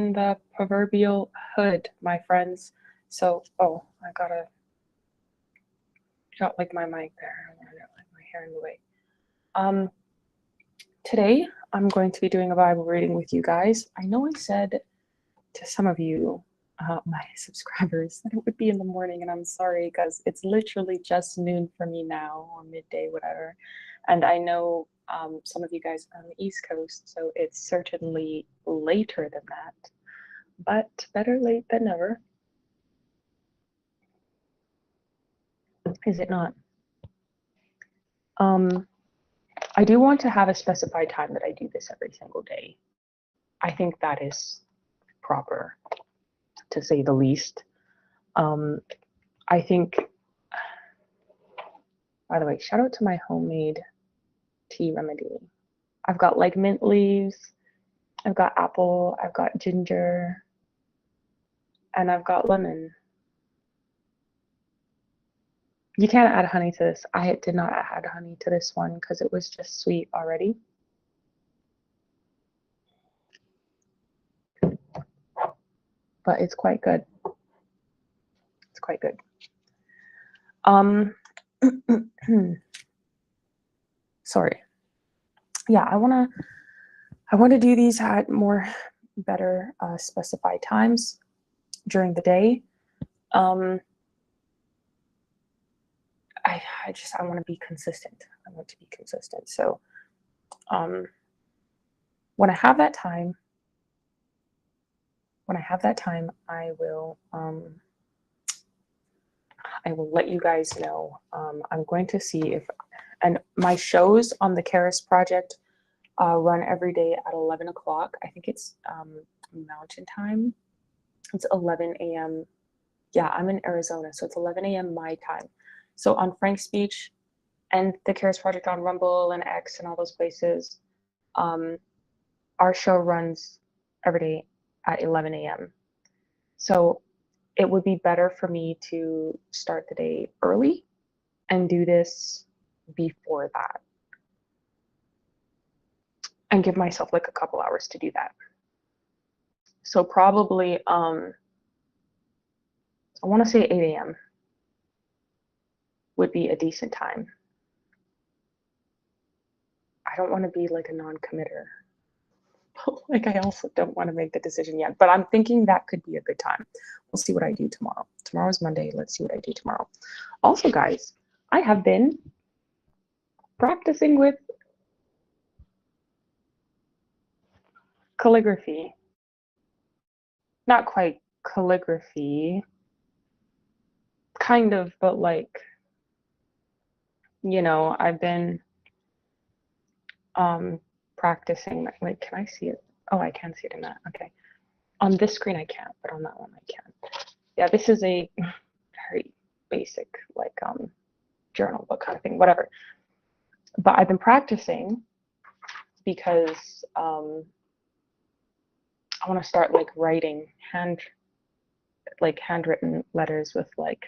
in the proverbial hood, my friends. So, oh, I got like my mic there. I don't want to get like my hair in the way. Today I'm going to be doing a Bible reading with you guys. I know I said to some of you, my subscribers, that it would be in the morning, and I'm sorry because it's literally just noon for me now, or midday, whatever. And I know some of you guys are on the East Coast, so it's certainly later than that, but better late than never. Is it not? I do want to have a specified time that I do this every single day. I think that is proper, to say the least. I think, by the way, shout out to my homemade tea remedy. I've got like mint leaves, I've got apple, I've got ginger, and I've got lemon. You can't add honey to this. I did not add honey to this one because it was just sweet already. But it's quite good. It's quite good. Sorry. Yeah, I want to do these at more better specified times during the day. I want to be consistent. I want to be consistent. So when I have that time, I will let you guys know. I'm going to see if, and my shows on the Karis Project run every day at 11 o'clock. I think it's Mountain Time. It's 11 a.m. Yeah, I'm in Arizona, so it's 11 a.m. my time. So on Frank's Speech and the Karis Project on Rumble and X and all those places, our show runs every day at 11 a.m. So it would be better for me to start the day early and do this before that, and give myself like a couple hours to do that. So probably, I want to say 8 a.m. would be a decent time. I don't want to be like a non-committer. Like, I also don't want to make the decision yet, but I'm thinking that could be a good time. We'll see what I do tomorrow. Tomorrow's Monday. Let's see what I do tomorrow. Also, guys, I have been practicing with calligraphy. Not quite calligraphy, kind of, but like, you know, I've been practicing, like, can I see it? Oh, I can see it in that. Okay. On this screen I can't, but on that one I can. Yeah, this is a very basic, like, journal book kind of thing, whatever. But I've been practicing because I want to start like writing handwritten letters with like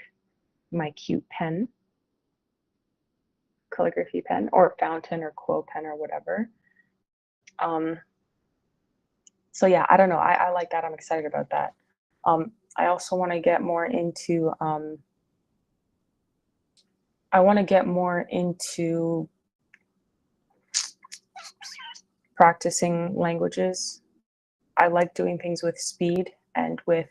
my cute pen, calligraphy pen, or fountain or quill pen or whatever. So yeah, I don't know. I like that. I'm excited about that. I also want to get more into practicing languages. I like doing things with speed and with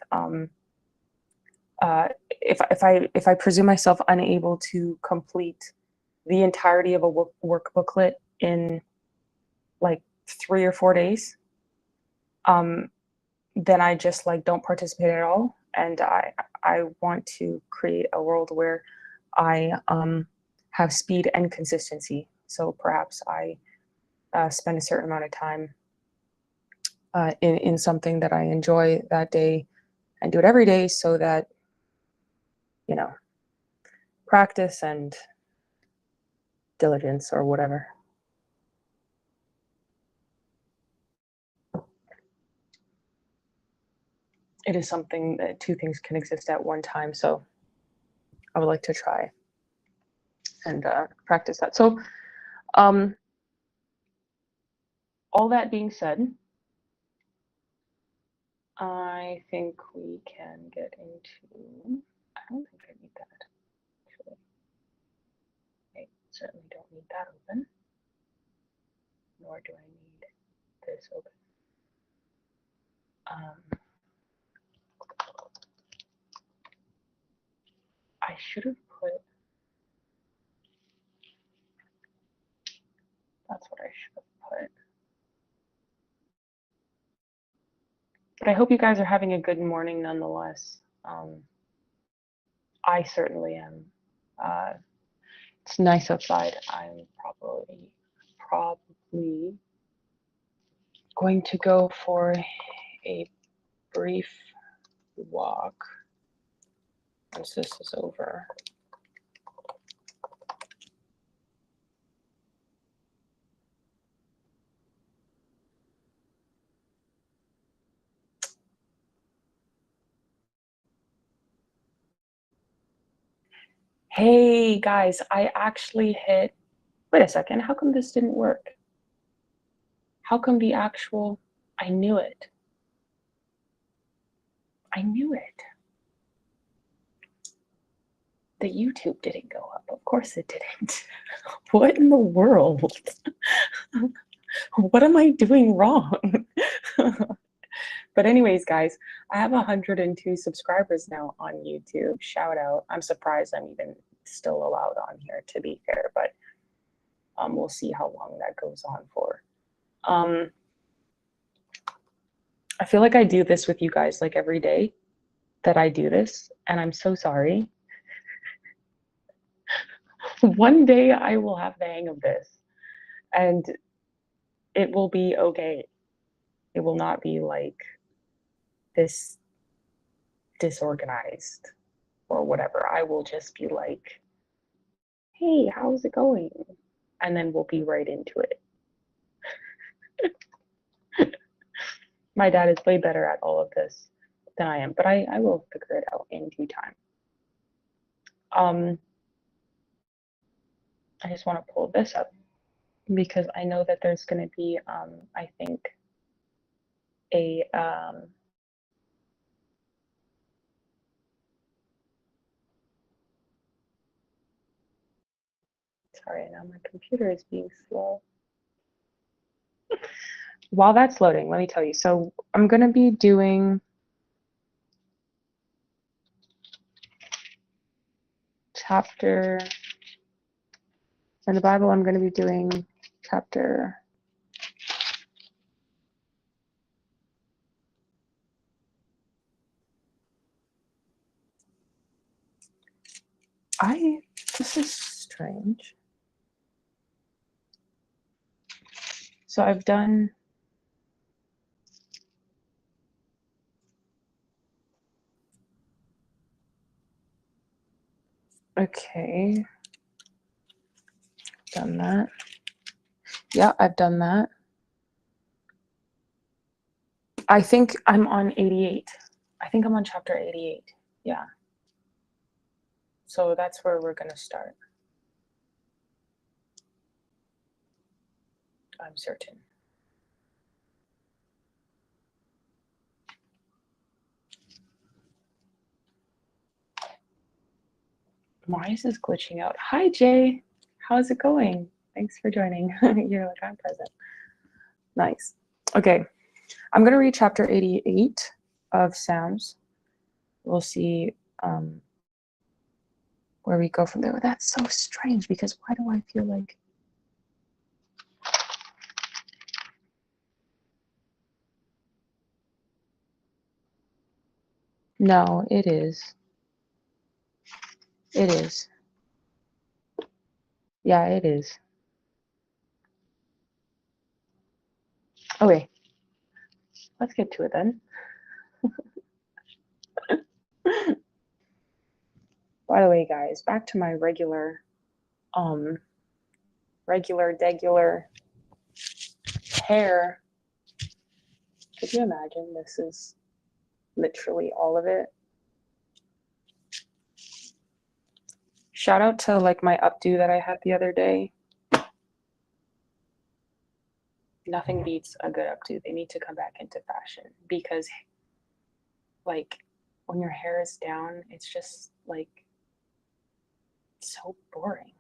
if I presume myself unable to complete the entirety of a work booklet in like 3 or 4 days, then I just like don't participate at all. And I want to create a world where I have speed and consistency. So perhaps I spend a certain amount of time in something that I enjoy that day and do it every day, so that, you know, practice and diligence or whatever. It is something that two things can exist at one time. So I would like to try and practice that. So all that being said, I think we can get into, I don't think I need that, actually. I certainly don't need that open, nor do I need this open. I should have put, that's what I should have put. But I hope you guys are having a good morning nonetheless. I certainly am. It's nice outside. I'm probably going to go for a brief walk once this is over. Hey guys, I actually hit, wait a second, how come this didn't work? How come the actual, I knew it. I knew it. The YouTube didn't go up. Of course it didn't. What in the world? What am I doing wrong? But anyways, guys, I have 102 subscribers now on YouTube. Shout out. I'm surprised I'm even still allowed on here, to be fair, but we'll see how long that goes on for. I feel like I do this with you guys like every day that I do this, and I'm so sorry. One day I will have the hang of this, and it will be okay. It will not be like this disorganized or whatever. I will just be like, hey, how's it going? And then we'll be right into it. My dad is way better at all of this than I am, but I will figure it out in due time. I just want to pull this up because I know that there's going to be, I think, a sorry, now my computer is being slow. While that's loading, let me tell you. So I'm going to be doing chapter, in the Bible, I'm going to be doing chapter, this is strange. So I've done, okay, done that. Yeah, I've done that. I think I'm on 88. I think I'm on chapter 88. Yeah. So that's where we're going to start. I'm certain. Why is this glitching out? Hi, Jay. How's it going? Thanks for joining. You're like, I'm present. Nice. Okay. I'm going to read chapter 88 of Psalms. We'll see where we go from there. That's so strange because why do I feel like... No, it is. It is. Yeah, it is. Okay. Let's get to it then. By the way, guys, back to my regular degular hair. Could you imagine? This is literally all of it. Shout out to like my updo that I had the other day. Nothing beats a good updo. They need to come back into fashion because like when your hair is down, it's just like so boring.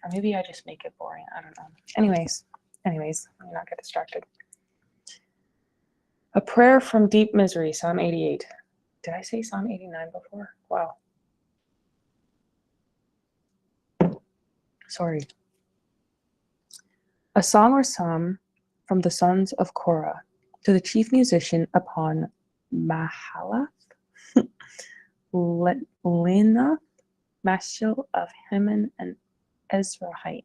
Or maybe I just make it boring. I don't know. Anyways, let me not get distracted. A prayer from deep misery, Psalm 88. Did I say Psalm 89 before? Wow. Sorry. A song or psalm from the sons of Korah to the chief musician upon Mahalath, Lina, Mashil of Heman and Ezrahite.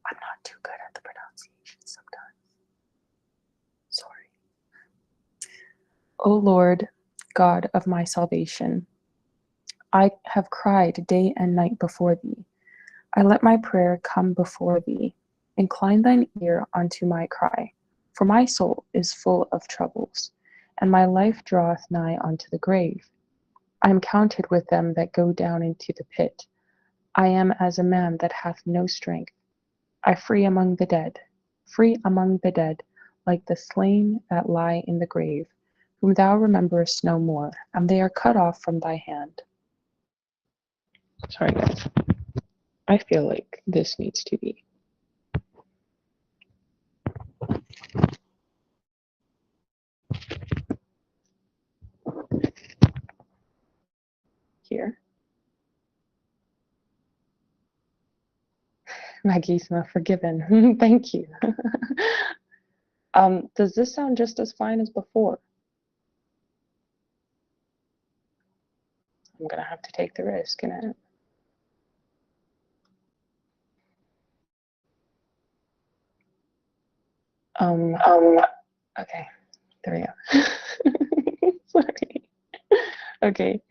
I'm not too good at the pronunciation sometimes. Sorry. O Lord, God of my salvation, I have cried day and night before thee. I let my prayer come before thee. Incline thine ear unto my cry, for my soul is full of troubles, and my life draweth nigh unto the grave. I am counted with them that go down into the pit. I am as a man that hath no strength. I free among the dead, like the slain that lie in the grave, whom thou rememberest no more, and they are cut off from thy hand. Sorry, guys. I feel like this needs to be. Here. Magisma, forgiven. Thank you. Does this sound just as fine as before? I'm gonna have to take the risk, innit? Okay, there we go. Sorry. Okay.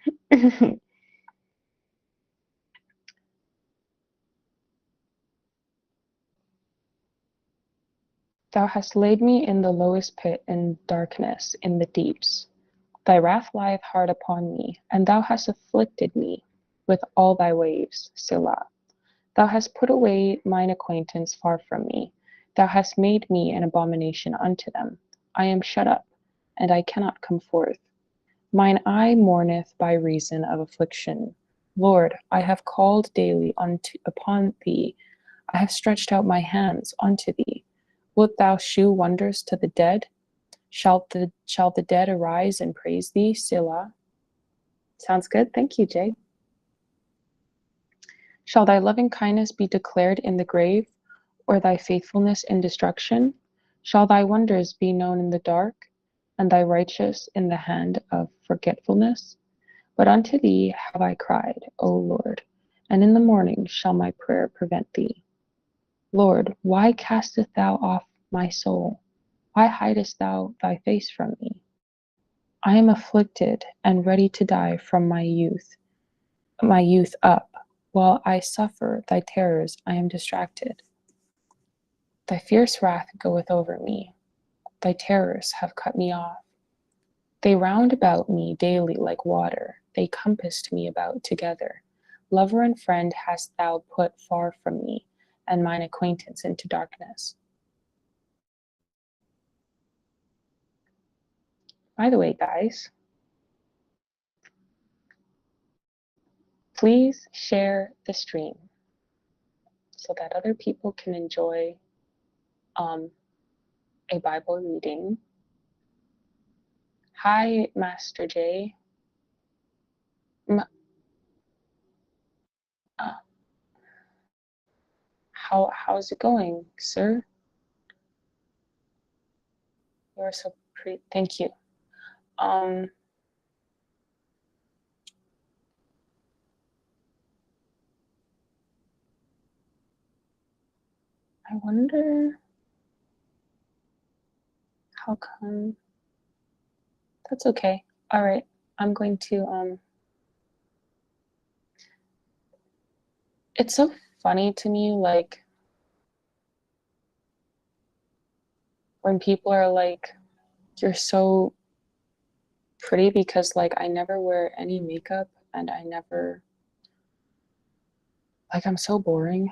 Thou hast laid me in the lowest pit, in darkness, in the deeps. Thy wrath lieth hard upon me, and thou hast afflicted me with all thy waves, Selah. Thou hast put away mine acquaintance far from me. Thou hast made me an abomination unto them. I am shut up, and I cannot come forth. Mine eye mourneth by reason of affliction. Lord, I have called daily upon thee. I have stretched out my hands unto thee. Wilt thou shew wonders to the dead? Shall the dead arise and praise thee, Selah? Sounds good. Thank you, Jay. Shall thy loving kindness be declared in the grave, or thy faithfulness in destruction? Shall thy wonders be known in the dark, and thy righteous in the hand of forgetfulness? But unto thee have I cried, O Lord, and in the morning shall my prayer prevent thee. Lord, why castest thou off my soul? Why hidest thou thy face from me? I am afflicted and ready to die from my youth up. While I suffer thy terrors, I am distracted. Thy fierce wrath goeth over me. Thy terrors have cut me off. They round about me daily like water. They compassed me about together. Lover and friend hast thou put far from me, and mine acquaintance into darkness. By the way, guys, please share the stream so that other people can enjoy a Bible reading. Hi, Master J. How's it going, sir? You're so pretty. Thank you. I wonder how come. That's okay. All right. I'm going to it's so funny to me, like when people are like, you're so pretty, because like I never wear any makeup and I never, like, I'm so boring.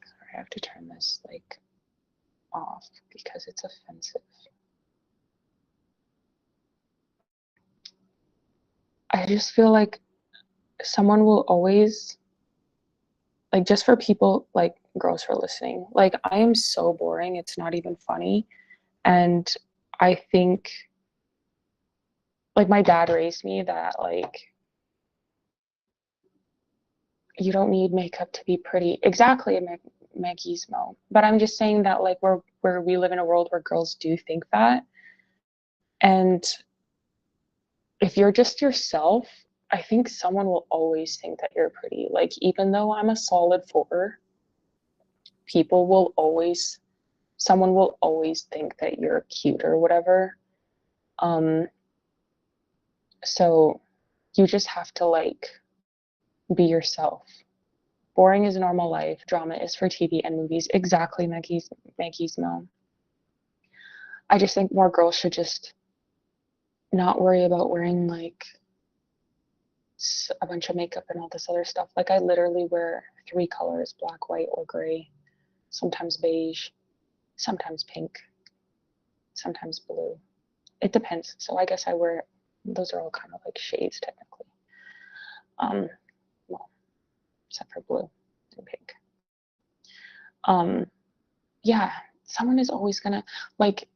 Sorry. I have to turn this like off because it's offensive. I just feel like someone will always, like, just for people, like girls who are listening, like I am so boring, it's not even funny. And I think, like, my dad raised me that, like, you don't need makeup to be pretty. Exactly, Maggie's Mo. But I'm just saying that, like, where we live in a world where girls do think that. And if you're just yourself, I think someone will always think that you're pretty. Like, even though I'm a solid 4, people will always, someone will always think that you're cute or whatever. Um, so you just have to, like, be yourself. Boring is normal life. Drama is for TV and movies. Exactly, Maggie's Mo. I just think more girls should just not worry about wearing like a bunch of makeup and all this other stuff. Like, I literally wear 3 colors: black, white, or gray. Sometimes beige, sometimes pink, sometimes blue. It depends. So I guess I wear, those are all kind of like shades technically. Um, well, except for blue and pink. Yeah, someone is always gonna, like,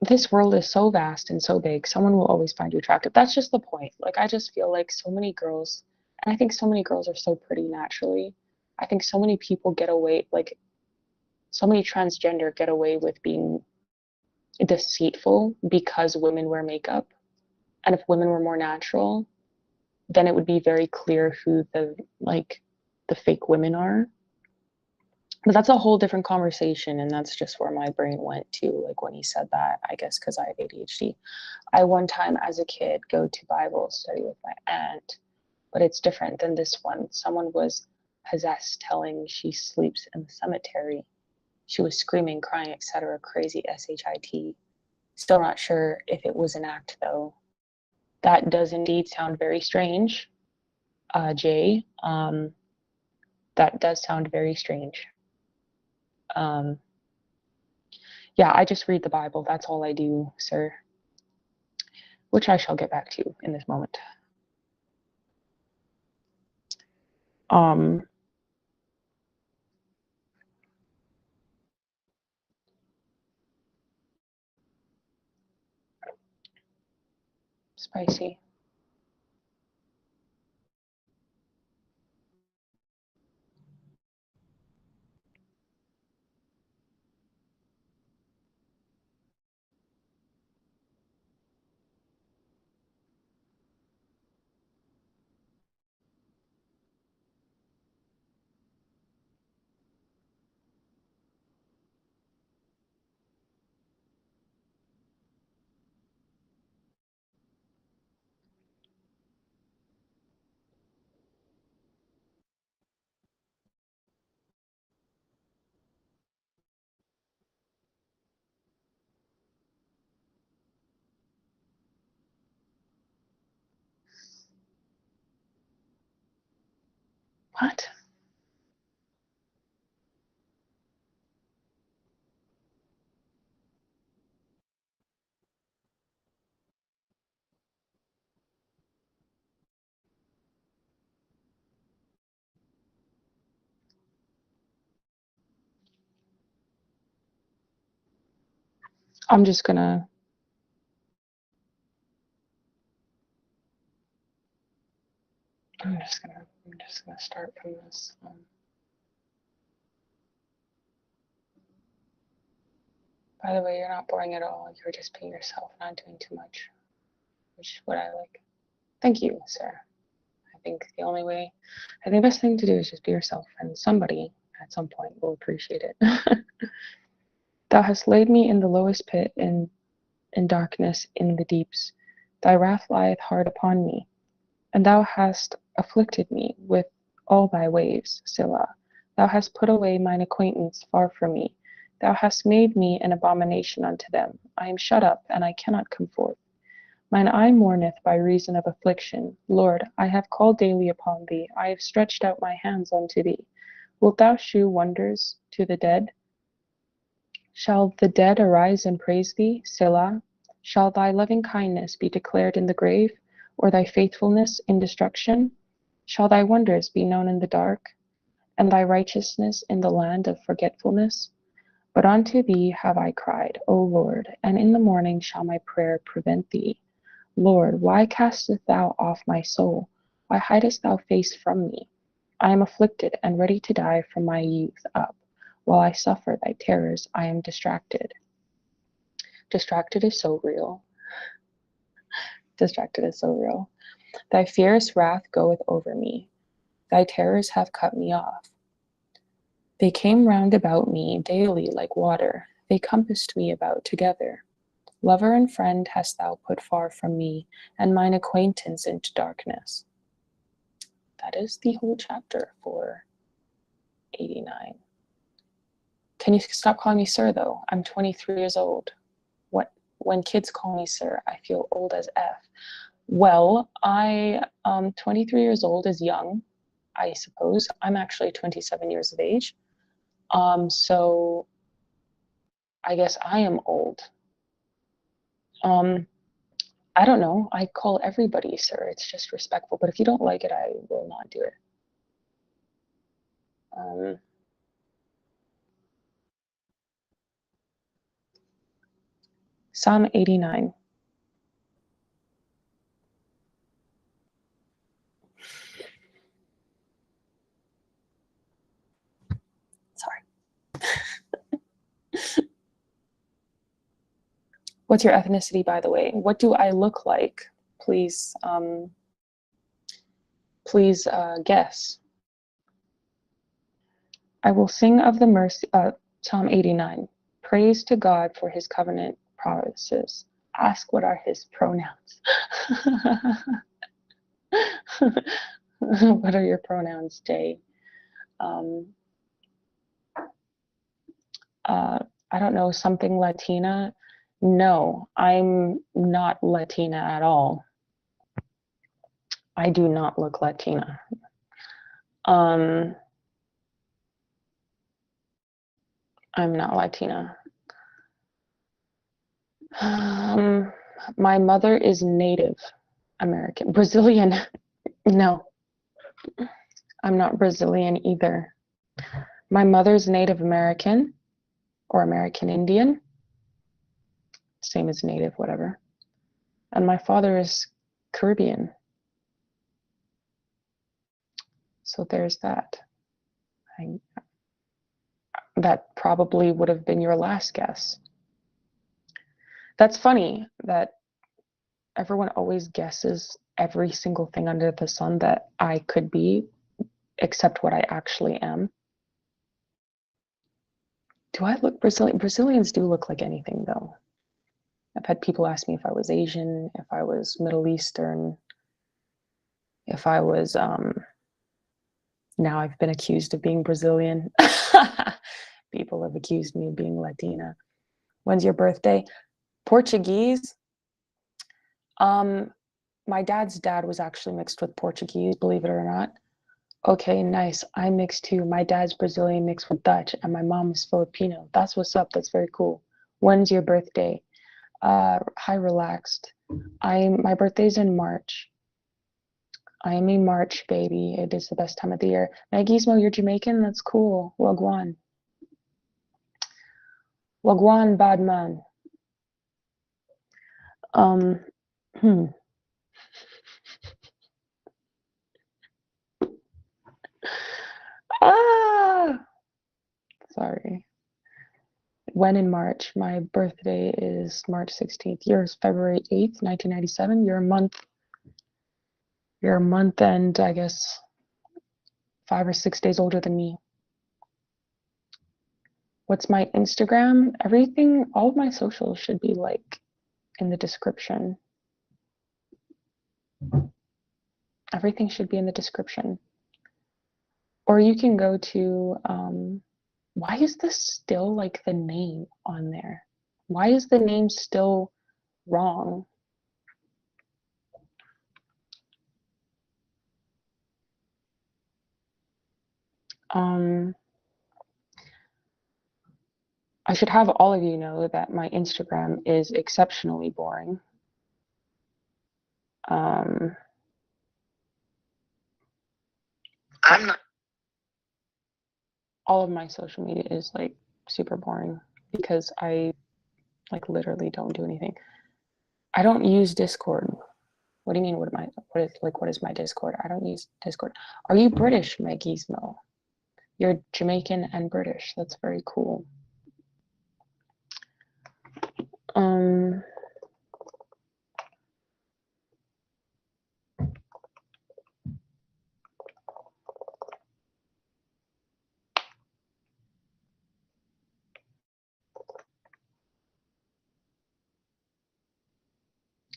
this world is so vast and so big, someone will always find you attractive. That's just the point. Like, I just feel like so many girls, and I think so many girls are so pretty naturally. I think so many people get away, like, so many transgender get away with being deceitful because women wear makeup. And if women were more natural, then it would be very clear who the, like, the fake women are. But that's a whole different conversation, and that's just where my brain went to, like, when he said that, I guess because I have ADHD. I one time as a kid go to Bible study with my aunt, but it's different than this one. Someone was possessed, telling she sleeps in the cemetery. She was screaming, crying, etc. Crazy shit. Still not sure if it was an act though. That does indeed sound very strange, Jay. That does sound very strange. Um, yeah, I just read the Bible. That's all I do, sir. Which I shall get back to in this moment. Um, Spicy. What? I'm just gonna I'm just gonna start from this. By the way, you're not boring at all. You're just being yourself, not doing too much, which is what I like. Thank you, sir. I think the only way, I think the best thing to do is just be yourself, and somebody at some point will appreciate it. Thou hast laid me in the lowest pit, in darkness, in the deeps. Thy wrath lieth hard upon me, and thou hast afflicted me with all thy waves, Selah. Thou hast put away mine acquaintance far from me. Thou hast made me an abomination unto them. I am shut up, and I cannot come forth. Mine eye mourneth by reason of affliction. Lord, I have called daily upon thee. I have stretched out my hands unto thee. Wilt thou shew wonders to the dead? Shall the dead arise and praise thee, Selah? Shall thy loving kindness be declared in the grave, or thy faithfulness in destruction? Shall thy wonders be known in the dark, and thy righteousness in the land of forgetfulness? But unto thee have I cried, O Lord, and in the morning shall my prayer prevent thee. Lord, why castest thou off my soul? Why hidest thou face from me? I am afflicted and ready to die from my youth up. While I suffer thy terrors, I am distracted. Distracted is so real. Distracted is so real. Thy fierce wrath goeth over me. Thy terrors have cut me off. They came round about me daily like water. They compassed me about together. Lover and friend hast thou put far from me, and mine acquaintance into darkness. That is the whole chapter for 89. Can you stop calling me sir, though? I'm 23 years old. When kids call me sir, I feel old as F. Well, 23 years old is young, I suppose. I'm actually 27 years of age. So I guess I am old. I don't know. I call everybody sir. It's just respectful. But if you don't like it, I will not do it. Psalm 89. Sorry. What's your ethnicity, by the way? What do I look like? Please guess. I will sing of the mercy, Psalm 89. Praise to God for his covenant promises. Ask what are his pronouns. What are your pronouns, Jay? I don't know, something Latina? No, I'm not Latina at all. I do not look Latina. I'm not Latina. My mother is Native American. Brazilian. No, I'm not Brazilian either. My mother's Native American or American Indian. Same as Native, whatever. And my father is Caribbean. So there's that. That probably would have been your last guess. That's funny that everyone always guesses every single thing under the sun that I could be, except what I actually am. Do I look Brazilian? Brazilians do look like anything, though. I've had people ask me if I was Asian, if I was Middle Eastern, if I was, now I've been accused of being Brazilian. People have accused me of being Latina. When's your birthday? Portuguese. My dad's dad was actually mixed with Portuguese, believe it or not. Okay, nice. I mixed too. My dad's Brazilian mixed with Dutch, and my mom is Filipino. That's what's up. That's very cool. When's your birthday? Hi, relaxed. My birthday's in March. I am a March baby. It is the best time of the year. Magismo, you're Jamaican? That's cool. Wagwan. Wagwan, bad man. Sorry. When in March? My birthday is March 16th. Yours February 8th, 1997. You're a month and I guess 5 or 6 days older than me. What's my Instagram? Everything, all of my socials should be like in the description. Everything should be in the description. Or you can go to, why is this still like the name on there? Why is the name still wrong? I should have all of you know that my Instagram is exceptionally boring. I'm not. All of my social media is like super boring because I like literally don't do anything. I don't use Discord. What do you mean? What is my Discord? I don't use Discord. Are you British, Megismo? You're Jamaican and British. That's very cool.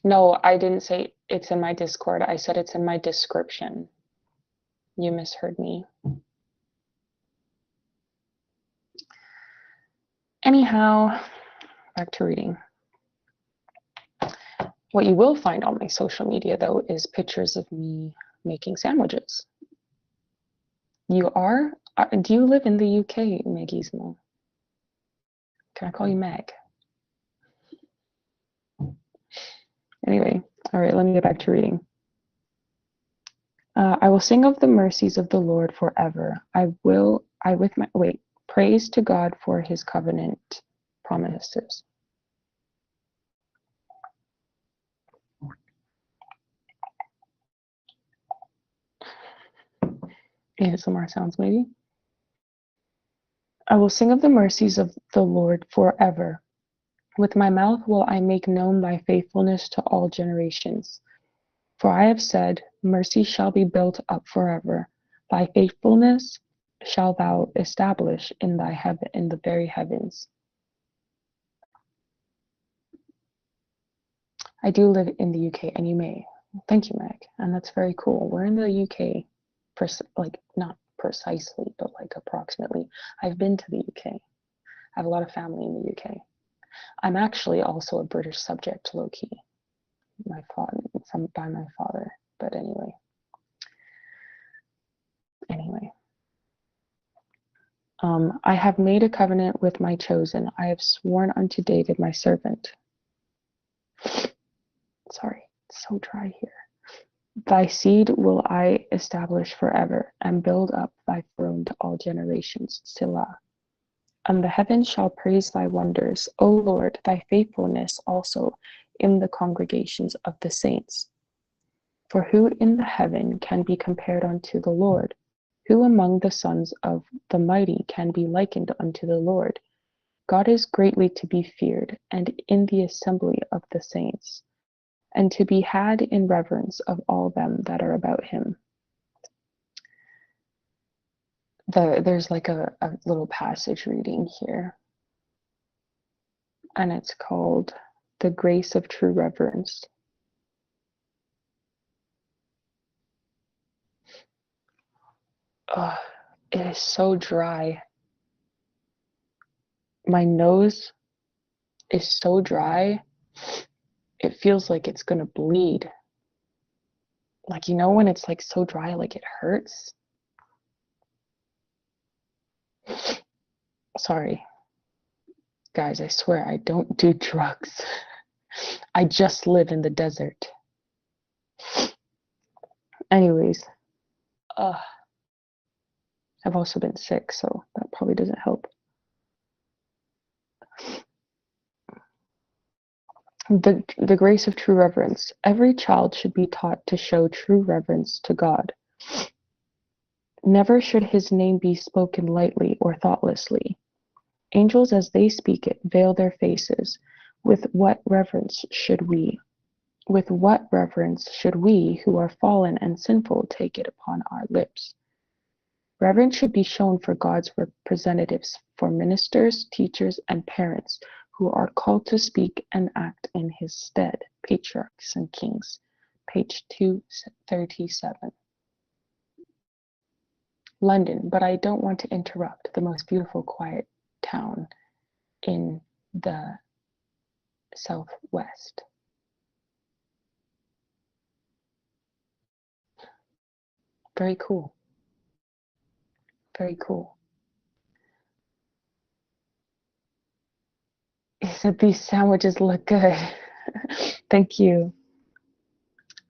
No, I didn't say it's in my Discord. I said it's in my description. You misheard me. Anyhow, back to reading. What you will find on my social media, though, is pictures of me making sandwiches. You are? Do you live in the UK, Megismo? Can I call you Meg? Anyway, all right, let me get back to reading. I will sing of the mercies of the Lord forever. Praise to God for his covenant promises. ASMR sounds maybe. I will sing of the mercies of the Lord forever. With my mouth will I make known thy faithfulness to all generations. For I have said, mercy shall be built up forever. Thy faithfulness shalt thou establish in the very heavens. I do live in the UK, and you may. Thank you, Meg. And that's very cool. We're in the UK, not precisely, but like approximately. I've been to the UK. I have a lot of family in the UK. I'm actually also a British subject, low key. By my father. But anyway. I have made a covenant with my chosen. I have sworn unto David, my servant. Sorry, it's so dry here. Thy seed will I establish forever, and build up thy throne to all generations. Selah. And the heavens shall praise thy wonders, O Lord, thy faithfulness also in the congregations of the saints. For who in the heaven can be compared unto the Lord? Who among the sons of the mighty can be likened unto the Lord? God is greatly to be feared, and in the assembly of the saints, and to be had in reverence of all them that are about him. There's like a little passage reading here, and it's called The Grace of True Reverence. It is so dry. My nose is so dry, it feels like it's gonna bleed. Like, you know, when it's like so dry, like it hurts. Sorry. Guys, I swear I don't do drugs. I just live in the desert. Anyways, I've also been sick, so that probably doesn't help. The grace of true reverence. Every child should be taught to show true reverence to God. Never should his name be spoken lightly or thoughtlessly. Angels, as they speak it, veil their faces. With what reverence should we, who are fallen and sinful, take it upon our lips? Reverence should be shown for God's representatives, for ministers, teachers, and parents who are called to speak and act in his stead. Patriarchs and Kings, page 237. London, but I don't want to interrupt the most beautiful, quiet town in the southwest. Very cool. Very cool. He said these sandwiches look good. Thank you.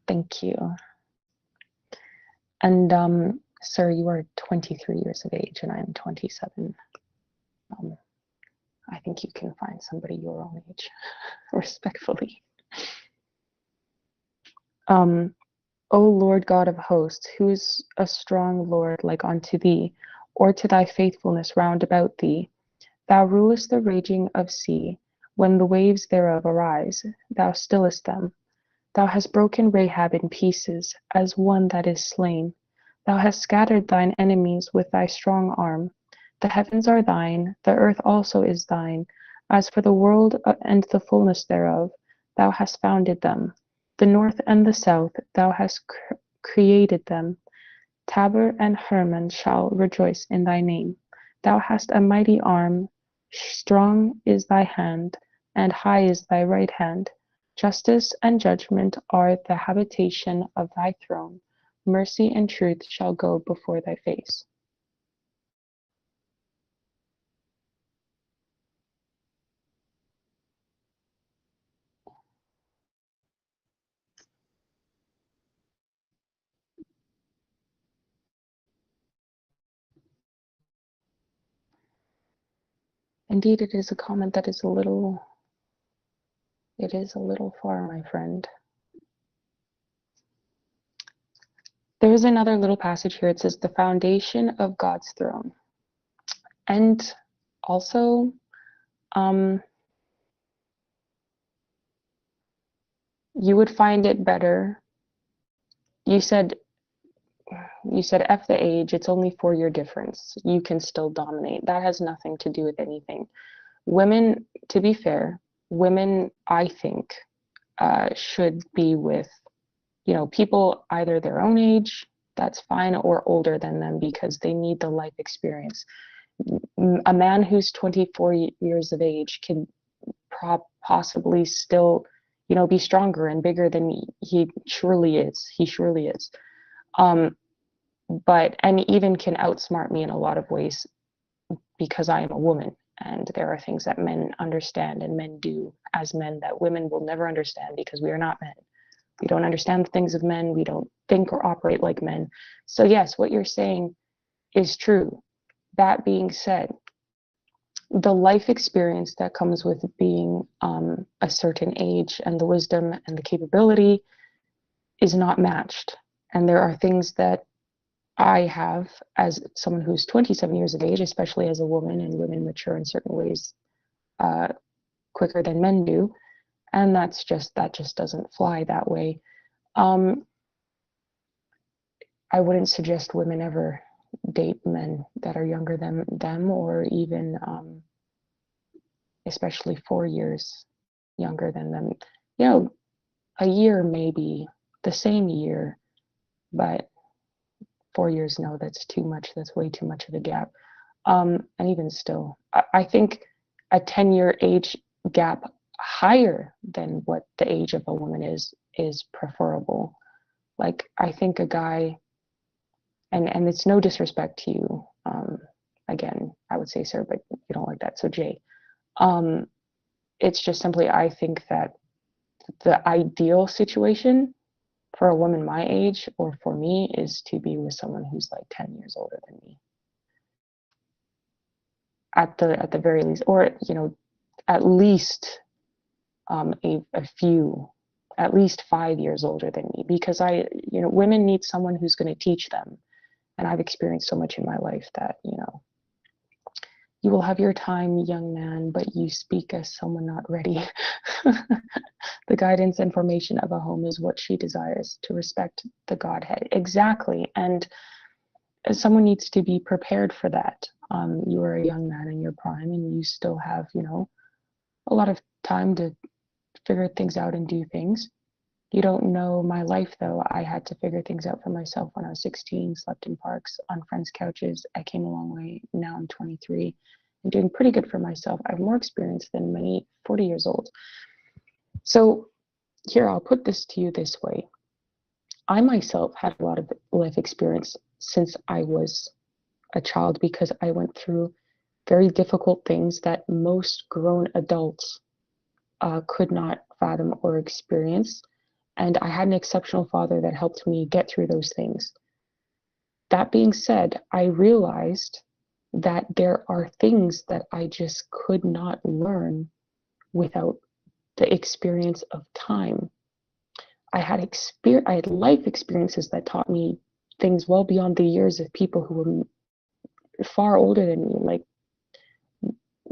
Thank you. And sir, you are 23 years of age and I am 27. I think you can find somebody your own age, respectfully. O Lord God of hosts, who is a strong Lord like unto thee, or to thy faithfulness round about thee? Thou rulest the raging of sea, when the waves thereof arise, thou stillest them. Thou hast broken Rahab in pieces, as one that is slain. Thou hast scattered thine enemies with thy strong arm. The heavens are thine, the earth also is thine. As for the world and the fullness thereof, thou hast founded them. The north and the south, thou hast created them. Tabor and Hermon shall rejoice in thy name. Thou hast a mighty arm, strong is thy hand, and high is thy right hand. Justice and judgment are the habitation of thy throne. Mercy and truth shall go before thy face. Indeed, it is a comment that is a little far, my friend. There is another little passage here. It says, the foundation of God's throne. And also, you would find it better. You said F the age, it's only 4-year difference. You can still dominate. That has nothing to do with anything. Women, to be fair, women, I think, should be with, people either their own age, that's fine, or older than them because they need the life experience. A man who's 24 years of age can possibly still, be stronger and bigger than he surely is. He surely is. And even can outsmart me in a lot of ways because I am a woman. And there are things that men understand and men do as men that women will never understand because we are not men. We don't understand the things of men. We don't think or operate like men. So yes, what you're saying is true. That being said, the life experience that comes with being a certain age and the wisdom and the capability is not matched. And there are things that I have as someone who's 27 years of age, especially as a woman, and women mature in certain ways quicker than men do. And that just doesn't fly that way. I wouldn't suggest women ever date men that are younger than them, or even especially 4 years younger than them. A year maybe, the same year, but 4 years, no, that's too much. That's way too much of a gap. And even still, I think a 10-year age gap higher than what the age of a woman is preferable. Like, I think a guy, and it's no disrespect to you, again, I would say sir, but you don't like that, so Jay. It's just simply, I think that the ideal situation for a woman my age, or for me, is to be with someone who's like 10 years older than me. At the very least, or at least at least 5 years older than me, because women need someone who's going to teach them. And I've experienced so much in my life that, you will have your time, young man, but you speak as someone not ready. The guidance and formation of a home is what she desires, to respect the Godhead. Exactly. And someone needs to be prepared for that. You are a young man in your prime, and you still have, a lot of time to figure things out and do things. You don't know my life, though. I had to figure things out for myself when I was 16, slept in parks, on friends' couches. I came a long way. Now I'm 23 and doing pretty good for myself. I have more experience than many 40 years old. So here, I'll put this to you this way. I myself had a lot of life experience since I was a child because I went through very difficult things that most grown adults could not fathom or experience. And I had an exceptional father that helped me get through those things. That being said, I realized that there are things that I just could not learn without the experience of time. I had life experiences that taught me things well beyond the years of people who were far older than me,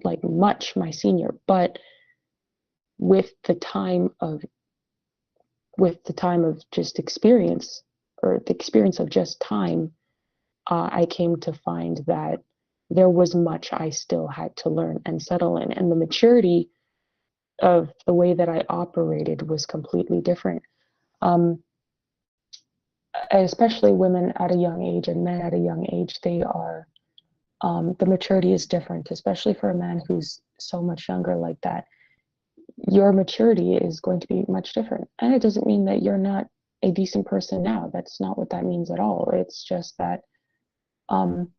like much my senior. But with the time of just experience, or the experience of just time, I came to find that there was much I still had to learn and settle in, and the maturity of the way that I operated was completely different. Um, Especially women at a young age and men at a young age, the maturity is different, especially for a man who's so much younger like that. Your maturity is going to be much different. And it doesn't mean that you're not a decent person now. That's not what that means at all. It's just that um,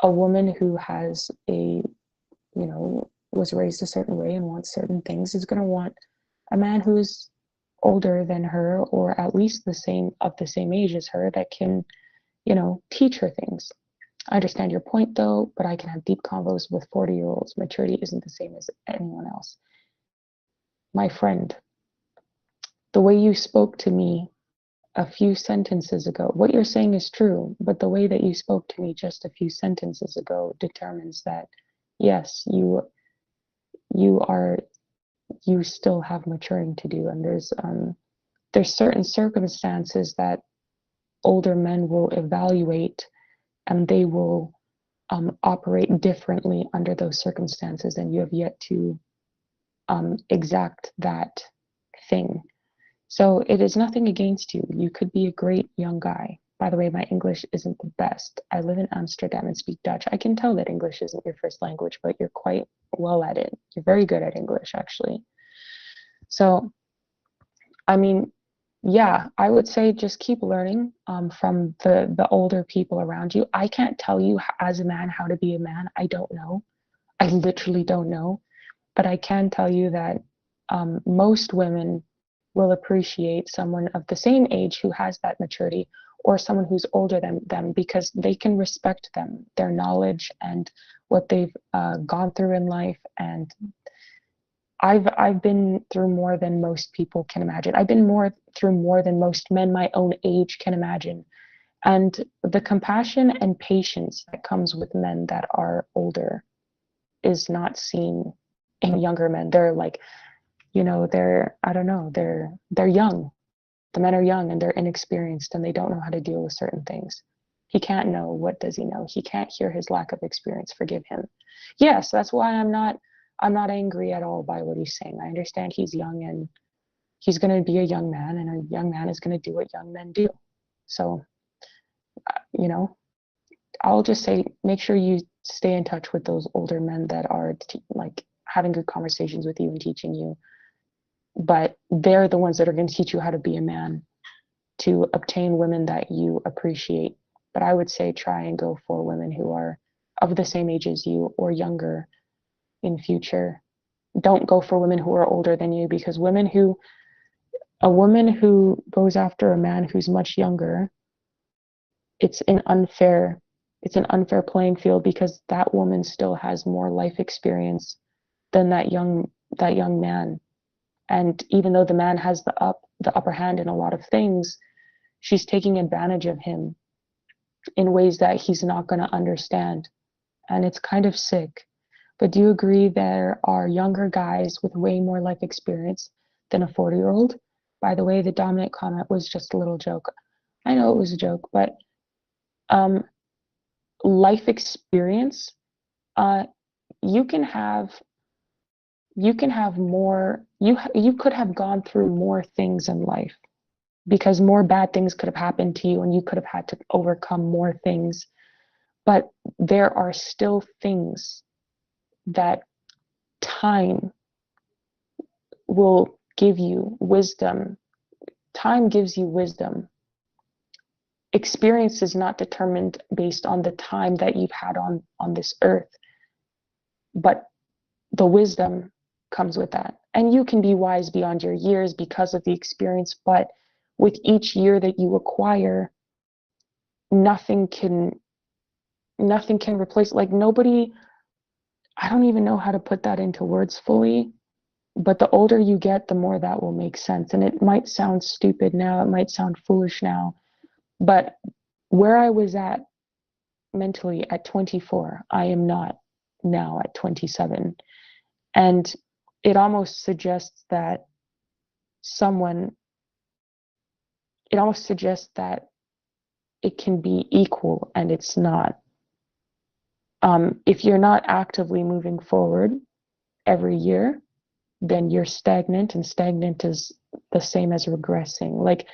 a woman who has was raised a certain way and wants certain things is going to want a man who's older than her, or at least the same age as her, that can, teach her things. I understand your point though, but I can have deep convos with 40-year-olds. Maturity isn't the same as anyone else. My friend, the way you spoke to me a few sentences ago, what you're saying is true, but the way that you spoke to me just a few sentences ago determines that, yes, you still have maturing to do. And there's certain circumstances that older men will evaluate, and they will operate differently under those circumstances, and you have yet to exact that thing. So it is nothing against you. You could be a great young guy. By the way, my English isn't the best. I live in Amsterdam and speak Dutch. I can tell that English isn't your first language, but you're quite well at it. You're very good at English, actually. So, I mean, yeah, I would say just keep learning from the older people around you. I can't tell you as a man how to be a man. I don't know. I literally don't know. But I can tell you that most women will appreciate someone of the same age who has that maturity, or someone who's older than them, because they can respect them, their knowledge, and what they've gone through in life. And I've been through more than most people can imagine. I've been through more than most men my own age can imagine. And the compassion and patience that comes with men that are older is not seen in younger men. They're like, I don't know, they're young. The men are young and they're inexperienced and they don't know how to deal with certain things. He can't know. What does he know? He can't hear his lack of experience. Forgive him. Yes, that's why I'm not angry at all by what he's saying. I understand he's young and he's going to be a young man, and a young man is going to do what young men do. So, you know, I'll just say, make sure you stay in touch with those older men that are like having good conversations with you and teaching you. But they're the ones that are going to teach you how to be a man, to obtain women that you appreciate. But I would say try and go for women who are of the same age as you or younger in future. Don't go for women who are older than you, because a woman who goes after a man who's much younger, it's an unfair playing field, because that woman still has more life experience than that young man. And even though the man has the upper hand in a lot of things, she's taking advantage of him in ways that he's not going to understand. And it's kind of sick. But do you agree there are younger guys with way more life experience than a 40-year-old? By the way, the dominant comment was just a little joke. I know it was a joke, but um, life experience, uh, you can have more. You could have gone through more things in life, because more bad things could have happened to you and you could have had to overcome more things. But there are still things that time will give you wisdom. Time gives you wisdom experience is not determined based on the time that you've had on this earth, but the wisdom comes with that. And you can be wise beyond your years because of the experience, but with each year that you acquire, nothing can replace, like, nobody, I don't even know how to put that into words fully, but the older you get, the more that will make sense. And it might sound stupid now, it might sound foolish now, but where I was at mentally at 24, I am not now at 27. And it almost suggests that someone, it almost suggests that it can be equal, and it's not. If you're not actively moving forward every year, then you're stagnant, and stagnant is the same as regressing. Like,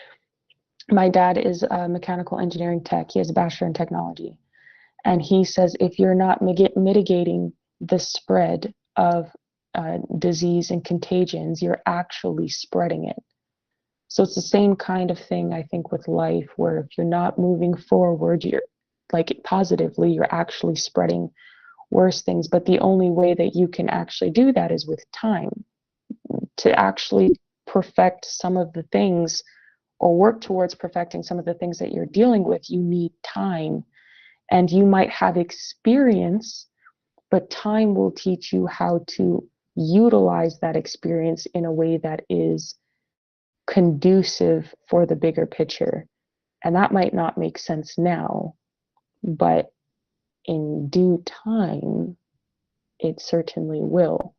my dad is a mechanical engineering tech. He has a bachelor in technology. And he says if you're not mitigating the spread of disease and contagions, you're actually spreading it. So it's the same kind of thing, I think, with life, where if you're not moving forward, you're like positively, you're actually spreading worse things. But the only way that you can actually do that is with time. To actually perfect some of the things, or work towards perfecting some of the things that you're dealing with, you need time. And you might have experience, but time will teach you how to utilize that experience in a way that is conducive for the bigger picture. And that might not make sense now, but in due time, it certainly will.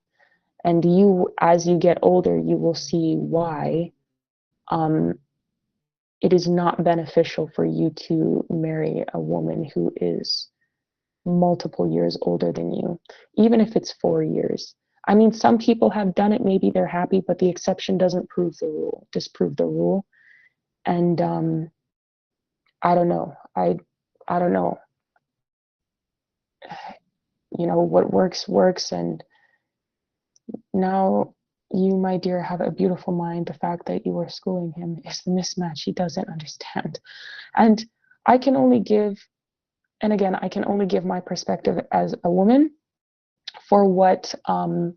And you, as you get older, you will see why it is not beneficial for you to marry a woman who is multiple years older than you, even if it's 4 years. I mean, some people have done it, maybe they're happy, but the exception doesn't disprove the rule. And I don't know. I don't know. What works. And now you, my dear, have a beautiful mind. The fact that you are schooling him is the mismatch he doesn't understand. And I can only give, and again, I can only give my perspective as a woman for what, for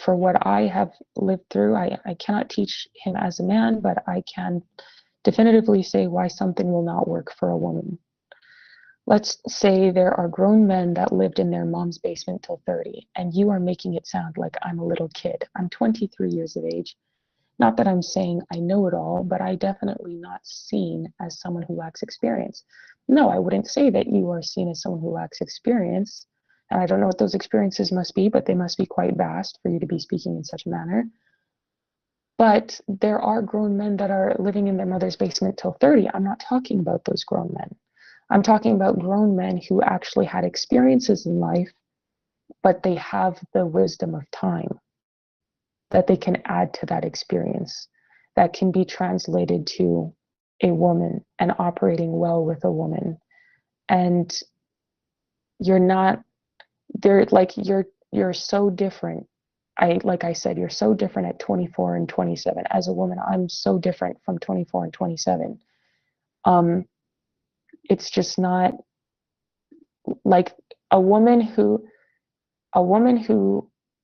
what I have lived through. I cannot teach him as a man, but I can definitively say why something will not work for a woman. Let's say there are grown men that lived in their mom's basement till 30, and you are making it sound like I'm a little kid. I'm 23 years of age. Not that I'm saying I know it all, but I definitely not seen as someone who lacks experience. No, I wouldn't say that you are seen as someone who lacks experience. And I don't know what those experiences must be, but they must be quite vast for you to be speaking in such a manner. But there are grown men that are living in their mother's basement till 30. I'm not talking about those grown men. I'm talking about grown men who actually had experiences in life, but they have the wisdom of time that they can add to that experience, that can be translated to a woman and operating well with a woman. And you're not, they're like, you're so different. Like I said, you're so different at 24 and 27. As a woman, I'm so different from 24 and 27. It's just not like a woman who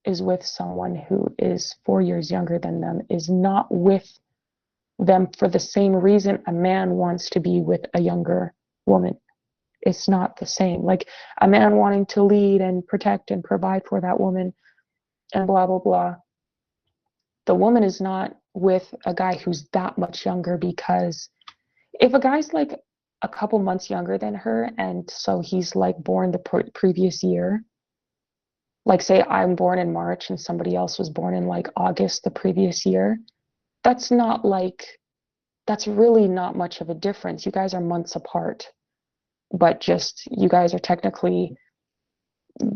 is with someone who is 4 years younger than them is not with them for the same reason a man wants to be with a younger woman. It's not the same. Like a man wanting to lead and protect and provide for that woman and blah, blah, blah. The woman is not with a guy who's that much younger, because if a guy's like a couple months younger than her, and so he's like born the previous year, like say I'm born in March and somebody else was born in like August the previous year, that's really not much of a difference. You guys are months apart, but just you guys are technically,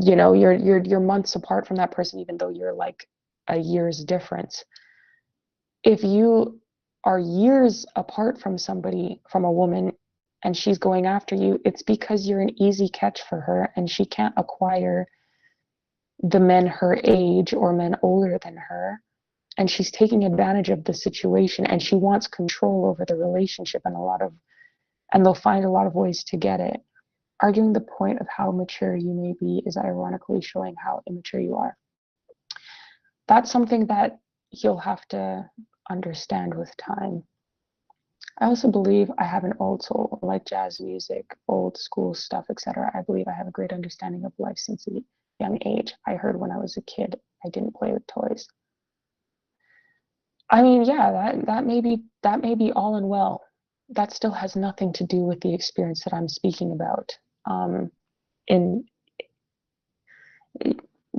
you're months apart from that person, even though you're like a year's difference. If you are years apart from somebody, from a woman, and she's going after you, it's because you're an easy catch for her, and she can't acquire the men her age or men older than her. and she's taking advantage of the situation, and she wants control over the relationship, and they'll find a lot of ways to get it. Arguing the point of how mature you may be is ironically showing how immature you are. That's something that you'll have to understand with time. I also believe I have an old soul. I like jazz music, old school stuff, etc. I believe I have a great understanding of life since a young age. I heard when I was a kid, I didn't play with toys. I mean, yeah, that may be all and well. That still has nothing to do with the experience that I'm speaking about. In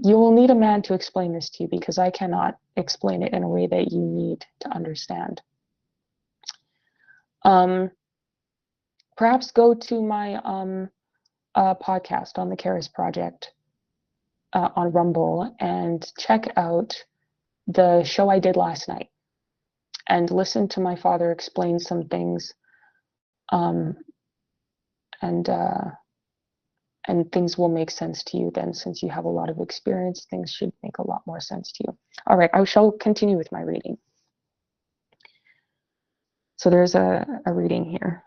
You will need a man to explain this to you, because I cannot explain it in a way that you need to understand. Perhaps go to my podcast on the Karis Project on Rumble and check out the show I did last night and listen to my father explain some things, and things will make sense to you then. Since you have a lot of experience, things should make a lot more sense to you. All right, I shall continue with my reading. So there's a reading here.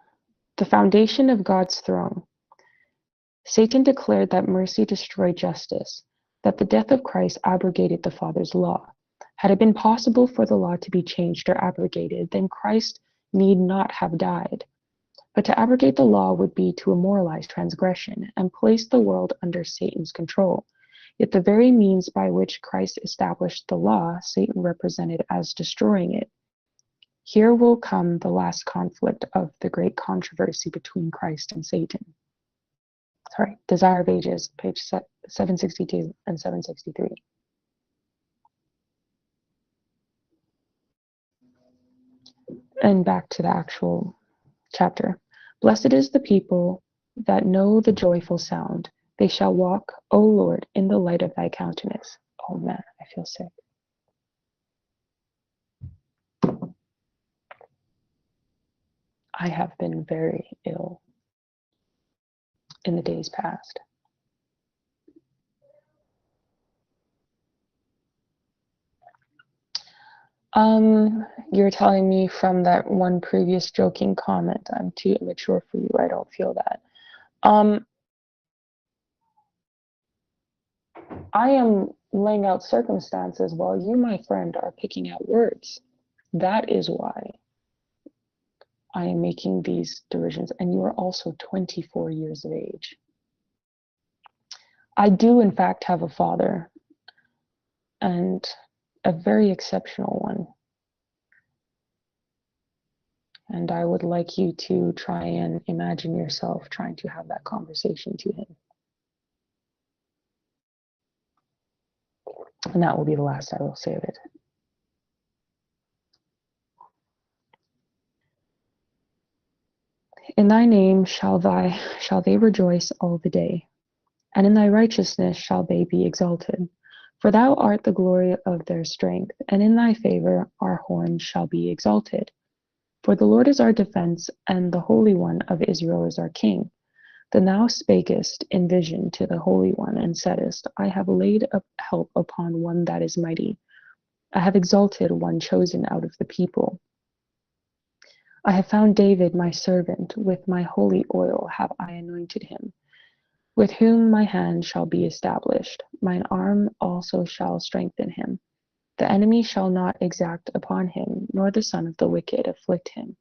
The foundation of God's throne. Satan declared that mercy destroyed justice, that the death of Christ abrogated the Father's law. Had it been possible for the law to be changed or abrogated, then Christ need not have died. But to abrogate the law would be to immoralize transgression and place the world under Satan's control. Yet the very means by which Christ established the law, Satan represented as destroying it. Here will come the last conflict of the great controversy between Christ and Satan. Sorry, Desire of Ages, page 762 and 763. And back to the actual chapter. Blessed is the people that know the joyful sound. They shall walk, O Lord, in the light of thy countenance. Oh man, I feel sick. I have been very ill in the days past. You're telling me from that one previous joking comment, I'm too immature for you. I don't feel that. I am laying out circumstances while you, my friend, are picking out words. That is why I am making these derisions, and you are also 24 years of age. I do, in fact, have a father, and a very exceptional one. And I would like you to try and imagine yourself trying to have that conversation to him. And that will be the last I will say of it. In thy name shall they rejoice all the day, and in thy righteousness shall they be exalted. For thou art the glory of their strength, and in thy favor our horn shall be exalted. For the Lord is our defense, and the Holy One of Israel is our King. Then thou spakest in vision to the Holy One, and saidst, I have laid up help upon one that is mighty. I have exalted one chosen out of the people. I have found David my servant, with my holy oil have I anointed him, with whom my hand shall be established. Mine arm also shall strengthen him. The enemy shall not exact upon him, nor the son of the wicked afflict him.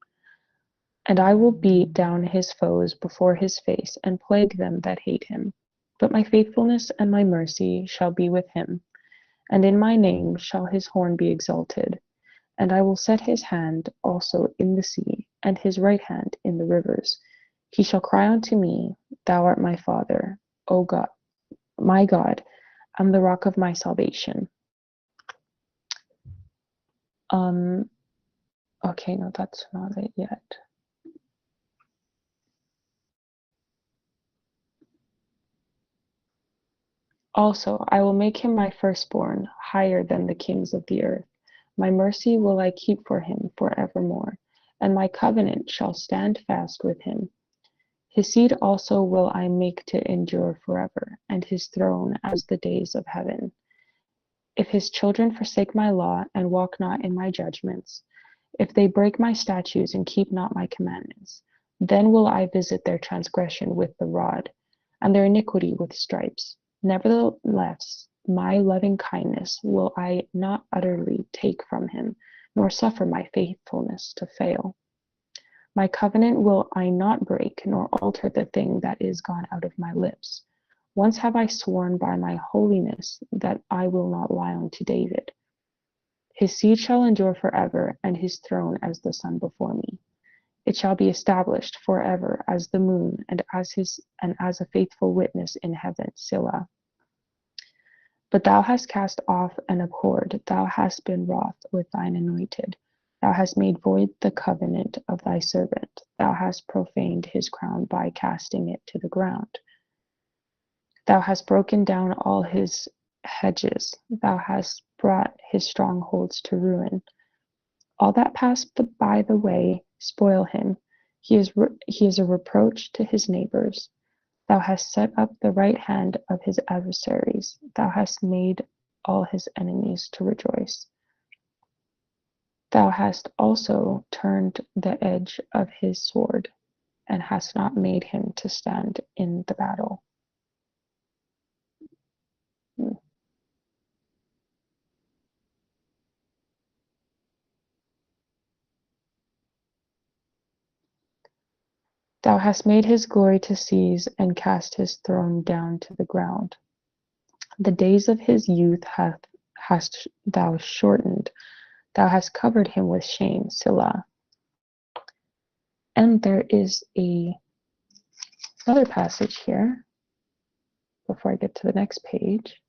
And I will beat down his foes before his face, and plague them that hate him. But my faithfulness and my mercy shall be with him, and in my name shall his horn be exalted. And I will set his hand also in the sea, and his right hand in the rivers. He shall cry unto me, Thou art my Father, O God, my God, and the rock of my salvation. Okay, no, that's not it yet. Also, I will make him my firstborn, higher than the kings of the earth. My mercy will I keep for him forevermore, and my covenant shall stand fast with him. His seed also will I make to endure forever, and his throne as the days of heaven. If his children forsake my law and walk not in my judgments, if they break my statutes and keep not my commandments, then will I visit their transgression with the rod, and their iniquity with stripes. Nevertheless, my loving kindness will I not utterly take from him, nor suffer my faithfulness to fail. My covenant will I not break, nor alter the thing that is gone out of my lips. Once have I sworn by my holiness that I will not lie unto David. His seed shall endure forever, and his throne as the sun before me. It shall be established forever as the moon, and as a faithful witness in heaven. Selah. But thou hast cast off and abhorred, thou hast been wroth with thine anointed. Thou hast made void the covenant of thy servant. Thou hast profaned his crown by casting it to the ground. Thou hast broken down all his hedges. Thou hast brought his strongholds to ruin. All that pass by the way spoil him. He is a reproach to his neighbors. Thou hast set up the right hand of his adversaries. Thou hast made all his enemies to rejoice. Thou hast also turned the edge of his sword, and hast not made him to stand in the battle. Thou hast made his glory to cease, and cast his throne down to the ground. The days of his youth hast thou shortened. Thou hast covered him with shame. Selah. And there is another passage here before I get to the next page.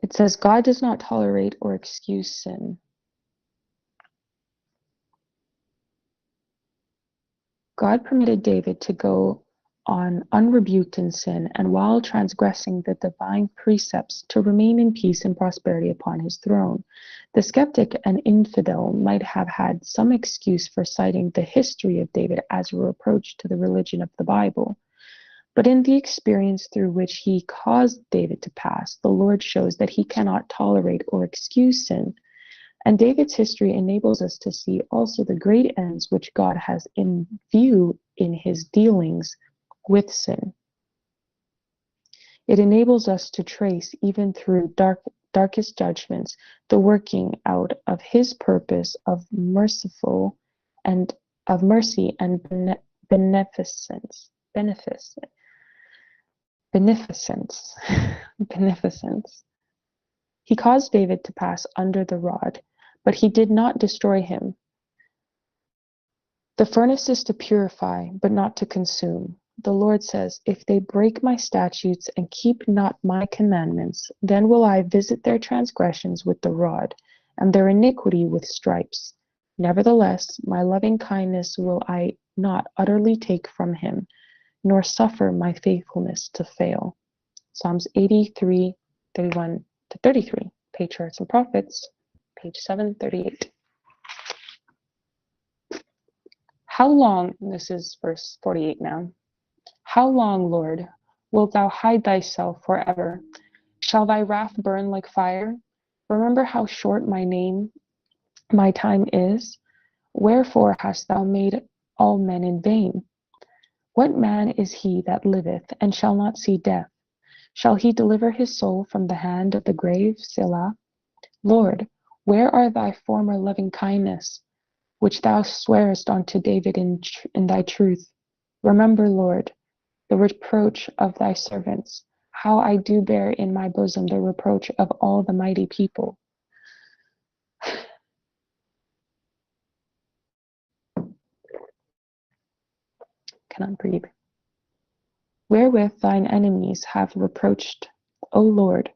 It says, God does not tolerate or excuse sin. God permitted David to go on unrebuked in sin, and while transgressing the divine precepts, to remain in peace and prosperity upon his throne. The skeptic and infidel might have had some excuse for citing the history of David as a reproach to the religion of the Bible. But in the experience through which he caused David to pass, the Lord shows that he cannot tolerate or excuse sin. And David's history enables us to see also the great ends which God has in view in his dealings with sin. It enables us to trace, even through darkest judgments, the working out of his purpose of mercy and beneficence. He caused David to pass under the rod, but he did not destroy him. The furnace is to purify, but not to consume. The Lord says, if they break my statutes and keep not my commandments, then will I visit their transgressions with the rod, and their iniquity with stripes. Nevertheless, my loving kindness will I not utterly take from him, nor suffer my faithfulness to fail. Psalms 83, 31 to 33, Patriarchs and Prophets, page 738. How long, this is verse 48 now, how long, Lord, wilt thou hide thyself forever? Shall thy wrath burn like fire? Remember how short my time is. Wherefore hast thou made all men in vain? What man is he that liveth, and shall not see death? Shall he deliver his soul from the hand of the grave? Selah. Lord, where are thy former loving kindness, which thou swearest unto David in thy truth? Remember, Lord, the reproach of thy servants, how I do bear in my bosom the reproach of all the mighty people. Cannot breathe. Wherewith thine enemies have reproached, O Lord,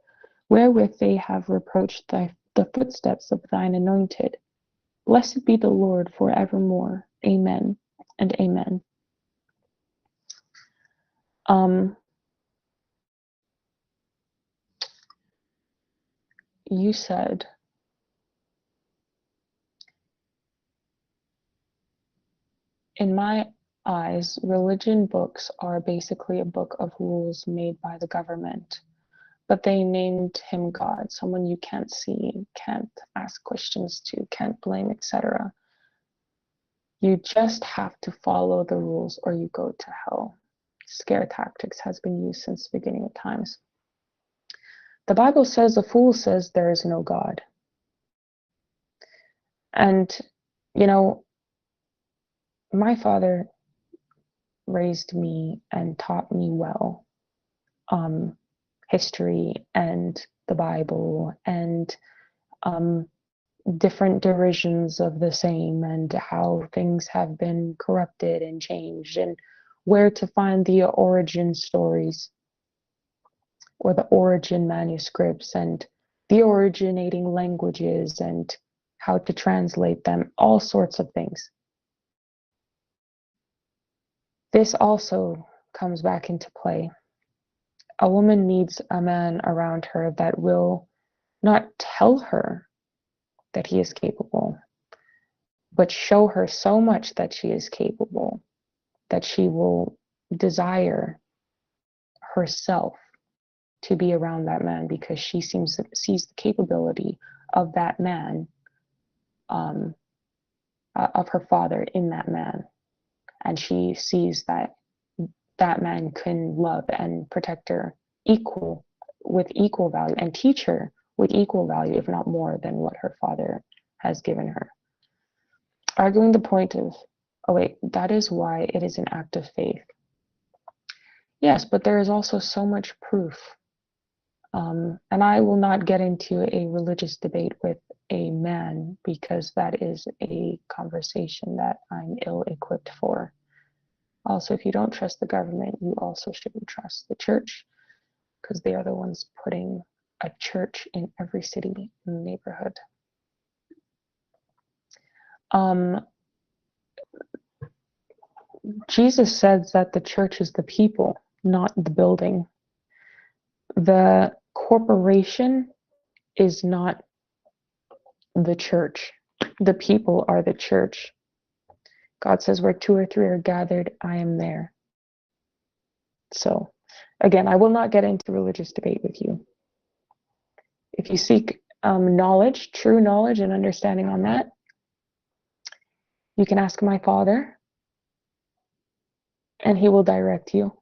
wherewith they have reproached the footsteps of thine anointed. Blessed be the Lord forevermore. Amen and amen. You said, in my eyes, religion books are basically a book of rules made by the government. But they named him God, someone you can't see, can't ask questions to, can't blame, etc. You just have to follow the rules or you go to hell. Scare tactics has been used since the beginning of times. The Bible says the fool says there is no God. And, you know, my father raised me and taught me well history and the Bible and different derisions of the same and how things have been corrupted and changed and where to find the origin stories or the origin manuscripts and the originating languages and how to translate them, all sorts of things. This also comes back into play. A woman needs a man around her that will not tell her that he is capable, but show her so much that she is capable that she will desire herself to be around that man because she sees the capability of that man, of her father in that man. And she sees that that man can love and protect her with equal value and teach her with equal value, if not more than what her father has given her. Arguing the point of, oh wait, that is why it is an act of faith. Yes, but there is also so much proof. And I will not get into a religious debate with a man because that is a conversation that I'm ill-equipped for. Also, if you don't trust the government, you also shouldn't trust the church because they are the ones putting a church in every city and neighborhood. Jesus says that the church is the people, not the building. The corporation is not the church. The people are the church. God says where 2 or 3 are gathered, I am there. So, again, I will not get into religious debate with you. If you seek knowledge, true knowledge and understanding on that, you can ask my father, and he will direct you.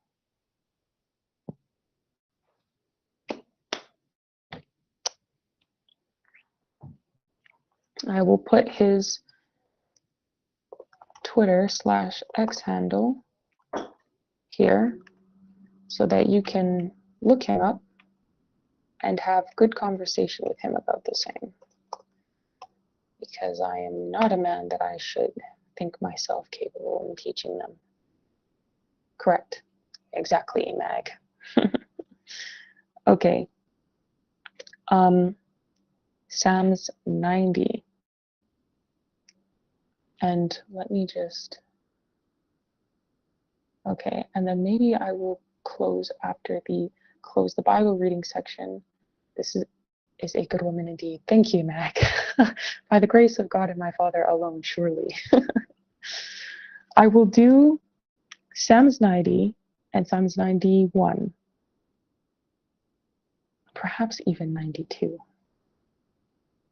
I will put his Twitter/X handle here so that you can look him up and have good conversation with him about the same. Because I am not a man that I should think myself capable in teaching them. Correct. Exactly, Mag. Okay. Psalms 90. And let me just, okay, and then maybe I will close the Bible reading section. This is a good woman indeed. Thank you, Mac. By the grace of God and my Father alone, surely. I will do Psalms 90 and Psalms 91. Perhaps even 92.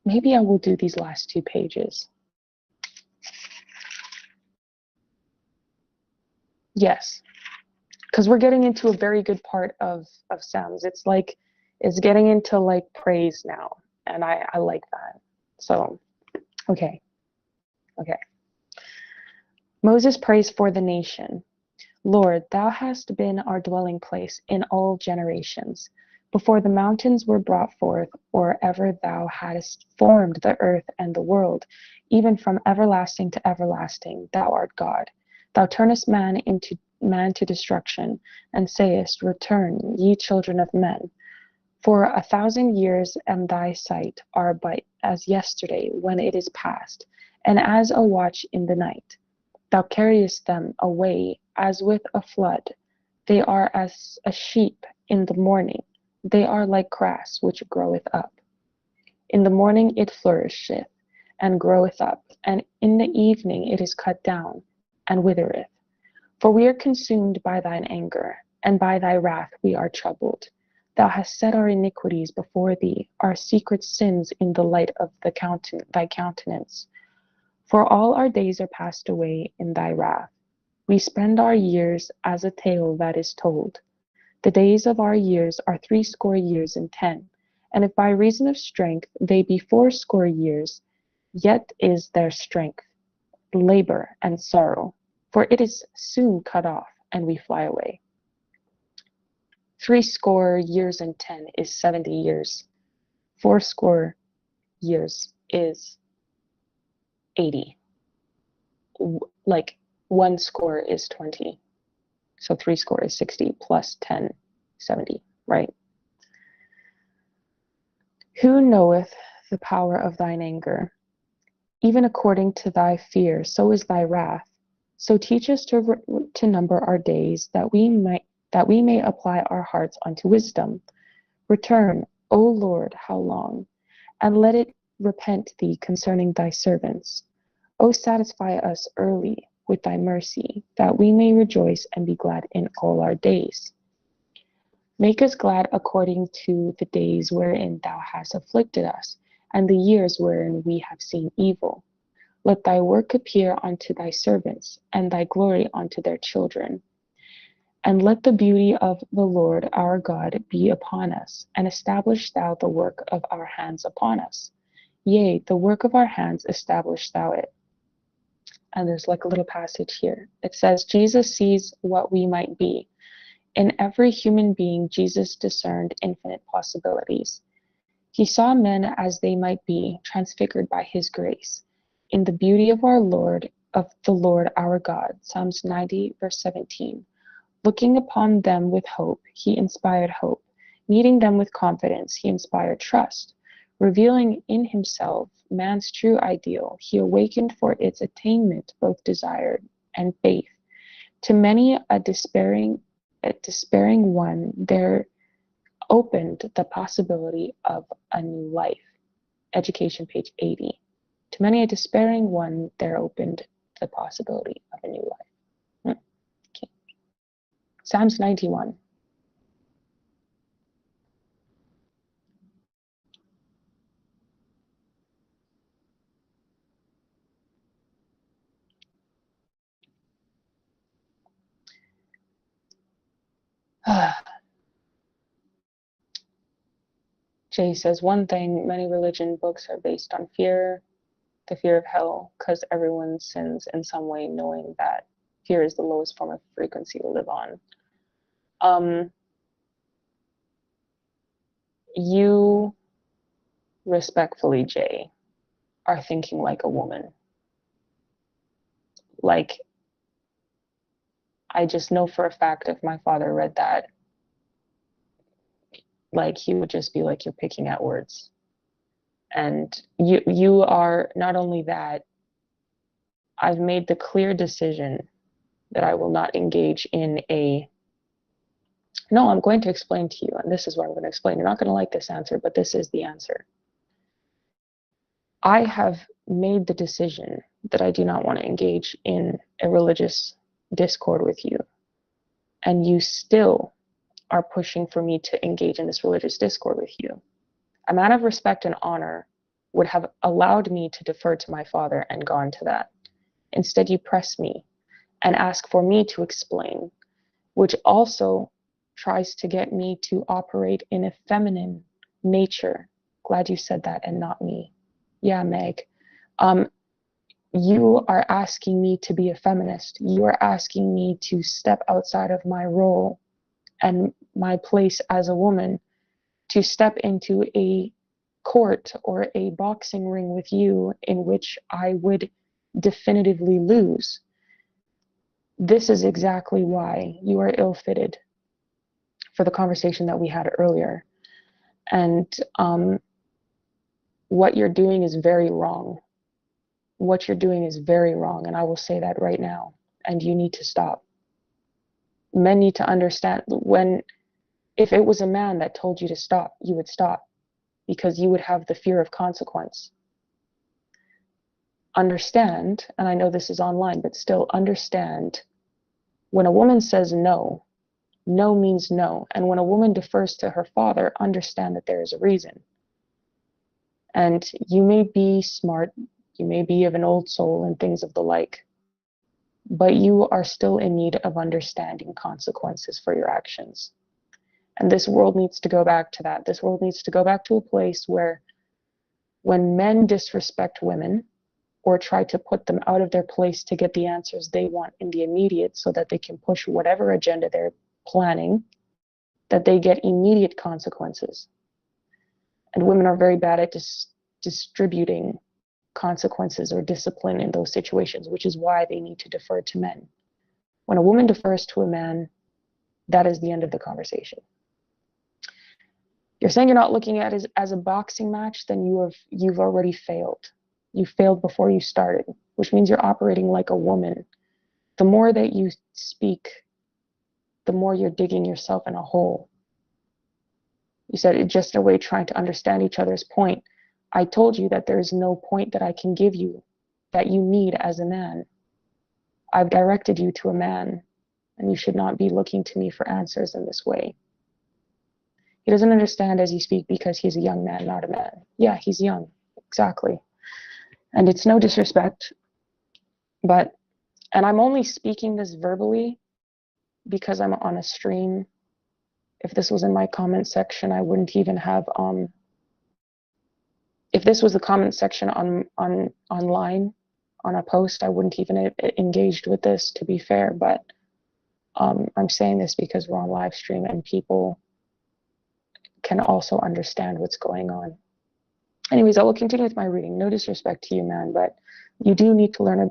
Maybe I will do these last 2 pages. Yes, because we're getting into a very good part of Psalms. It's getting into like praise now, and I like that. So, okay. Moses prays for the nation. Lord, thou hast been our dwelling place in all generations. Before the mountains were brought forth, or ever thou hadst formed the earth and the world, even from everlasting to everlasting, thou art God. Thou turnest man to destruction, and sayest, Return, ye children of men. For 1,000 years and thy sight are but as yesterday when it is past, and as a watch in the night. Thou carriest them away as with a flood. They are as a sheep in the morning. They are like grass which groweth up. In the morning it flourisheth, and groweth up, and in the evening it is cut down, and withereth. For we are consumed by thine anger, and by thy wrath we are troubled. Thou hast set our iniquities before thee, our secret sins in the light of thy countenance. For all our days are passed away in thy wrath. We spend our years as a tale that is told. The days of our years are 80 and 10. And if by reason of strength they be 80 years, yet is their strength labor and sorrow, for it is soon cut off, and we fly away. 80 and 10 is 70 years. 80 years is 80. Like 10 is 20. So 80 is 60 plus 10, 70, right? Who knoweth the power of thine anger? Even according to thy fear, so is thy wrath. So teach us to number our days, that we may apply our hearts unto wisdom. Return, O Lord, how long? And let it repent thee concerning thy servants. O satisfy us early with thy mercy, that we may rejoice and be glad in all our days. Make us glad according to the days wherein thou hast afflicted us, and the years wherein we have seen evil. Let thy work appear unto thy servants, and thy glory unto their children. And let the beauty of the Lord our God be upon us, and establish thou the work of our hands upon us. Yea, the work of our hands establish thou it. And there's like a little passage here. It says, Jesus sees what we might be. In every human being, Jesus discerned infinite possibilities. He saw men as they might be, transfigured by his grace. In the beauty of the Lord our God, Psalms 90, verse 17. Looking upon them with hope, he inspired hope. Meeting them with confidence, he inspired trust. Revealing in himself man's true ideal, he awakened for its attainment both desire and faith. To many a despairing one, there opened the possibility of a new life. Education, page 80. To many a despairing one, there opened the possibility of a new life. Okay. Psalms 91. Jay says, one thing, many religion books are based on fear, the fear of hell, because everyone sins in some way, knowing that fear is the lowest form of frequency to live on. You, respectfully, Jay, are thinking like a woman. Like, I just know for a fact if my father read that, like, he would just be like, you're picking at words. And you are, not only that, I've made the clear decision that I will not engage in no, I'm going to explain to you, and this is what I'm going to explain. You're not going to like this answer, but this is the answer. I have made the decision that I do not want to engage in a religious discord with you, and you still are pushing for me to engage in this religious discord with you. A man of respect and honor would have allowed me to defer to my father and gone to that. Instead, you press me and ask for me to explain, which also tries to get me to operate in a feminine nature. Glad you said that and not me. Yeah, Meg. You are asking me to be a feminist. You are asking me to step outside of my role and my place as a woman, to step into a court or a boxing ring with you in which I would definitively lose. This is exactly why you are ill-fitted for the conversation that we had earlier. And what you're doing is very wrong. What you're doing is very wrong, and I will say that right now. And you need to stop. Men need to understand, if it was a man that told you to stop, you would stop, because you would have the fear of consequence. Understand, and I know this is online, but still understand When a woman says no, no means no. And when a woman defers to her father, understand that there is a reason. And you may be smart, you may be of an old soul and things of the like, but you are still in need of understanding consequences for your actions. And this world needs to go back to that. This world needs to go back to a place where when men disrespect women or try to put them out of their place to get the answers they want in the immediate so that they can push whatever agenda they're planning, that they get immediate consequences. And women are very bad at distributing consequences or discipline in those situations, which is why they need to defer to men. When a woman defers to a man, that is the end of the conversation. You're saying you're not looking at it as a boxing match, then you've already failed. You failed before you started, which means you're operating like a woman. The more that you speak, the more you're digging yourself in a hole. You said it just a way trying to understand each other's point. I told you that there is no point that I can give you that you need as a man. I've directed you to a man, and you should not be looking to me for answers in this way. He doesn't understand as you speak because he's a young man, not a man. Yeah, he's young, exactly. And it's no disrespect, and I'm only speaking this verbally because I'm on a stream. If this was in my comment section, I wouldn't even have, if this was the comment section online, on a post, I wouldn't even engaged with this, to be fair, but I'm saying this because we're on live stream and people can also understand what's going on. Anyways, I will continue with my reading. No disrespect to you, man, but you do need to learn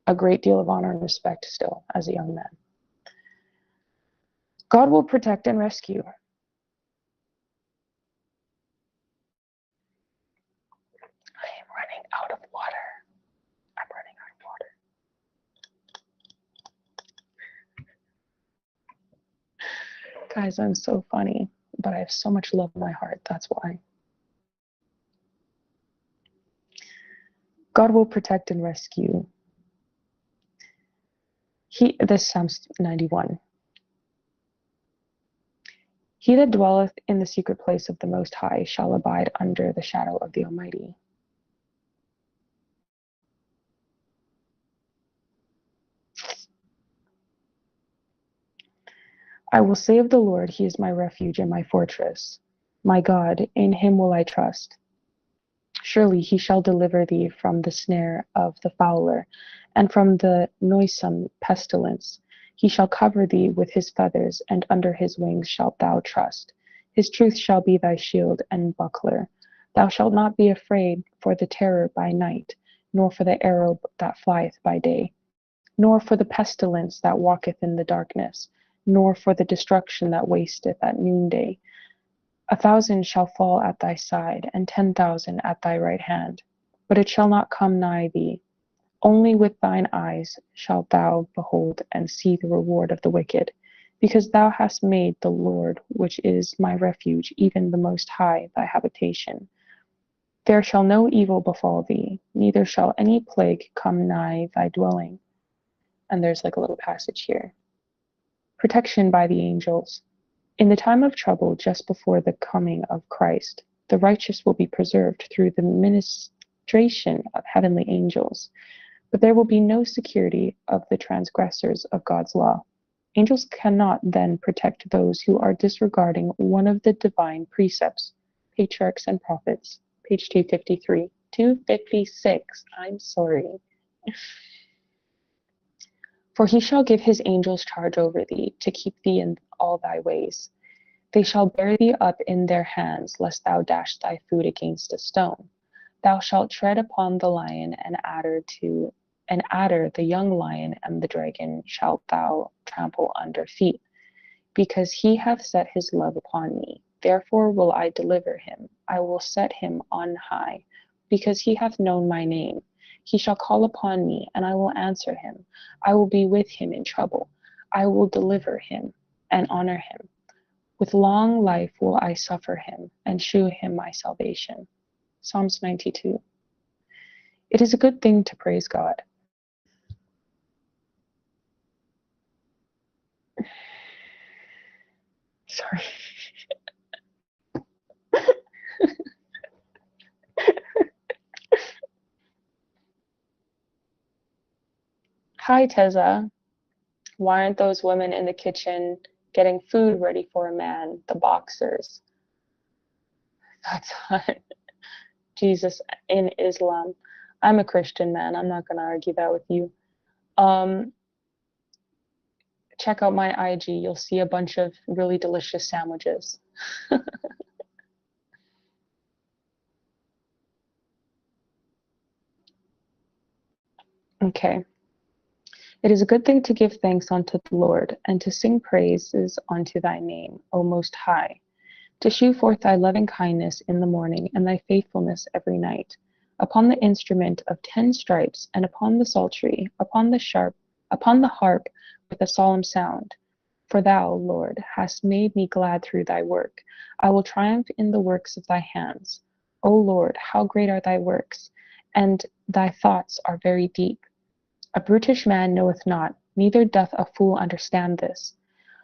a great deal of honor and respect still as a young man. God will protect and rescue. I am running out of water. I'm running out of water. Guys, I'm so funny, but I have so much love in my heart. That's why. God will protect and rescue. This Psalms 91. He that dwelleth in the secret place of the Most High shall abide under the shadow of the Almighty. I will say of the Lord, he is my refuge and my fortress. My God, in him will I trust. Surely he shall deliver thee from the snare of the fowler, and from the noisome pestilence. He shall cover thee with his feathers, and under his wings shalt thou trust. His truth shall be thy shield and buckler. Thou shalt not be afraid for the terror by night, nor for the arrow that flieth by day, nor for the pestilence that walketh in the darkness, nor for the destruction that wasteth at noonday. 1,000 shall fall at thy side, and 10,000 at thy right hand, but it shall not come nigh thee. Only with thine eyes shalt thou behold and see the reward of the wicked, because thou hast made the Lord, which is my refuge, even the Most High, thy habitation. There shall no evil befall thee, neither shall any plague come nigh thy dwelling. And there's like a little passage here. Protection by the angels. In the time of trouble, just before the coming of Christ, the righteous will be preserved through the ministration of heavenly angels, but there will be no security of the transgressors of God's law. Angels cannot then protect those who are disregarding one of the divine precepts, patriarchs and prophets, page 253, 256, I'm sorry. For he shall give his angels charge over thee, to keep thee in all thy ways. They shall bear thee up in their hands, lest thou dash thy foot against a stone. Thou shalt tread upon the lion and adder, the young lion and the dragon shalt thou trample under feet. Because he hath set his love upon me, therefore will I deliver him. I will set him on high, because he hath known my name. He shall call upon me, and I will answer him. I will be with him in trouble. I will deliver him and honor him. With long life will I suffer him, and shew him my salvation. Psalms 92. It is a good thing to praise God. Sorry. Hi, Teza. Why aren't those women in the kitchen getting food ready for a man? The boxers. That's hot. Jesus in Islam. I'm a Christian, man. I'm not gonna argue that with you. Um, Check out my IG. You'll see a bunch of really delicious sandwiches. Okay. It is a good thing to give thanks unto the Lord, and to sing praises unto thy name, O Most High, to shew forth thy loving kindness in the morning, and thy faithfulness every night, upon the instrument of 10 stripes, and upon the psaltery, upon the harp with a solemn sound. For thou, Lord, hast made me glad through thy work. I will triumph in the works of thy hands. O Lord, how great are thy works, and thy thoughts are very deep. A brutish man knoweth not, neither doth a fool understand this.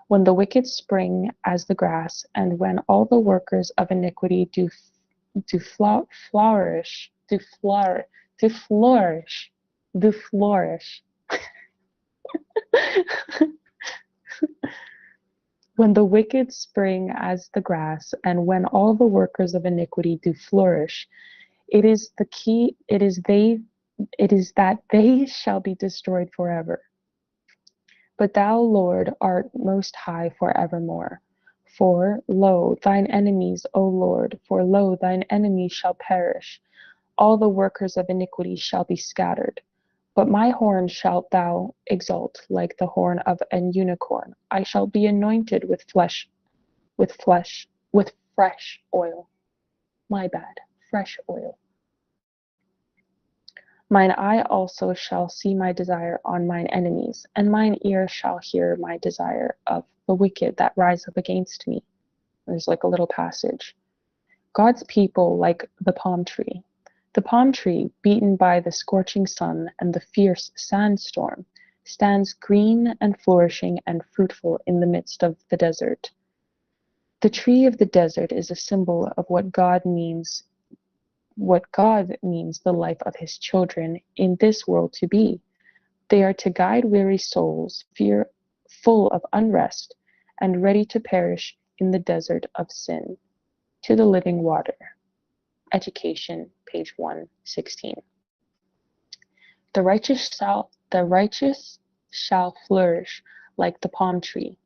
When the wicked spring as the grass, and when all the workers of iniquity do flourish, do flourish, do flourish. When the wicked spring as the grass, and when all the workers of iniquity do flourish, it is that they shall be destroyed forever. But thou, Lord, art most high forevermore. For lo, thine enemies, O Lord, for lo, thine enemies shall perish. All the workers of iniquity shall be scattered. But my horn shalt thou exalt like the horn of an unicorn. I shall be anointed with fresh oil. My bad, fresh oil. Mine eye also shall see my desire on mine enemies, and mine ear shall hear my desire of the wicked that rise up against me. There's like a little passage. God's people like the palm tree. The palm tree, beaten by the scorching sun and the fierce sandstorm, stands green and flourishing and fruitful in the midst of the desert. The tree of the desert is a symbol of what God means the life of his children in this world to be. They are to guide weary souls, full of unrest, and ready to perish in the desert of sin, to the living water. Education, page 116. The righteous shall flourish like the palm tree.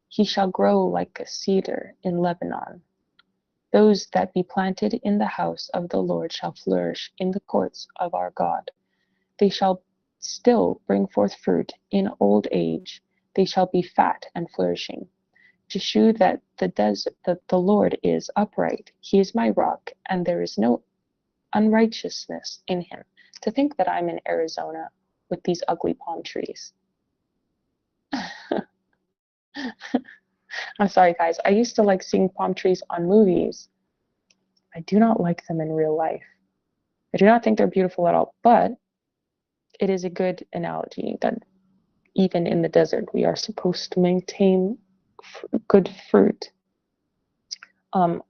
He shall grow like a cedar in Lebanon. Those that be planted in the house of the Lord shall flourish in the courts of our God. They shall still bring forth fruit in old age. They shall be fat and flourishing, to shew that the Lord is upright. He is my rock, and there is no unrighteousness in him. To think that I'm in Arizona with these ugly palm trees. I'm sorry, guys. I used to like seeing palm trees on movies. I do not like them in real life. I do not think they're beautiful at all, but it is a good analogy that even in the desert, we are supposed to maintain good fruit, and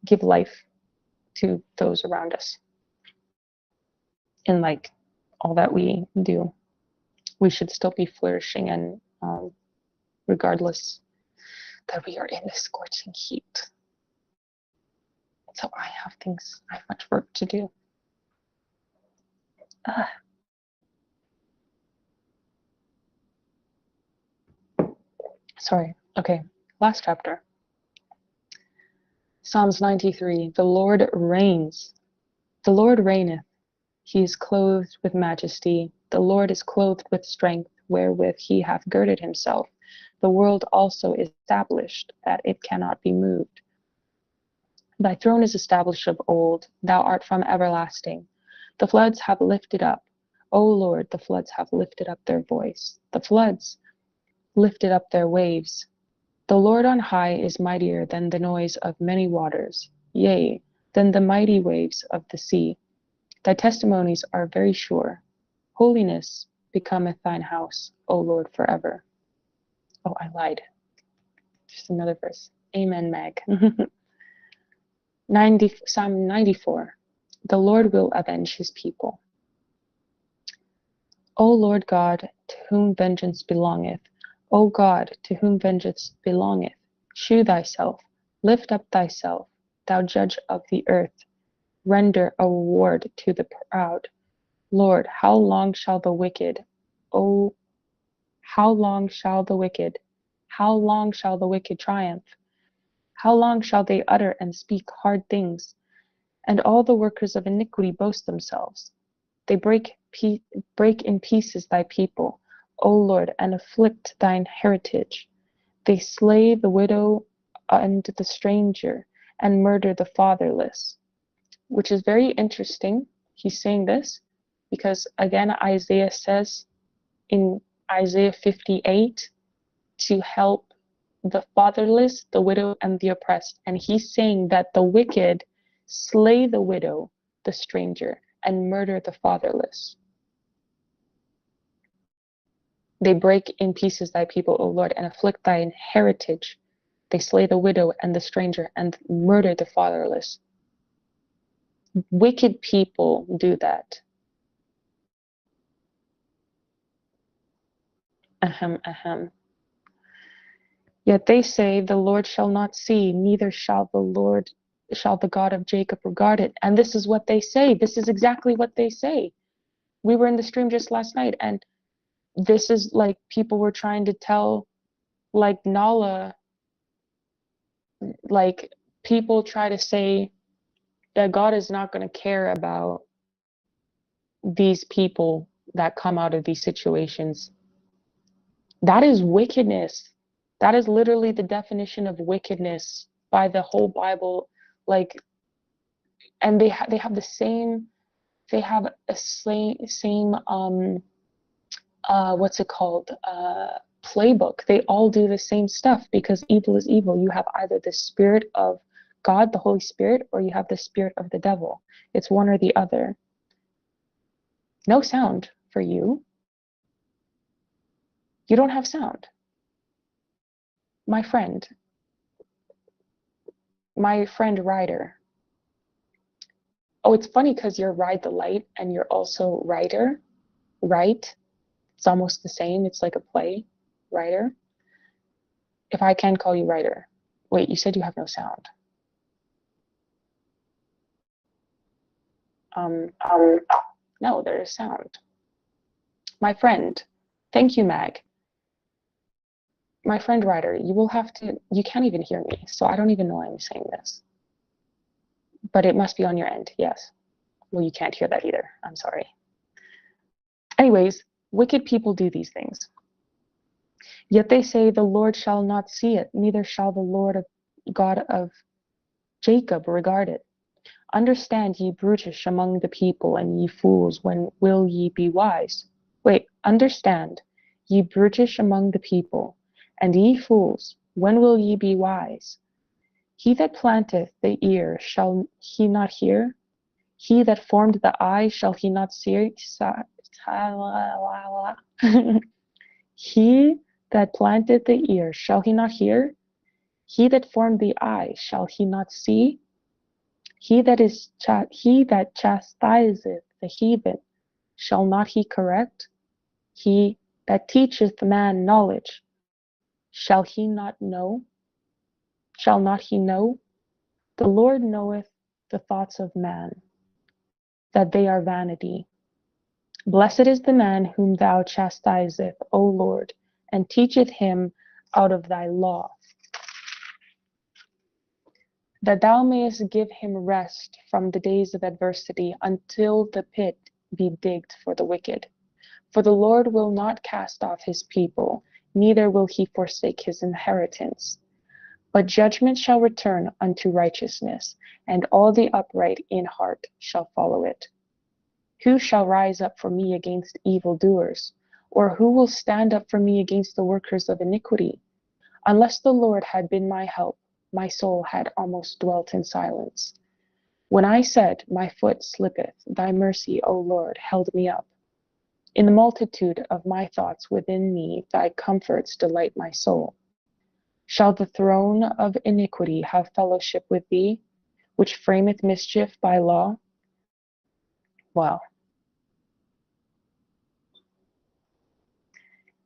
give life to those around us. In like all that we do, we should still be flourishing, and regardless that we are in the scorching heat. So I have much work to do. Sorry. Okay, last chapter. Psalms 93. The Lord reigns. The Lord reigneth. He is clothed with majesty. The Lord is clothed with strength, wherewith he hath girded himself. The world also is established, that it cannot be moved. Thy throne is established of old. Thou art from everlasting. The floods have lifted up. O Lord, the floods have lifted up their voice. The floods lifted up their waves. The Lord on high is mightier than the noise of many waters, yea, than the mighty waves of the sea. Thy testimonies are very sure. Holiness becometh thine house, O Lord, forever. Oh, I lied. Just another verse. Amen, Meg. Psalm 94. The Lord will avenge his people. O Lord God, to whom vengeance belongeth, O God, to whom vengeance belongeth, shew thyself, lift up thyself, thou judge of the earth, render a reward to the proud. Lord, how long shall the wicked, O how long shall the wicked triumph? How long shall they utter and speak hard things? And all the workers of iniquity boast themselves. They break in pieces thy people, O Lord, and afflict thine heritage. They slay the widow and the stranger, and murder the fatherless. Which is very interesting. He's saying this because, again, Isaiah says in Isaiah 58 to help the fatherless, the widow, and the oppressed. And he's saying that the wicked slay the widow, the stranger, and murder the fatherless. They break in pieces thy people, O Lord, and afflict thine heritage. They slay the widow and the stranger, and murder the fatherless. Wicked people do that. Ahem, ahem. Yet they say, the Lord shall not see, neither shall the God of Jacob regard it. And this is what they say. This is exactly what they say. We were in the stream just last night, and this is like people were trying to tell, like Nala, like people try to say that God is not going to care about these people that come out of these situations. That is wickedness. That is literally the definition of wickedness by the whole Bible. Like, and they have the same, they have a same what's it called, playbook. They all do the same stuff because evil is evil. You have either the spirit of God, the Holy Spirit, or you have the spirit of the devil. It's one or the other. No sound for you. You don't have sound. My friend Ryder. Oh, it's funny because you're Ride the Light and you're also Ryder, right? It's almost the same. It's like a play, Ryder. If I can call you Ryder. Wait, you said you have no sound. No, there is sound. My friend, thank you, Mag. My friend Ryder, you can't even hear me, so I don't even know why I'm saying this. But it must be on your end, yes. Well, you can't hear that either. I'm sorry. Anyways, wicked people do these things. Yet they say, the Lord shall not see it, neither shall the Lord God of Jacob regard it. Understand, ye brutish among the people, and ye fools, when will ye be wise? Wait, understand, ye brutish among the people, and ye fools, when will ye be wise? He that planteth the ear, shall he not hear? He that formed the eye, shall he not see? He that planted the ear, shall he not hear? He that formed the eye, shall he not see? He that chastiseth the heathen, shall not he correct? He that teacheth man knowledge, shall he not know? Shall not he know? The Lord knoweth the thoughts of man, that they are vanity. Blessed is the man whom thou chastiseth, O Lord, and teacheth him out of thy law, that thou mayest give him rest from the days of adversity, until the pit be digged for the wicked. For the Lord will not cast off his people, neither will he forsake his inheritance. But judgment shall return unto righteousness, and all the upright in heart shall follow it. Who shall rise up for me against evildoers? Or who will stand up for me against the workers of iniquity? Unless the Lord had been my help, my soul had almost dwelt in silence. When I said, my foot slippeth, thy mercy, O Lord, held me up. In the multitude of my thoughts within me, thy comforts delight my soul. Shall the throne of iniquity have fellowship with thee, which frameth mischief by law? Wow.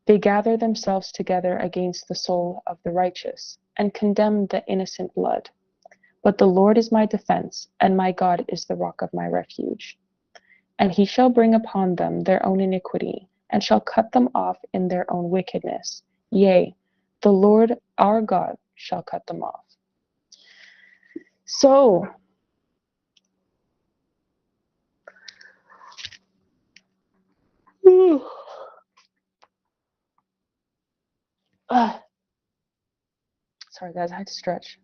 They gather themselves together against the soul of the righteous, and condemn the innocent blood. But the Lord is my defense, and my God is the rock of my refuge. And he shall bring upon them their own iniquity, and shall cut them off in their own wickedness. Yea, the Lord our God shall cut them off. So, sorry guys, I had to stretch.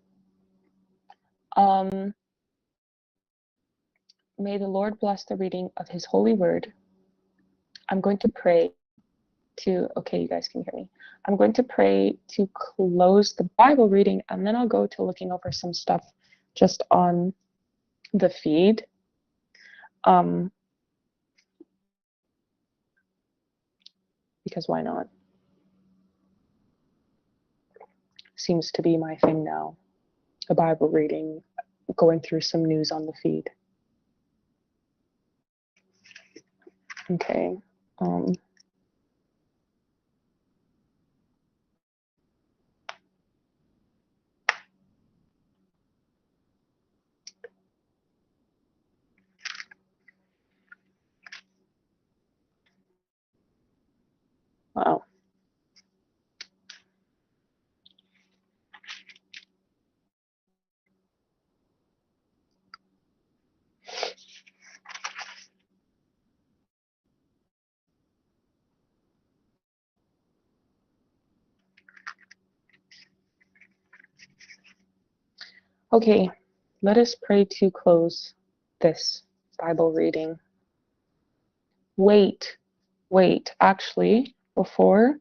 May the Lord bless the reading of his holy word. I'm going to pray to, okay, you guys can hear me. I'm going to pray to close the Bible reading, and then I'll go to looking over some stuff just on the feed. Because why not? Seems to be my thing now. A Bible reading, going through some news on the feed. Okay. Wow. Okay, let us pray to close this Bible reading. Wait, actually, before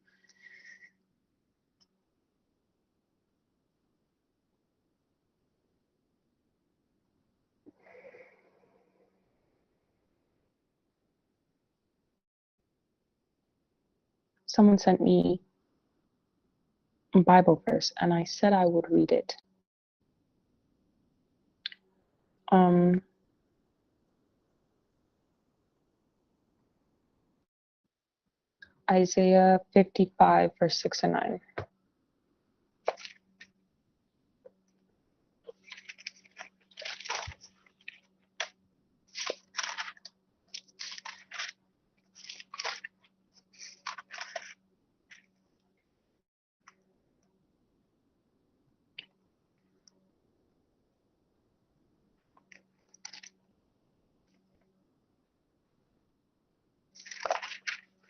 someone sent me a Bible verse, and I said I would read it. Isaiah 55, verse 6 and 9.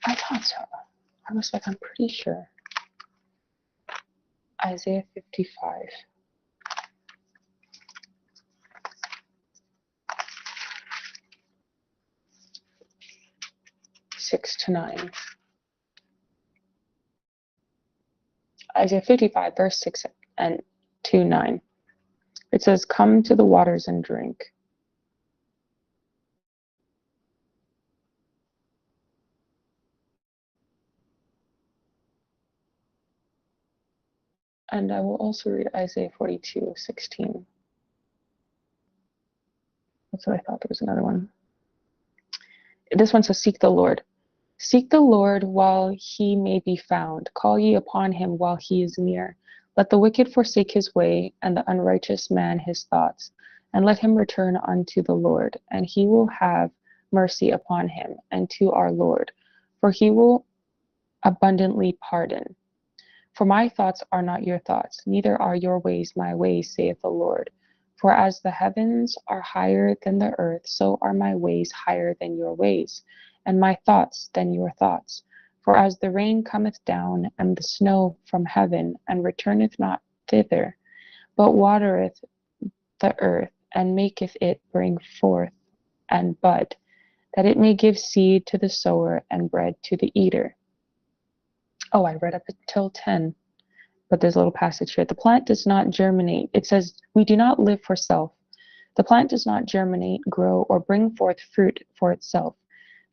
I thought so. I was like, I'm pretty sure. Isaiah 55. 6 to 9. Isaiah 55, verse 6 and 2, 9. It says, come to the waters and drink. And I will also read Isaiah 42, 16. That's what I thought. There was another one. This one says, seek the Lord. Seek the Lord while he may be found. Call ye upon him while he is near. Let the wicked forsake his way, and the unrighteous man his thoughts. And let him return unto the Lord, and he will have mercy upon him, and to our Lord. For he will abundantly pardon. For my thoughts are not your thoughts, neither are your ways my ways, saith the Lord. For as the heavens are higher than the earth, so are my ways higher than your ways, and my thoughts than your thoughts. For as the rain cometh down, and the snow from heaven, and returneth not thither, but watereth the earth, and maketh it bring forth and bud, that it may give seed to the sower, and bread to the eater. Oh, I read up until 10. But there's a little passage here. The plant does not germinate. It says, we do not live for self. The plant does not germinate, grow, or bring forth fruit for itself,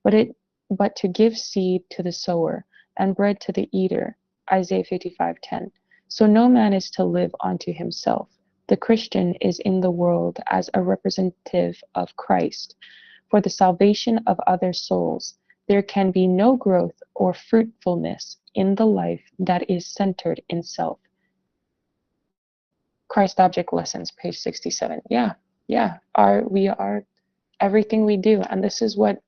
but it but to give seed to the sower and bread to the eater. Isaiah 55:10. So no man is to live unto himself. The Christian is in the world as a representative of Christ for the salvation of other souls. There can be no growth or fruitfulness in the life that is centered in self. Christ Object Lessons, page 67. Yeah. We are everything we do. And this is what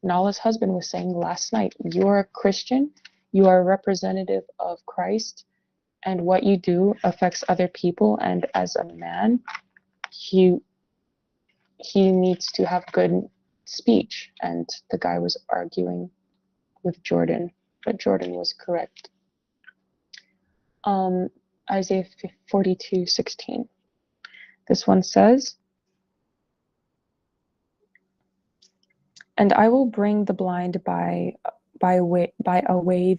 Nala's husband was saying last night. You're a Christian, you are a representative of Christ, and what you do affects other people. And as a man, he needs to have good speech. And the guy was arguing with Jordan, but Jordan was correct. Isaiah 42:16. This one says, "And I will bring the blind by a way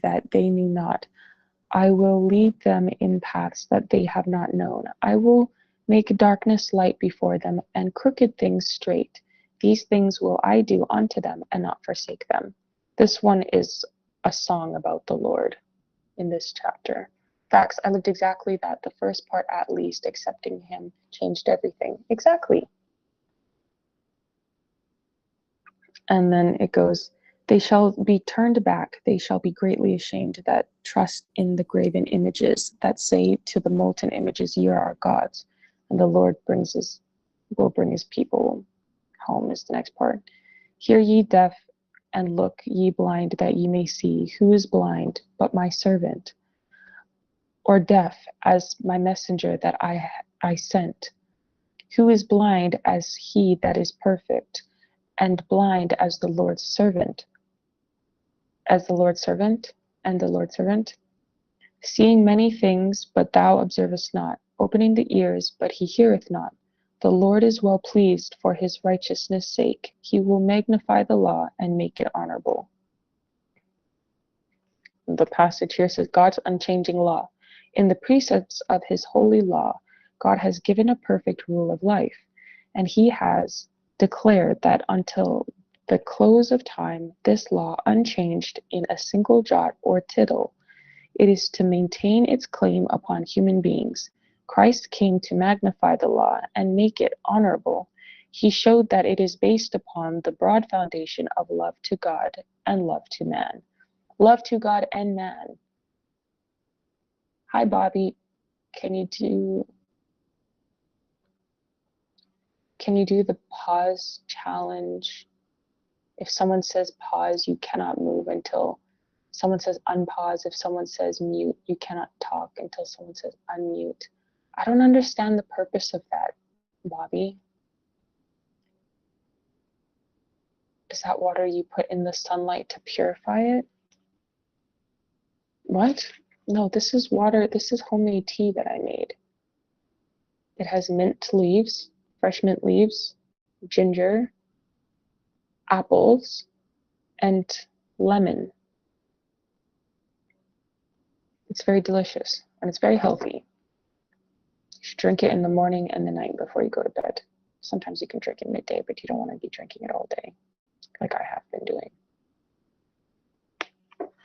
that they knew not. I will lead them in paths that they have not known. I will make darkness light before them, and crooked things straight. These things will I do unto them, and not forsake them." This one is a song about the Lord in this chapter. Facts, I lived exactly that. The first part, at least, accepting him changed everything. Exactly. And then it goes, "They shall be turned back, they shall be greatly ashamed that trust in the graven images, that say to the molten images, ye are our gods. And the Lord will bring his people home," is the next part. "Hear ye deaf, and look ye blind, that ye may see. Who is blind but my servant? Or deaf as my messenger that I sent? Who is blind as he that is perfect, and blind as the Lord's servant? As the Lord's servant, and the Lord's servant? Seeing many things, but thou observest not. Opening the ears, but he heareth not. The Lord is well pleased for his righteousness' sake. He will magnify the law and make it honorable." The passage here says, God's unchanging law. In the precepts of his holy law, God has given a perfect rule of life, and he has declared that until the close of time, this law, unchanged in a single jot or tittle, it is to maintain its claim upon human beings. Christ came to magnify the law and make it honorable. He showed that it is based upon the broad foundation of love to God and love to man. Love to God and man. Hi, Bobby. Can you do the pause challenge? If someone says pause, you cannot move until someone says unpause. If someone says mute, you cannot talk until someone says unmute. I don't understand the purpose of that, Bobby. Is that water you put in the sunlight to purify it? What? No, this is water. This is homemade tea that I made. It has mint leaves, fresh mint leaves, ginger, apples, and lemon. It's very delicious, and it's very healthy. You should drink it in the morning and the night before you go to bed. Sometimes you can drink it midday, but you don't want to be drinking it all day, like I have been doing.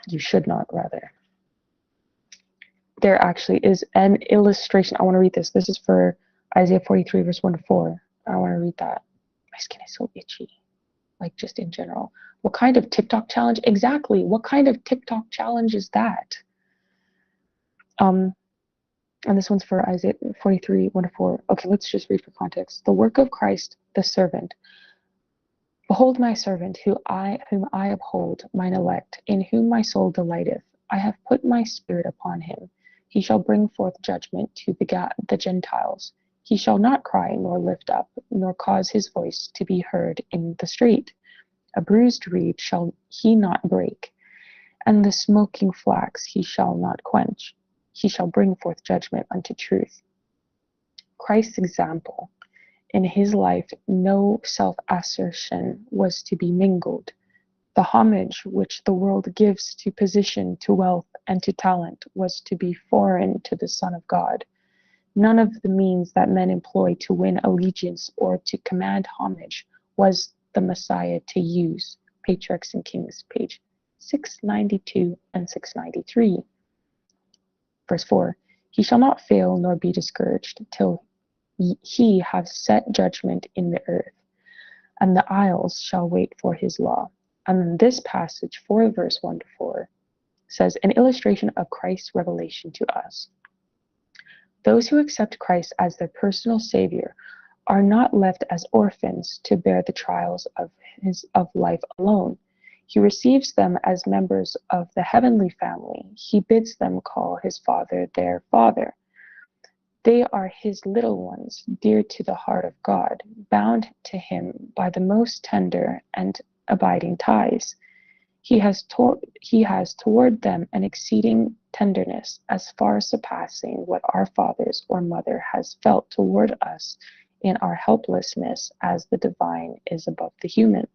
You should not, rather. There actually is an illustration. I want to read this. This is for Isaiah 43, verse 1 to 4. I want to read that. My skin is so itchy, like just in general. What kind of TikTok challenge? Exactly. What kind of TikTok challenge is that? And this one's for Isaiah 43, 1 to 4. Okay, let's just read for context. "The work of Christ, the servant. Behold my servant, whom I uphold, mine elect, in whom my soul delighteth. I have put my spirit upon him. He shall bring forth judgment to the Gentiles. He shall not cry, nor lift up, nor cause his voice to be heard in the street. A bruised reed shall he not break, and the smoking flax he shall not quench. He shall bring forth judgment unto truth." Christ's example. In his life, no self-assertion was to be mingled. The homage which the world gives to position, to wealth, and to talent was to be foreign to the Son of God. None of the means that men employ to win allegiance or to command homage was the Messiah to use. Patriarchs and Kings, page 692 and 693. Verse 4, he shall not fail nor be discouraged till he have set judgment in the earth, and the isles shall wait for his law. And then this passage, 4 verse 1 to 4, says, an illustration of Christ's revelation to us. Those who accept Christ as their personal Savior are not left as orphans to bear the trials of life alone. He receives them as members of the heavenly family. He bids them call his Father their Father. They are his little ones, dear to the heart of God, bound to him by the most tender and abiding ties. He has toward them an exceeding tenderness, as far surpassing what our fathers or mother has felt toward us in our helplessness, as the divine is above the human.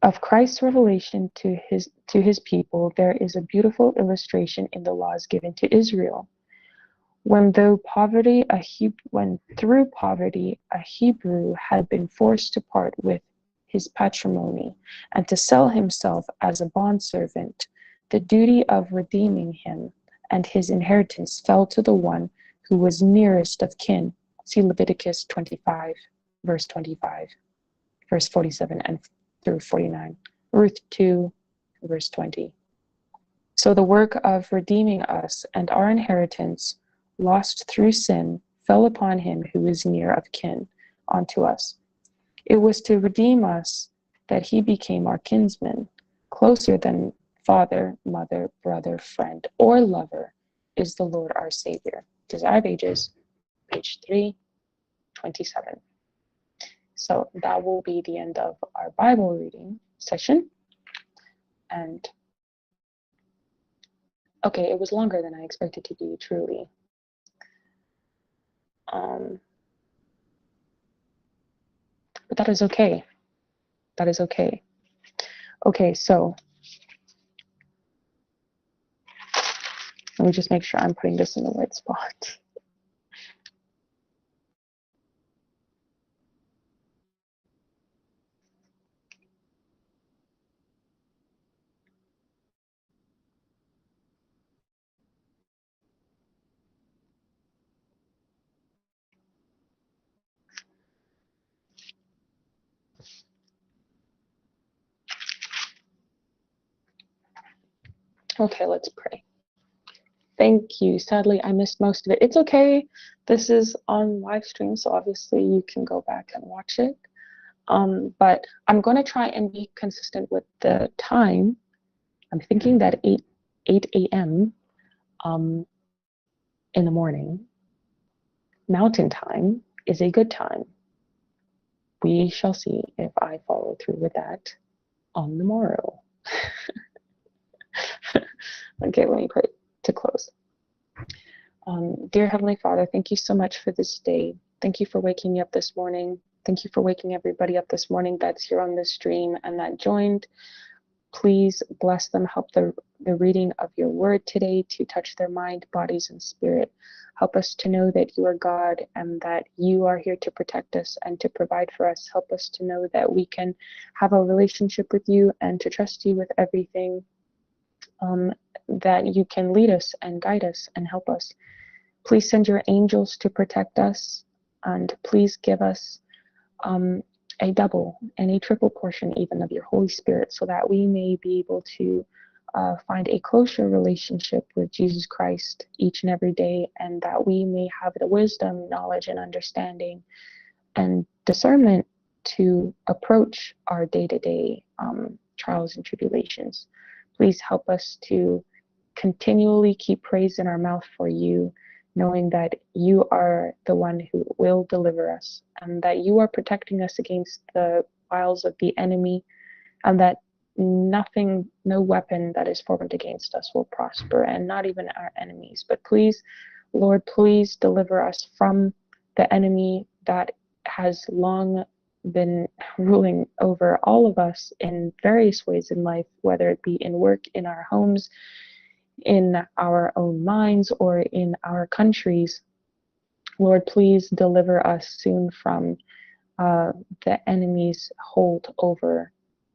Of Christ's revelation to his people, there is a beautiful illustration in the laws given to Israel. When through poverty a Hebrew had been forced to part with his patrimony and to sell himself as a bondservant, the duty of redeeming him and his inheritance fell to the one who was nearest of kin. See Leviticus 25, verse 25, verse 47 and through 49. Ruth 2, verse 20. So the work of redeeming us and our inheritance, lost through sin, fell upon him who is near of kin unto us. It was to redeem us that he became our kinsman, closer than father, mother, brother, friend, or lover is the Lord our Savior. Desire of Ages, page 327. So that will be the end of our Bible reading session. And okay, it was longer than I expected to be, truly. But that is okay. That is okay. Okay, so let me just make sure I'm putting this in the right spot. Okay, let's pray. Thank you. Sadly, I missed most of it. It's okay. This is on live stream, so obviously you can go back and watch it. But I'm going to try and be consistent with the time. I'm thinking that 8 a.m. In the morning, Mountain Time, is a good time. We shall see if I follow through with that on the morrow. Okay, let me pray to close. Dear Heavenly Father, thank you so much for this day. Thank you for waking me up this morning. Thank you for waking everybody up this morning that's here on this stream and that joined. Please bless them. Help the reading of your word today to touch their mind, bodies, and spirit. Help us to know that you are God and that you are here to protect us and to provide for us. Help us to know that we can have a relationship with you and to trust you with everything, that you can lead us and guide us and help us. Please send your angels to protect us, and please give us a double and a triple portion even of your Holy Spirit, so that we may be able to find a closer relationship with Jesus Christ each and every day, and that we may have the wisdom, knowledge, and understanding and discernment to approach our day-to-day trials and tribulations. Please help us to continually keep praise in our mouth for you, knowing that you are the one who will deliver us and that you are protecting us against the wiles of the enemy, and that nothing, no weapon that is formed against us will prosper, and not even our enemies. But please, Lord, please deliver us from the enemy that has long been ruling over all of us in various ways in life, whether it be in work, in our homes, in our own minds, or in our countries. Lord, please deliver us soon from the enemy's hold over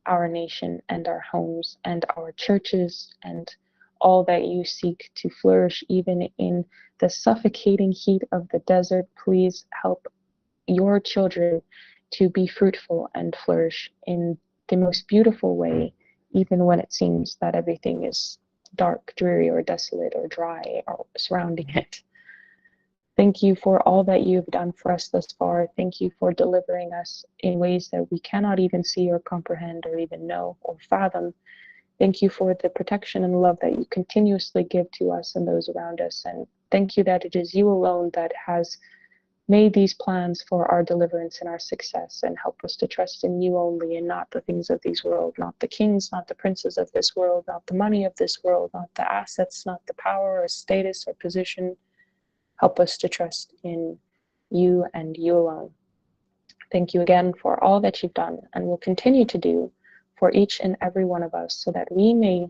our nation and our homes and our churches and all that you seek to flourish even in the suffocating heat of the desert. Please help your children to be fruitful and flourish in the most beautiful way, even when it seems that everything is dark, dreary, or desolate, or dry, or surrounding it. Thank you for all that you've done for us thus far. Thank you for delivering us in ways that we cannot even see or comprehend or even know or fathom. Thank you for the protection and love that you continuously give to us and those around us. And thank you that it is you alone that has made these plans for our deliverance and our success, and help us to trust in you only and not the things of this world, not the kings, not the princes of this world, not the money of this world, not the assets, not the power or status or position. Help us to trust in you and you alone. Thank you again for all that you've done and will continue to do for each and every one of us, so that we may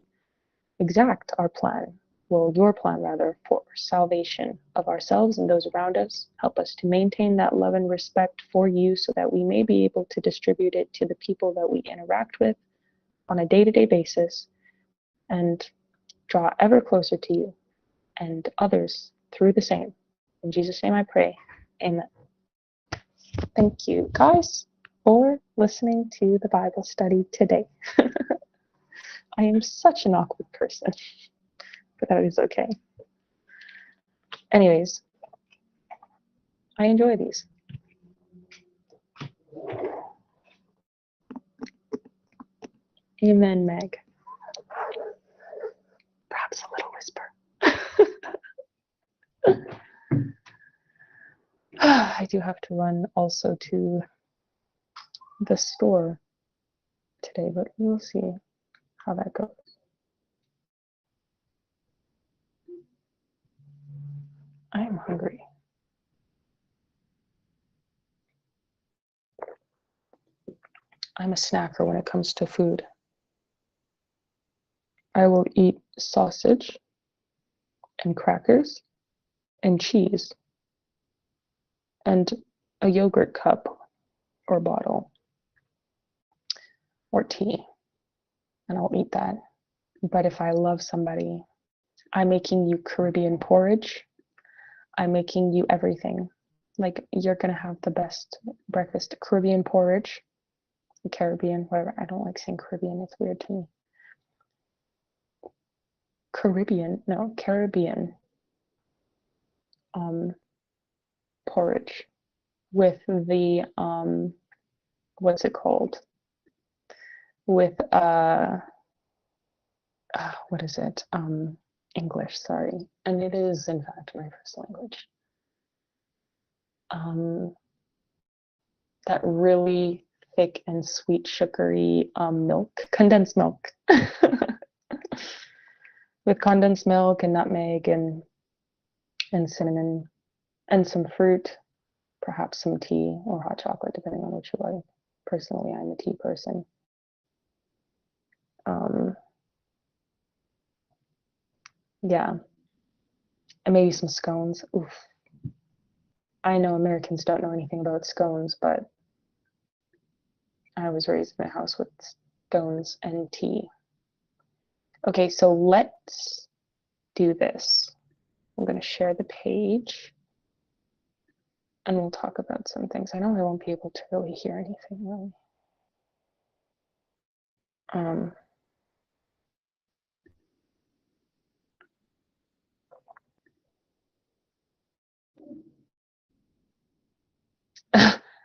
exact our plan, well, your plan rather, for salvation of ourselves and those around us. Help us to maintain that love and respect for you, so that we may be able to distribute it to the people that we interact with on a day-to-day basis, and draw ever closer to you and others through the same. In Jesus' name I pray. Amen. Thank you, guys, for listening to the Bible study today. I am such an awkward person, but that is okay. Anyways, I enjoy these. Amen, Meg. Perhaps a little whisper. I do have to run also to the store today, but we'll see how that goes. I am hungry. I'm a snacker when it comes to food. I will eat sausage and crackers and cheese and a yogurt cup or bottle or tea, and I'll eat that. But if I love somebody, I'm making you Caribbean porridge. I'm making you everything. Like, you're gonna have the best breakfast. Caribbean porridge, Caribbean, whatever. I don't like saying Caribbean, it's weird to me. Caribbean porridge with the what's it called? With what is it? English, sorry. And it is in fact my first language. That really thick and sweet sugary milk, condensed milk. With condensed milk and nutmeg and cinnamon and some fruit, perhaps some tea or hot chocolate, depending on what you like. Personally, I'm a tea person. Yeah, and maybe some scones. Oof. I know Americans don't know anything about scones, but I was raised in a house with scones and tea. Okay, so let's do this. I'm going to share the page and we'll talk about some things. I know I won't be able to really hear anything really.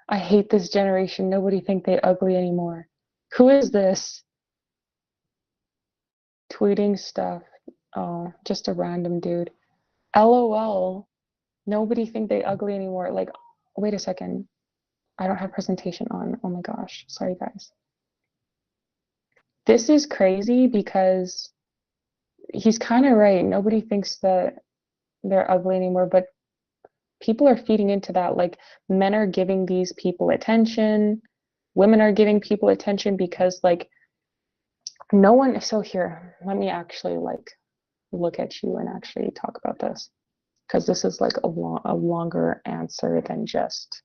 I hate this generation. Nobody think they ugly anymore. Who is this? Tweeting stuff. Oh, just a random dude. LOL. Nobody think they ugly anymore. Like, wait a second. I don't have presentation on. Oh my gosh. Sorry, guys. This is crazy because he's kind of right. Nobody thinks that they're ugly anymore, but people are feeding into that. Like, men are giving these people attention. Women are giving people attention because, like, no one. So here, let me actually like look at you and actually talk about this, because this is like a longer answer than just,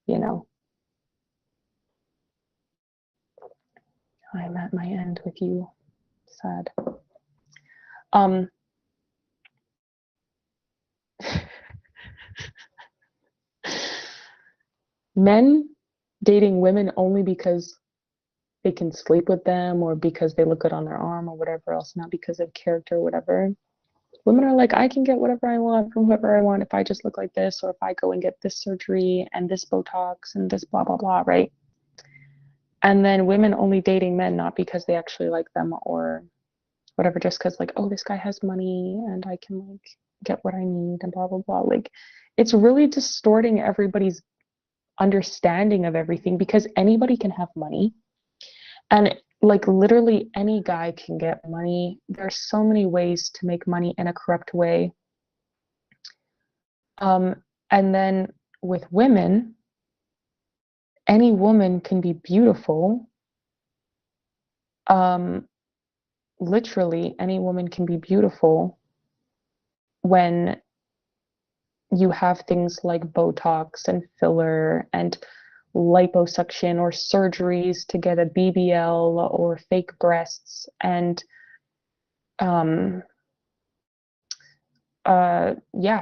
you know. I'm at my end with you. Sad. Um, men dating women only because they can sleep with them or because they look good on their arm or whatever else, not because of character or whatever. Women are like, I can get whatever I want from whoever I want if I just look like this, or if I go and get this surgery and this Botox and this blah, blah, blah, right? And then women only dating men, not because they actually like them or whatever, just because like, oh, this guy has money and I can like get what I need and blah, blah, blah. Like, it's really distorting everybody's understanding of everything, because anybody can have money. And like literally any guy can get money. There's so many ways to make money in a corrupt way. And then with women, any woman can be beautiful. Literally, any woman can be beautiful when you have things like Botox and filler and liposuction or surgeries to get a BBL or fake breasts and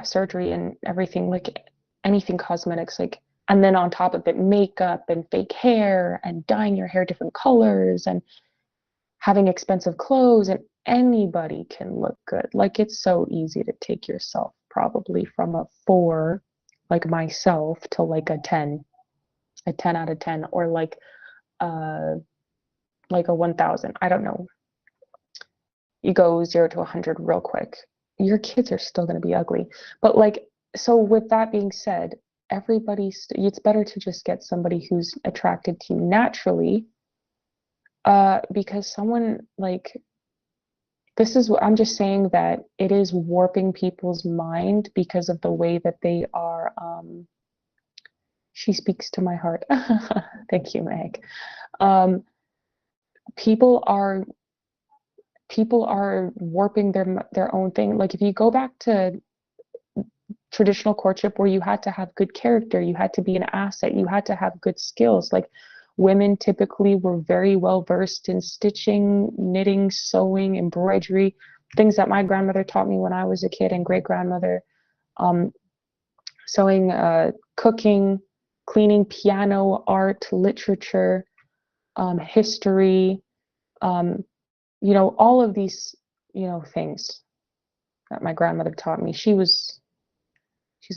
surgery and everything, like anything cosmetics, like, and then on top of it, makeup and fake hair and dyeing your hair different colors and having expensive clothes, and anybody can look good. Like, it's so easy to take yourself probably from a 4, like myself, to like a 10 out of 10, or like a 1000. I don't know. You go 0 to 100 real quick. Your kids are still going to be ugly. But like, so with that being said, it's better to just get somebody who's attracted to you naturally, because someone like, this is what I'm just saying, that it is warping people's mind because of the way that they are. She speaks to my heart. Thank you, Meg. Um, people are warping their own thing. Like, if you go back to traditional courtship, where you had to have good character, you had to be an asset, you had to have good skills. Like, women typically were very well versed in stitching, knitting, sewing, embroidery, things that my grandmother taught me when I was a kid, and great grandmother. Sewing, cooking, cleaning, piano, art, literature, history, all of these, things that my grandmother taught me. She's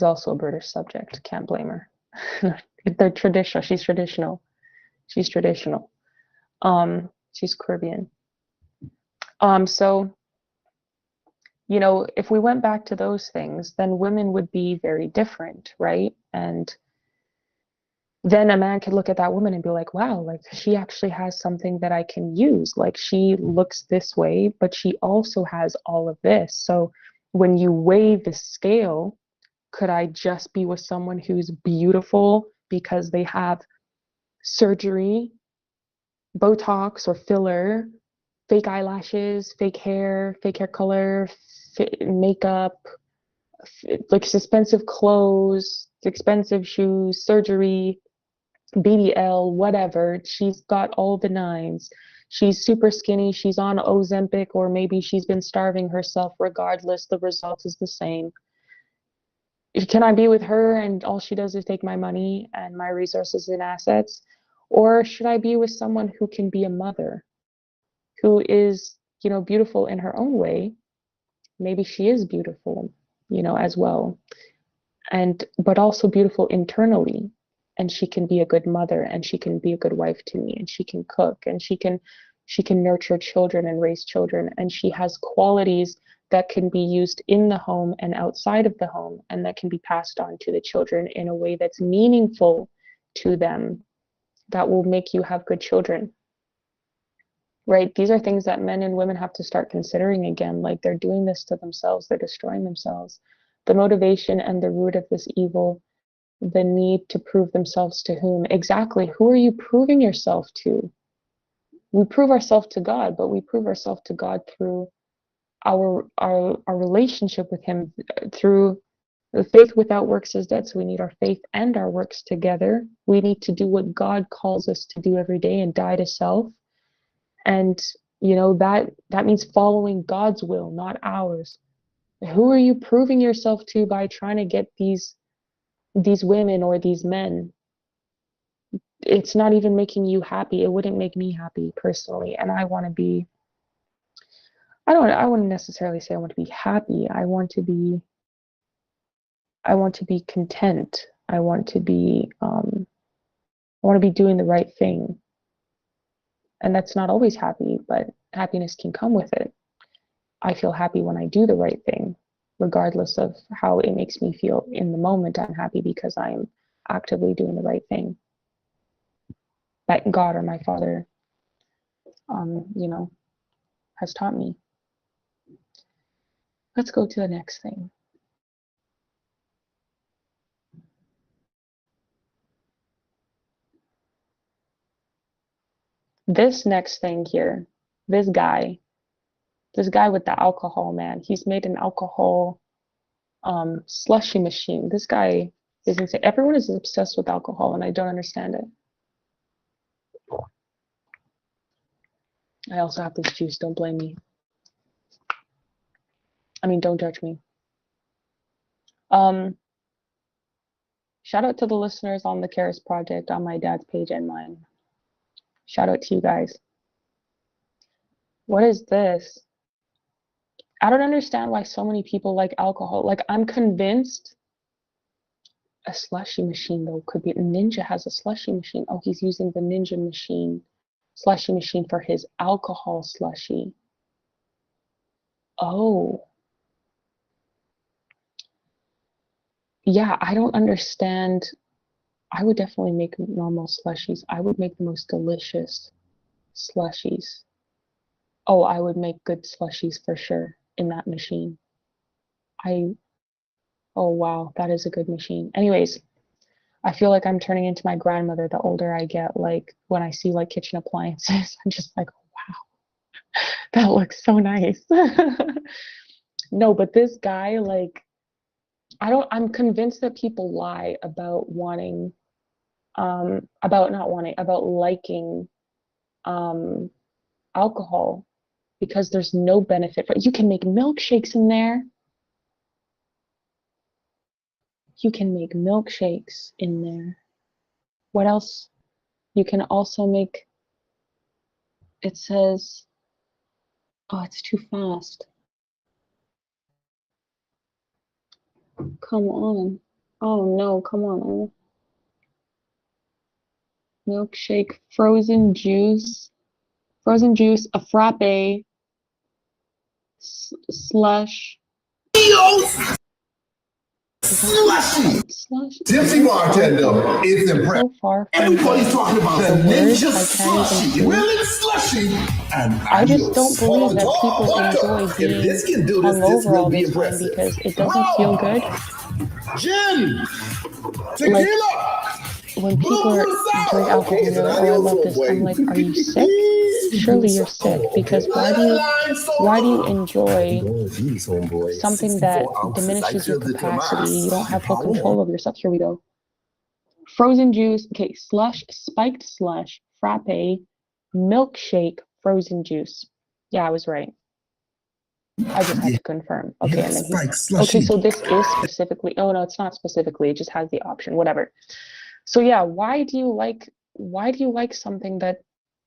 also a British subject. Can't blame her. They're traditional. She's traditional. She's traditional. She's Caribbean. So, if we went back to those things, then women would be very different, right? And then a man could look at that woman and be like, wow, like, she actually has something that I can use. Like, she looks this way, but she also has all of this. So when you weigh the scale, could I just be with someone who's beautiful because they have surgery, Botox or filler, fake eyelashes, fake hair color, makeup, like expensive clothes, expensive shoes, surgery, BBL, whatever. She's got all the nines. She's super skinny. She's on Ozempic, or maybe she's been starving herself. Regardless, the result is the same. Can I be with her and all she does is take my money and my resources and assets? Or should I be with someone who can be a mother, who is, beautiful in her own way? Maybe she is beautiful, as well. But also beautiful internally. And she can be a good mother, and she can be a good wife to me, and she can cook, and she can nurture children and raise children, and she has qualities that can be used in the home and outside of the home, and that can be passed on to the children in a way that's meaningful to them, that will make you have good children, right? These are things that men and women have to start considering again. Like, they're doing this to themselves. They're destroying themselves. The motivation and the root of this evil, the need to prove themselves to whom? Exactly. Who are you proving yourself to? We prove ourselves to God, but we prove ourselves to God through our relationship with him, through the faith without works is dead. So we need our faith and our works together. We need to do what God calls us to do every day and die to self. And you know, that means following God's will, not ours. Who are you proving yourself to by trying to get these women or these men? It's not even making you happy. It wouldn't make me happy personally. And I want to be, I wouldn't necessarily say I want to be happy. I want to be content. I want to be doing the right thing. And that's not always happy, but happiness can come with it. I feel happy when I do the right thing, regardless of how it makes me feel in the moment. I'm happy because I am actively doing the right thing that God or my Father, you know, has taught me. Let's go to the next thing. This next thing here, this guy with the alcohol, man, he's made an alcohol slushy machine. This guy is insane. Everyone is obsessed with alcohol, and I don't understand it. I also have this juice. Don't blame me. I mean, don't judge me. Shout out to the listeners on the Karis Project on my dad's page and mine. Shout out to you guys. What is this? I don't understand why so many people like alcohol. Like, I'm convinced a slushy machine, though, could be. Ninja has a slushy machine. Oh, he's using the Ninja machine, slushy machine for his alcohol slushy. Oh. Yeah, I don't understand. I would definitely make normal slushies. I would make the most delicious slushies. Oh, I would make good slushies for sure in that machine. Oh wow, that is a good machine. Anyways, I feel like I'm turning into my grandmother the older I get. Like when I see like kitchen appliances, I'm just like, wow, that looks so nice. No, but this guy, like, I'm convinced that people lie about wanting, about not wanting, about liking um alcohol because there's no benefit for it. You can make milkshakes in there. You can make milkshakes in there. What else? You can also make, it says, oh, it's too fast. Come on. Oh no, come on. Milkshake, frozen juice, a frappe, slush. Slushy. Tipsy bartender is impressed. So Everybody's talking about the Ninja Slushy. Really slushy. And I just don't believe that people enjoy being hungover all the time because it doesn't feel good. Gin. Tequila. When people drink alcohol and they're like, oh, I love this, I'm like, are you sick? Surely you're sick, because why do you enjoy something that diminishes your capacity? You don't have full control of yourself. Here we go. Frozen juice, okay, slush, spiked slush, frappe, milkshake, frozen juice. Yeah, I was right. I just had to confirm. Okay, and then okay, so this is specifically, oh no, it's not specifically, it just has the option, whatever. So yeah, why do you like something that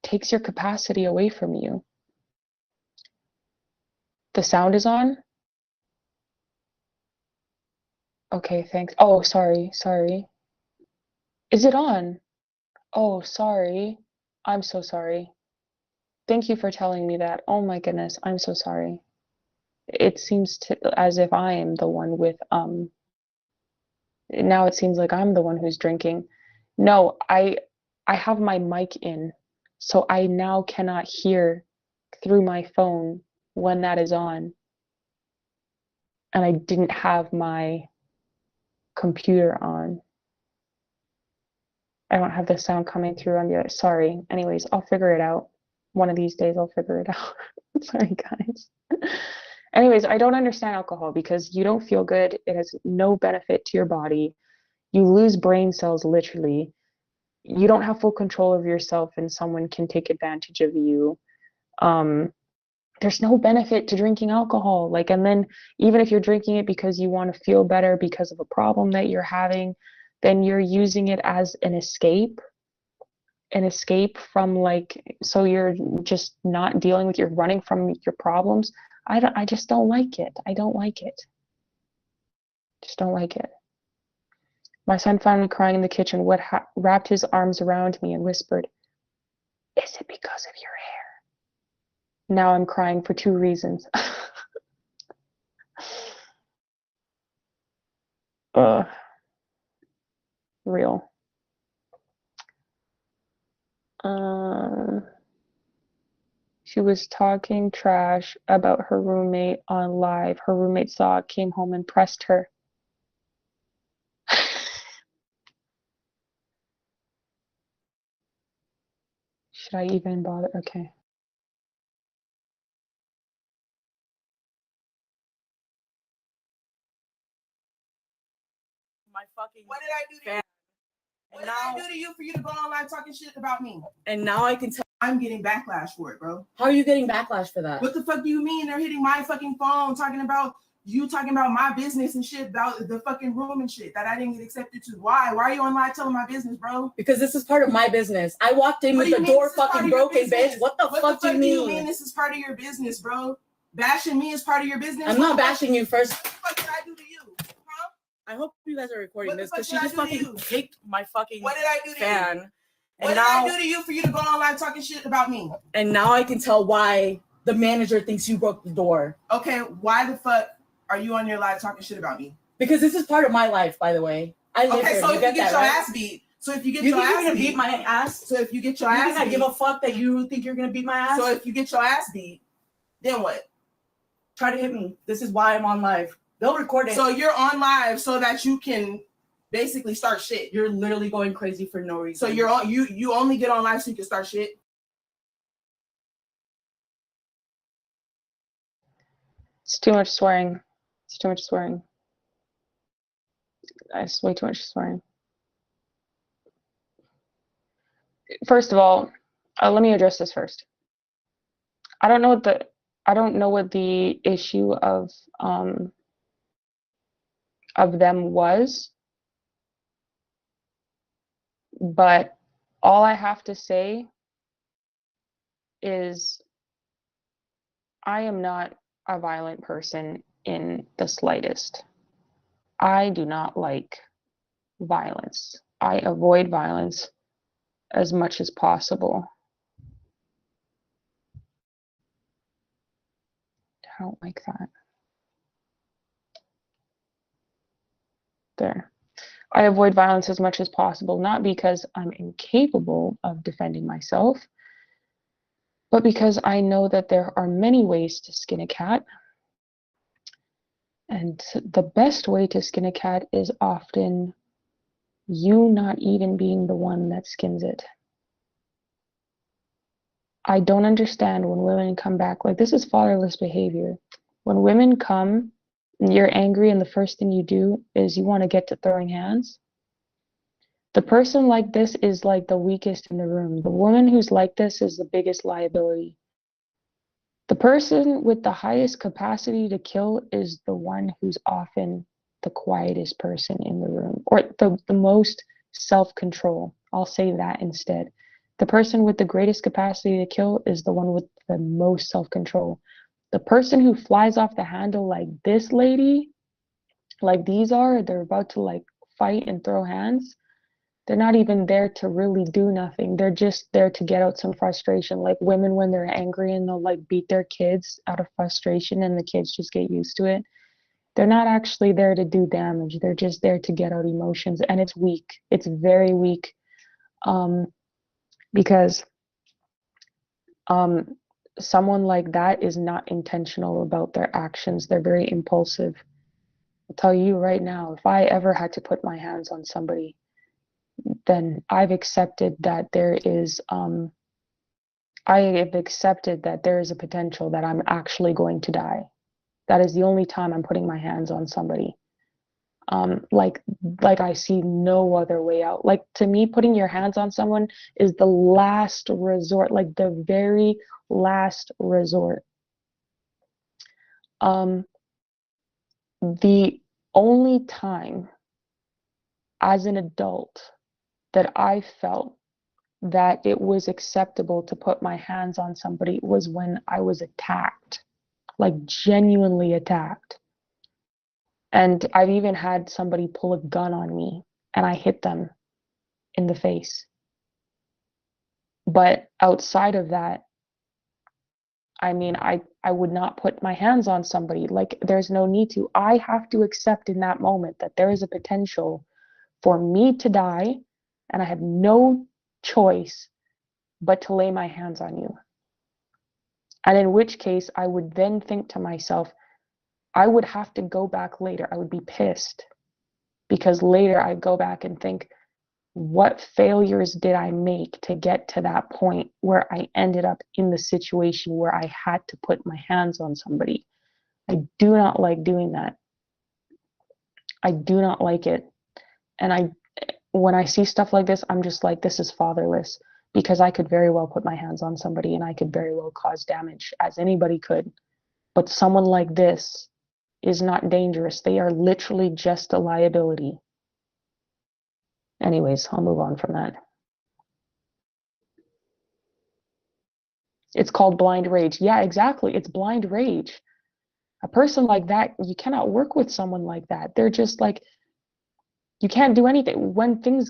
takes your capacity away from you? The sound is on? Okay, thanks. Oh, sorry. Is it on? Oh, sorry. I'm so sorry. Thank you for telling me that. Oh my goodness, I'm so sorry. It seems as if I am the one with now it seems like I'm the one who's drinking. No, I have my mic in, so I now cannot hear through my phone when that is on. And I didn't have my computer on. I don't have the sound coming through on the other. Sorry. Anyways, I'll figure it out. One of these days I'll figure it out. Sorry, guys. Anyways, I don't understand alcohol because you don't feel good. It has no benefit to your body. You lose brain cells literally. You don't have full control of yourself and someone can take advantage of you. There's no benefit to drinking alcohol. Like, and then even if you're drinking it because you want to feel better because of a problem that you're having, then you're using it as an escape from, like, so you're just not dealing with, you're running from your problems. I just don't like it. I don't like it. Just don't like it. My son found me crying in the kitchen, wrapped his arms around me and whispered, "Is it because of your hair?" Now I'm crying for 2 reasons. Real. She was talking trash about her roommate on live. Her roommate saw it, came home and pressed her. Should I even bother? Okay. My fucking What did I do to fan. you? What did I do to you for you to go online talking shit about me? And now I can tell I'm getting backlash for it, bro. How are you getting backlash for that? What the fuck do you mean? They're hitting my fucking phone talking about my business and shit, about the fucking room and shit that I didn't get accepted to. Why? Why are you online telling my business, bro? Because this is part of my business. I walked in with the door fucking broken, bitch. What the fuck do you mean? This is part of your business, bro? Bashing me is part of your business? I'm not bashing you first. What the fuck did I do to you? Huh? I hope you guys are recording this because she did I just do to fucking you? kicked my fucking What did I do to fan. you? And What did I do to you for you to go online talking shit about me? And now I can tell why the manager thinks you broke the door. Okay, why the fuck are you on your live talking shit about me? Because this is part of my life, by the way. I live here. So you if get you get that, your right? ass beat, so if you get You your think you're ass gonna beat, beat my ass? so if you get your You ass think I beat, give a fuck that you think you're gonna beat my ass? so if you get your ass beat, then what? Try to hit me. This is why I'm on live. They'll record it. So you're on live so that you can basically start shit. You're literally going crazy for no reason. So you're on you only get on live so you can start shit. It's too much swearing. It's too much swearing. It's way too much swearing. First of all, let me address this first. I don't know what the issue of them was, but all I have to say is I am not a violent person in the slightest. I do not like violence. I avoid violence as much as possible. I don't like that. There. I avoid violence as much as possible, not because I'm incapable of defending myself, but because I know that there are many ways to skin a cat. And the best way to skin a cat is often you not even being the one that skins it. I don't understand when women come back, like, this is fatherless behavior. When women come and you're angry and the first thing you do is you want to get to throwing hands. The person like this is like the weakest in the room. The woman who's like this is the biggest liability. The person with the highest capacity to kill is the one who's often the quietest person in the room, or the most self-control. I'll say that instead. The person with the greatest capacity to kill is the one with the most self-control. The person who flies off the handle like this lady, like these are, they're about to like fight and throw hands. They're not even there to really do nothing. They're just there to get out some frustration. Like women when they're angry and they'll like beat their kids out of frustration and the kids just get used to it. They're not actually there to do damage. They're just there to get out emotions, and it's weak. It's very weak, because someone like that is not intentional about their actions. They're very impulsive. I'll tell you right now, if I ever had to put my hands on somebody, then I've accepted that there is a potential that I'm actually going to die. That is the only time I'm putting my hands on somebody. like I see no other way out. Like, to me, putting your hands on someone is the last resort, like the very last resort. The only time as an adult that I felt that it was acceptable to put my hands on somebody was when I was attacked, like genuinely attacked. And I've even had somebody pull a gun on me and I hit them in the face. But outside of that, I mean, I would not put my hands on somebody. Like, there's no need to. I have to accept in that moment that there is a potential for me to die, and I have no choice but to lay my hands on you. And in which case, I would then think to myself, I would have to go back later. I would be pissed because later I go back and think, what failures did I make to get to that point where I ended up in the situation where I had to put my hands on somebody? I do not like doing that. I do not like it. And when I see stuff like this, I'm just like, this is fatherless, because I could very well put my hands on somebody and I could very well cause damage, as anybody could. But someone like this is not dangerous. They are literally just a liability. Anyways, I'll move on from that. It's called blind rage. Yeah, exactly. It's blind rage. A person like that, you cannot work with someone like that. They're just like, you can't do anything. When things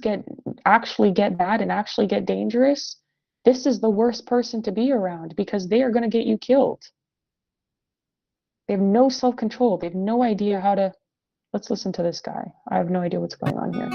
actually get bad and actually get dangerous, this is the worst person to be around, because they are going to get you killed. They have no self-control. They have no idea how to. Let's listen to this guy. I have no idea what's going on here.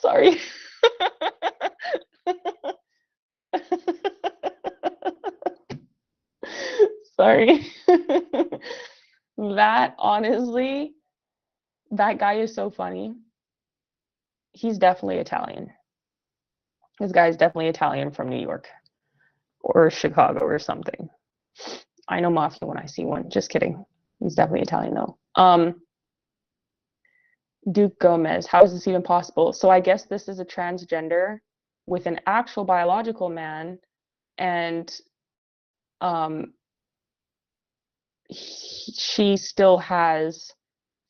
Sorry. Sorry. That, honestly, that guy is so funny. He's definitely Italian. This guy is definitely Italian from New York or Chicago or something. I know mafia when I see one. Just kidding. He's definitely Italian though. Duke Gomez, how is this even possible? So I guess this is a transgender with an actual biological man, and she still has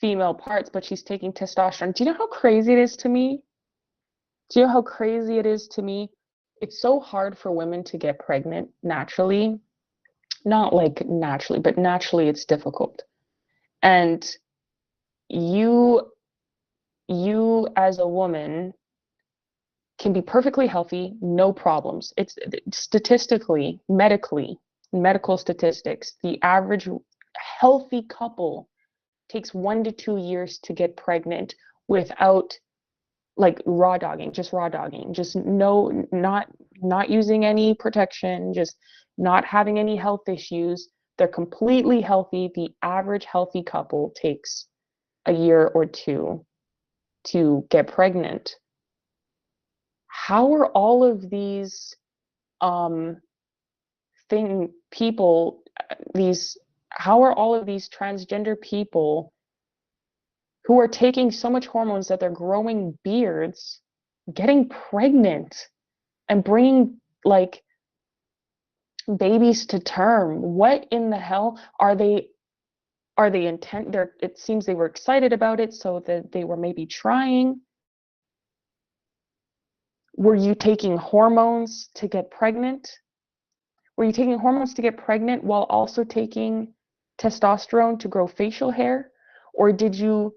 female parts, but she's taking testosterone. Do you know how crazy it is to me? Do you know how crazy it is to me? It's so hard for women to get pregnant naturally. Not like naturally, but naturally it's difficult. And you as a woman can be perfectly healthy, no problems. It's statistically, medical statistics, the average healthy couple takes 1 to 2 years to get pregnant without, like, raw dogging, just not using any protection, just not having any health issues. They're completely healthy. The average healthy couple takes a year or two to get pregnant. How are all of these how are all of these transgender people who are taking so much hormones that they're growing beards getting pregnant and bringing, like, babies to term? What in the hell are they intent? It seems they were excited about it, so that they were maybe trying. Were you taking hormones to get pregnant? Were you taking hormones to get pregnant while also taking testosterone to grow facial hair? Or did you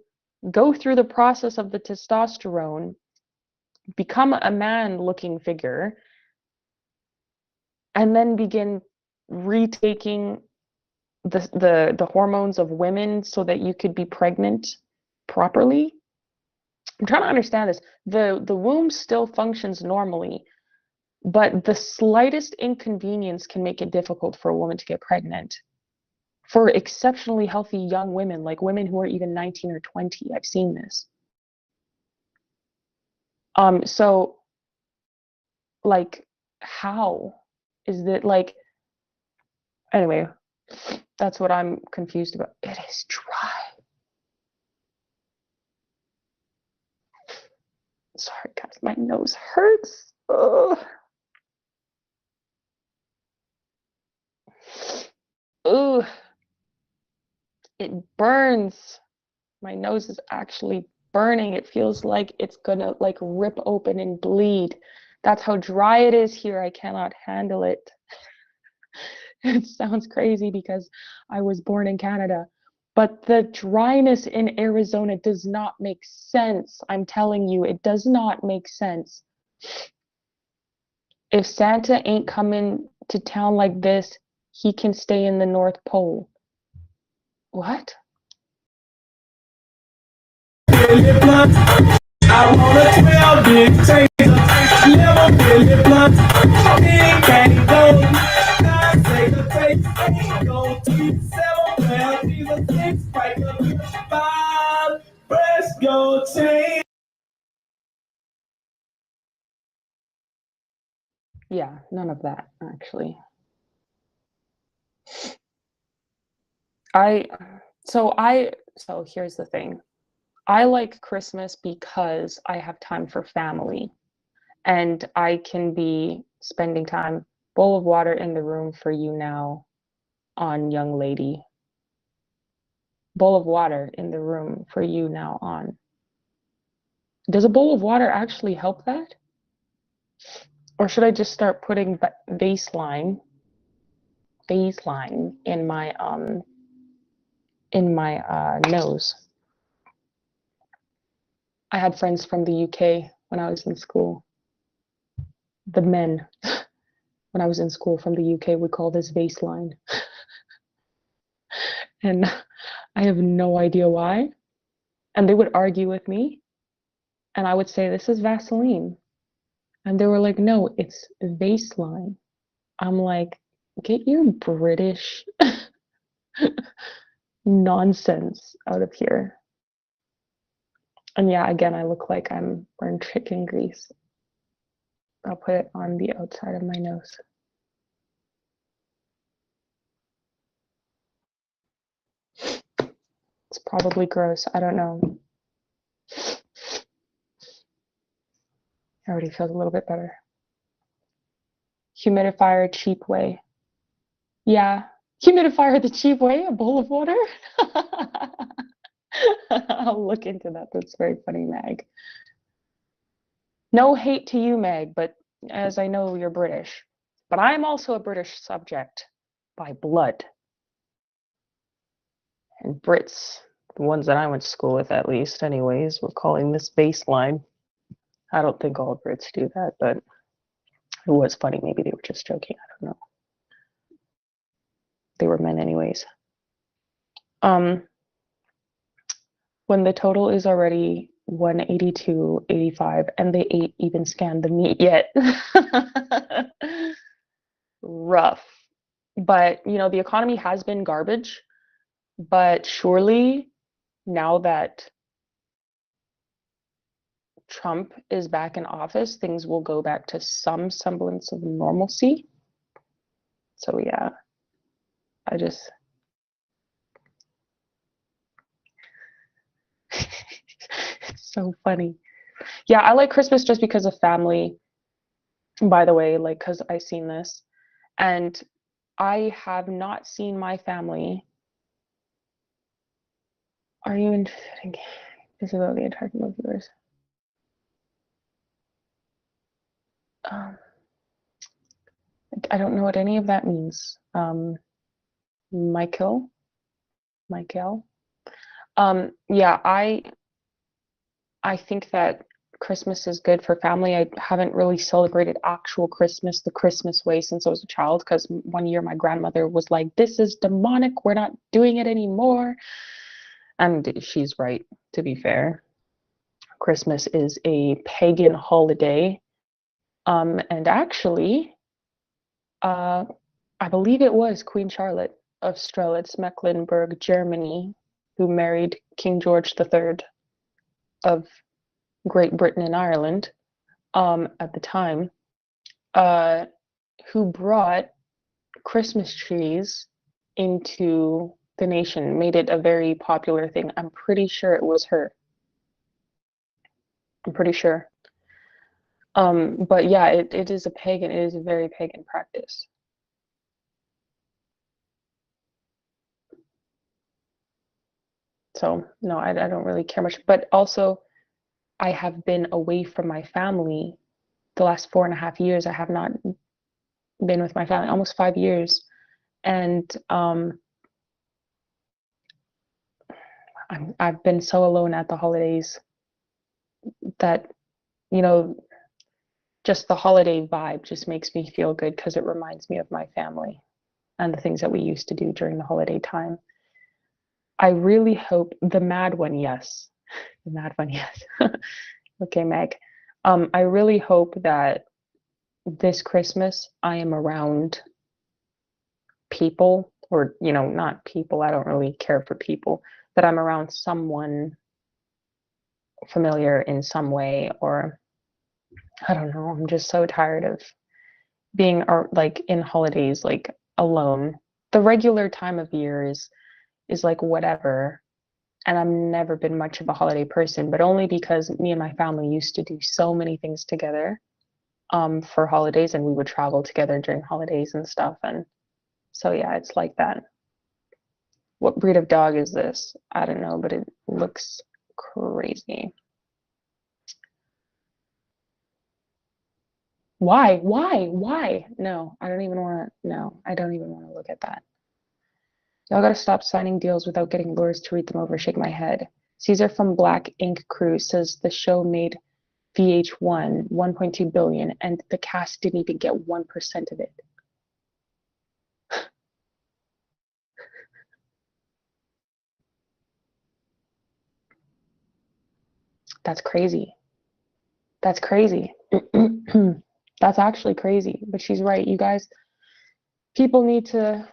go through the process of the testosterone, become a man-looking figure, and then begin retaking the hormones of women so that you could be pregnant properly. I'm trying to understand this. The womb still functions normally, but the slightest inconvenience can make it difficult for a woman to get pregnant. For exceptionally healthy young women, like women who are even 19 or 20, I've seen this. So like, how is that, like, anyway, that's what I'm confused about. It is dry. Sorry, guys, my nose hurts. Ugh. Ugh. It burns. My nose is actually burning. It feels like it's gonna like rip open and bleed. That's how dry it is here. I cannot handle it. It sounds crazy because I was born in Canada, but the dryness in Arizona does not make sense. I'm telling you, it does not make sense. If Santa ain't coming to town like this, he can stay in the North Pole. What? I want a 12 big taser, never really blunt. Big can't go. I say the face, go to 7, 12, these are 6, fight the 5, press go change. Yeah, none of that, actually. So here's the thing. I like Christmas because I have time for family and I can be spending time. Bowl of water in the room for you now, on, young lady. Bowl of water in the room for you now, on. Does a bowl of water actually help that? Or should I just start putting baseline in my nose? I had friends from the UK when I was in school. The men, when I was in school from the UK, would call this baseline. And I have no idea why. And they would argue with me. And I would say, this is Vaseline. And they were like, no, it's baseline. I'm like, get your British nonsense out of here. And yeah, again, I look like I'm wearing chicken grease. I'll put it on the outside of my nose. It's probably gross. I don't know. It already feels a little bit better. Humidifier, cheap way. Yeah. Humidifier the cheap way? A bowl of water? I'll look into that. That's very funny, Meg. No hate to you, Meg, but as I know, you're British. But I'm also a British subject by blood. And Brits, the ones that I went to school with at least, anyways, were calling this baseline. I don't think all Brits do that, but it was funny. Maybe they were just joking. I don't know. They were men anyways. When the total is already 182.85 and they ain't even scanned the meat yet. Rough. But, you know, the economy has been garbage, but surely now that Trump is back in office, things will go back to some semblance of normalcy. So yeah, I just it's so funny. Yeah, I like Christmas just because of family, by the way, like, because I've seen this. And I have not seen my family. Are you interested in this is about the entire of viewers? I don't know what any of that means. Michael. Yeah, I think that Christmas is good for family. I haven't really celebrated actual Christmas the Christmas way since I was a child, because one year my grandmother was like, this is demonic, we're not doing it anymore. And she's right, to be fair. Christmas is a pagan holiday. And actually, I believe it was Queen Charlotte of Strelitz, Mecklenburg, Germany, who married King George III of Great Britain and Ireland at the time, who brought Christmas trees into the nation, made it a very popular thing. I'm pretty sure it was her. I'm pretty sure. But yeah, it is it is a very pagan practice. So no, I don't really care much. But also, I have been away from my family the last 4.5 years. I have not been with my family, almost 5 years. And I've been so alone at the holidays that, you know, just the holiday vibe just makes me feel good, because it reminds me of my family and the things that we used to do during the holiday time. I really hope the mad one, yes. The mad one, yes. Okay, Meg. I really hope that this Christmas I am around people, or, you know, not people, I don't really care for people, that I'm around someone familiar in some way, or I don't know, I'm just so tired of being like in holidays, like alone. The regular time of year is like whatever, and I've never been much of a holiday person, but only because me and my family used to do so many things together for holidays, and we would travel together during holidays and stuff. And so yeah, it's like that. What breed of dog is this? I don't know, but it looks crazy. Why? No, I don't even want to. No, I don't even want to look at that. Y'all gotta stop signing deals without getting lawyers to read them over. Shake my head. Caesar from Black Ink Crew says the show made VH1 1.2 billion, and the cast didn't even get 1% of it. That's crazy. That's crazy. That's actually crazy. But she's right, you guys. People need to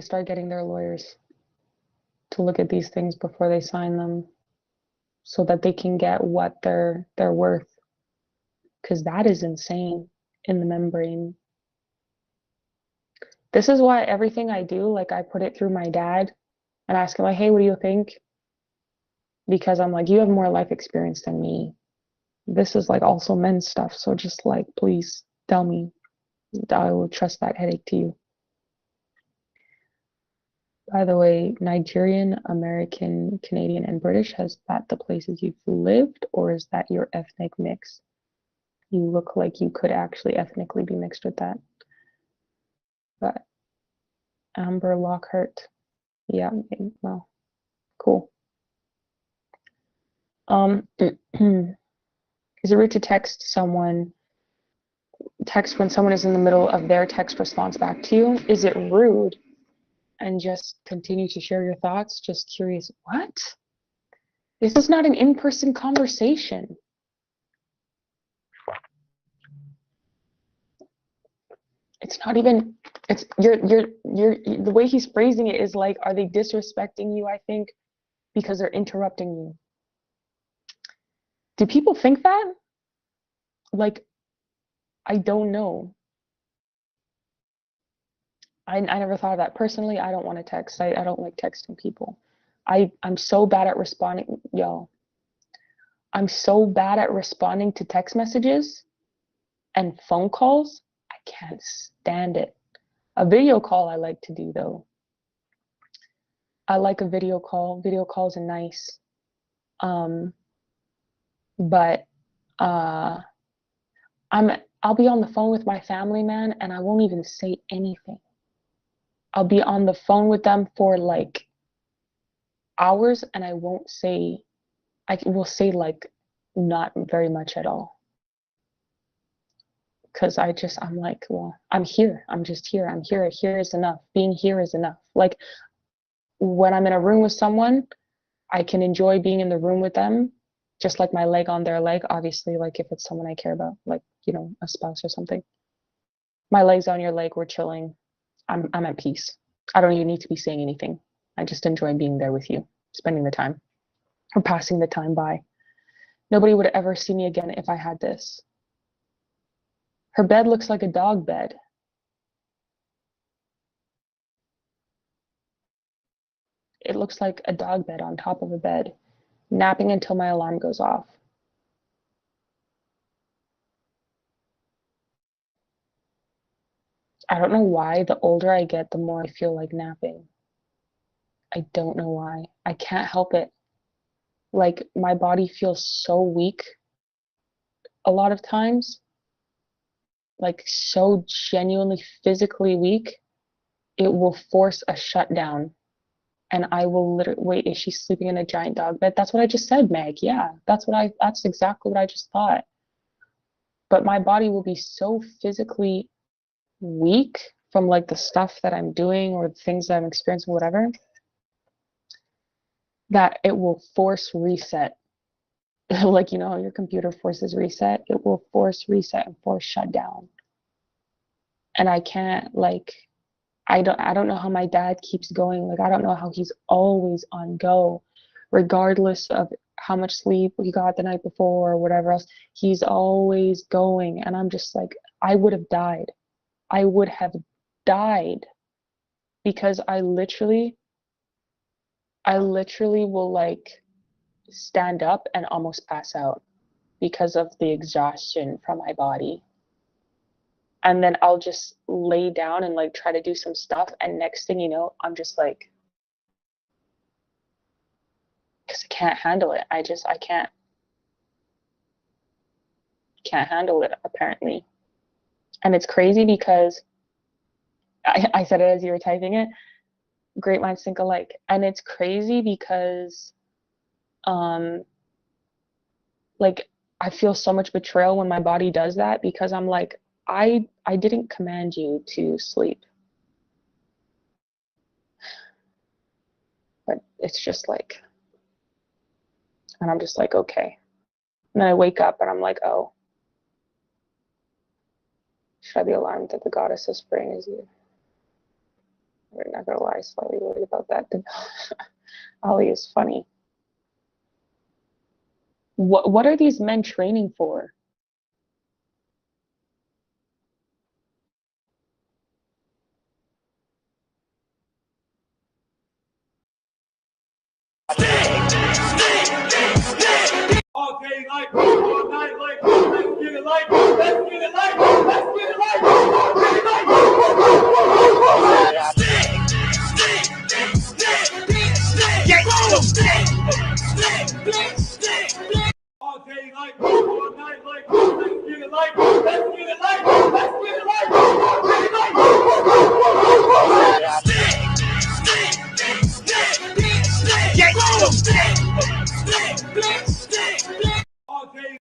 start getting their lawyers to look at these things before they sign them, so that they can get what they're worth. Because that is insane in the membrane. This is why everything I do, like, I put it through my dad and ask him, like, hey, what do you think? Because I'm like, you have more life experience than me. This is like also men's stuff. So just like, please tell me. I will trust that headache to you. By the way, Nigerian, American, Canadian, and British, has that the places you've lived, or is that your ethnic mix? You look like you could actually ethnically be mixed with that. But Amber Lockhart, yeah, well, cool. Is it rude to text when someone is in the middle of their text response back to you? Is it rude? And just continue to share your thoughts? Just curious. What? This is not an in-person conversation. It's not even, it's you're the way he's phrasing it is like, are they disrespecting you, I think, because they're interrupting you? Do people think that? Like, I don't know. I never thought of that. Personally, I don't want to text. I don't like texting people. I'm so bad at responding, y'all. I'm so bad at responding to text messages and phone calls. I can't stand it. A video call I like to do, though. I like a video call. Video calls are nice. But I'll be on the phone with my family, man, and I won't even say anything. I'll be on the phone with them for like hours and I won't say I will say like not very much at all. Because I'm like, well, I'm here. I'm just here. I'm here. Here is enough. Being here is enough. Like when I'm in a room with someone, I can enjoy being in the room with them, just like my leg on their leg. Obviously, like if it's someone I care about, like, you know, a spouse or something. My leg's on your leg. We're chilling. I'm at peace. I don't even need to be saying anything. I just enjoy being there with you, spending the time or passing the time by. Nobody would ever see me again if I had this. Her bed looks like a dog bed. It looks like a dog bed on top of a bed, napping until my alarm goes off. I don't know why the older I get, the more I feel like napping. I don't know why. I can't help it. Like my body feels so weak a lot of times, like so genuinely physically weak, it will force a shutdown. And I will literally, wait, is she sleeping in a giant dog bed? That's what I just said, Meg. Yeah, that's exactly what I just thought. But my body will be so physically weak from like the stuff that I'm doing or the things that I'm experiencing, whatever, that it will force reset. Like, you know how your computer forces reset? It will force reset and force shutdown. And I can't, like, I don't know how my dad keeps going. Like, I don't know how he's always on go, regardless of how much sleep he got the night before or whatever else. He's always going. And I'm just like, I would have died. I would have died because I literally will like stand up and almost pass out because of the exhaustion from my body. And then I'll just lay down and like try to do some stuff. And next thing you know, I'm just like, because I can't handle it. I can't handle it apparently. And it's crazy because I said it as you were typing it, great minds think alike. And it's crazy because like I feel so much betrayal when my body does that, because I'm like, I didn't command you to sleep. But it's just like, and I'm just like, okay. And then I wake up and I'm like, oh, should I be alarmed that the goddess of spring is here? I'm not gonna lie, slightly worried about that. Ollie is funny. What are these men training for? All day like, all night like, let's get it like, let's get it like, let's get it like, all day like. All day like, all night like, let's get it like, let's get it like, let's get it like, all day like. All day.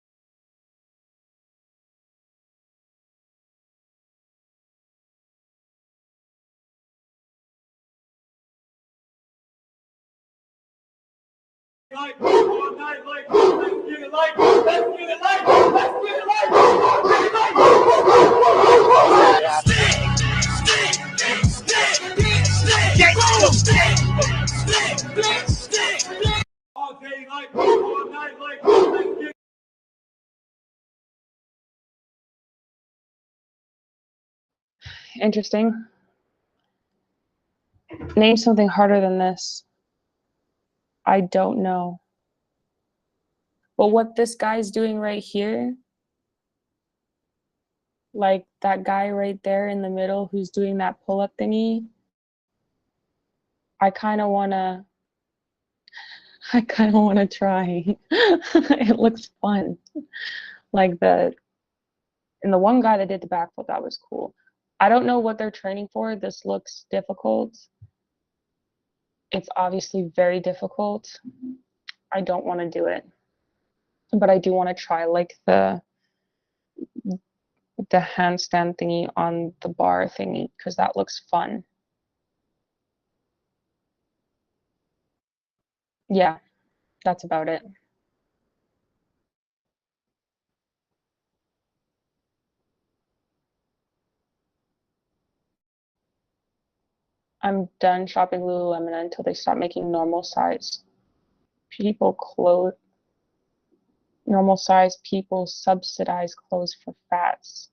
Like, all night like, let's get it like, let's get it like, let's get it like, all day like. All day like, all night like, let's get it. Interesting. Name something harder than this. I don't know. But what this guy's doing right here, like that guy right there in the middle who's doing that pull-up thingy, I kind of want to try. It looks fun. Like and the one guy that did the backflip, that was cool. I don't know what they're training for. This looks difficult. It's obviously very difficult. I don't want to do it. But I do want to try like the handstand thingy on the bar thingy because that looks fun. Yeah, that's about it. I'm done shopping Lululemon until they stop making normal size people subsidize clothes for fats.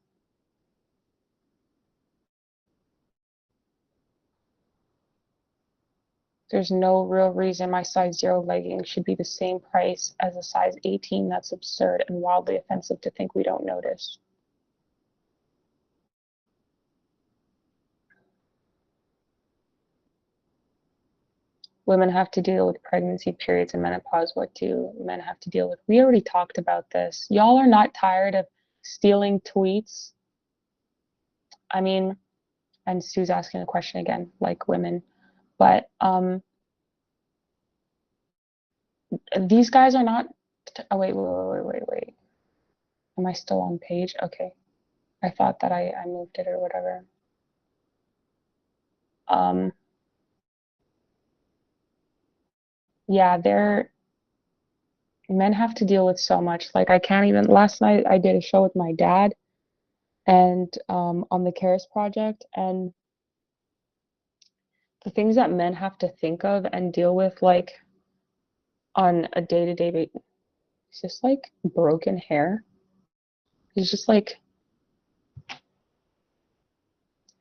There's no real reason my size 0 leggings should be the same price as a size 18. That's absurd and wildly offensive to think we don't notice. Women have to deal with pregnancy, periods, and menopause. What do men have to deal with? We already talked about this. Y'all are not tired of stealing tweets? I mean, and Sue's asking a question again, like women. But these guys are not. Oh, wait. Am I still on page? Okay. I thought that I moved it or whatever. Yeah, men have to deal with so much. Like I can't even, last night I did a show with my dad and on the Karis Project, and the things that men have to think of and deal with like on a day-to-day basis. It's just like broken hair. It's just like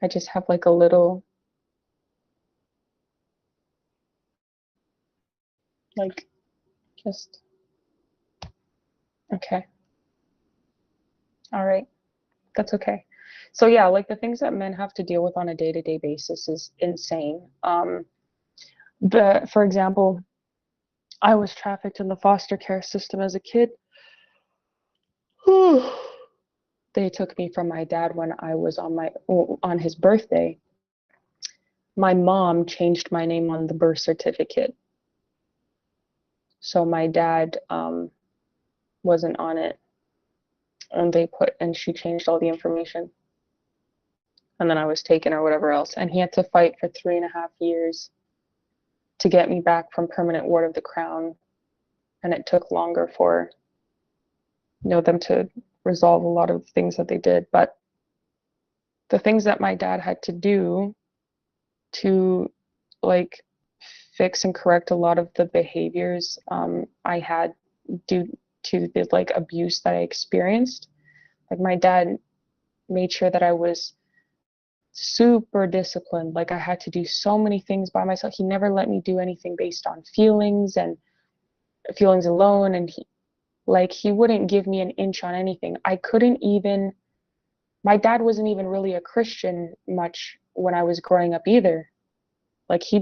I just have like a little like just okay. All right. That's okay. So yeah, like the things that men have to deal with on a day-to-day basis is insane. For example, I was trafficked in the foster care system as a kid. They took me from my dad when I was on his birthday. My mom changed my name on the birth certificate. So my dad wasn't on it. And she changed all the information. And then I was taken or whatever else. And he had to fight for 3.5 years to get me back from permanent ward of the Crown. And it took longer for them to resolve a lot of things that they did. But the things that my dad had to do to like fix and correct a lot of the behaviors I had due to the like abuse that I experienced. Like my dad made sure that I was super disciplined. Like I had to do so many things by myself. He never let me do anything based on feelings and feelings alone. And he wouldn't give me an inch on anything. My dad wasn't even really a Christian much when I was growing up either. Like he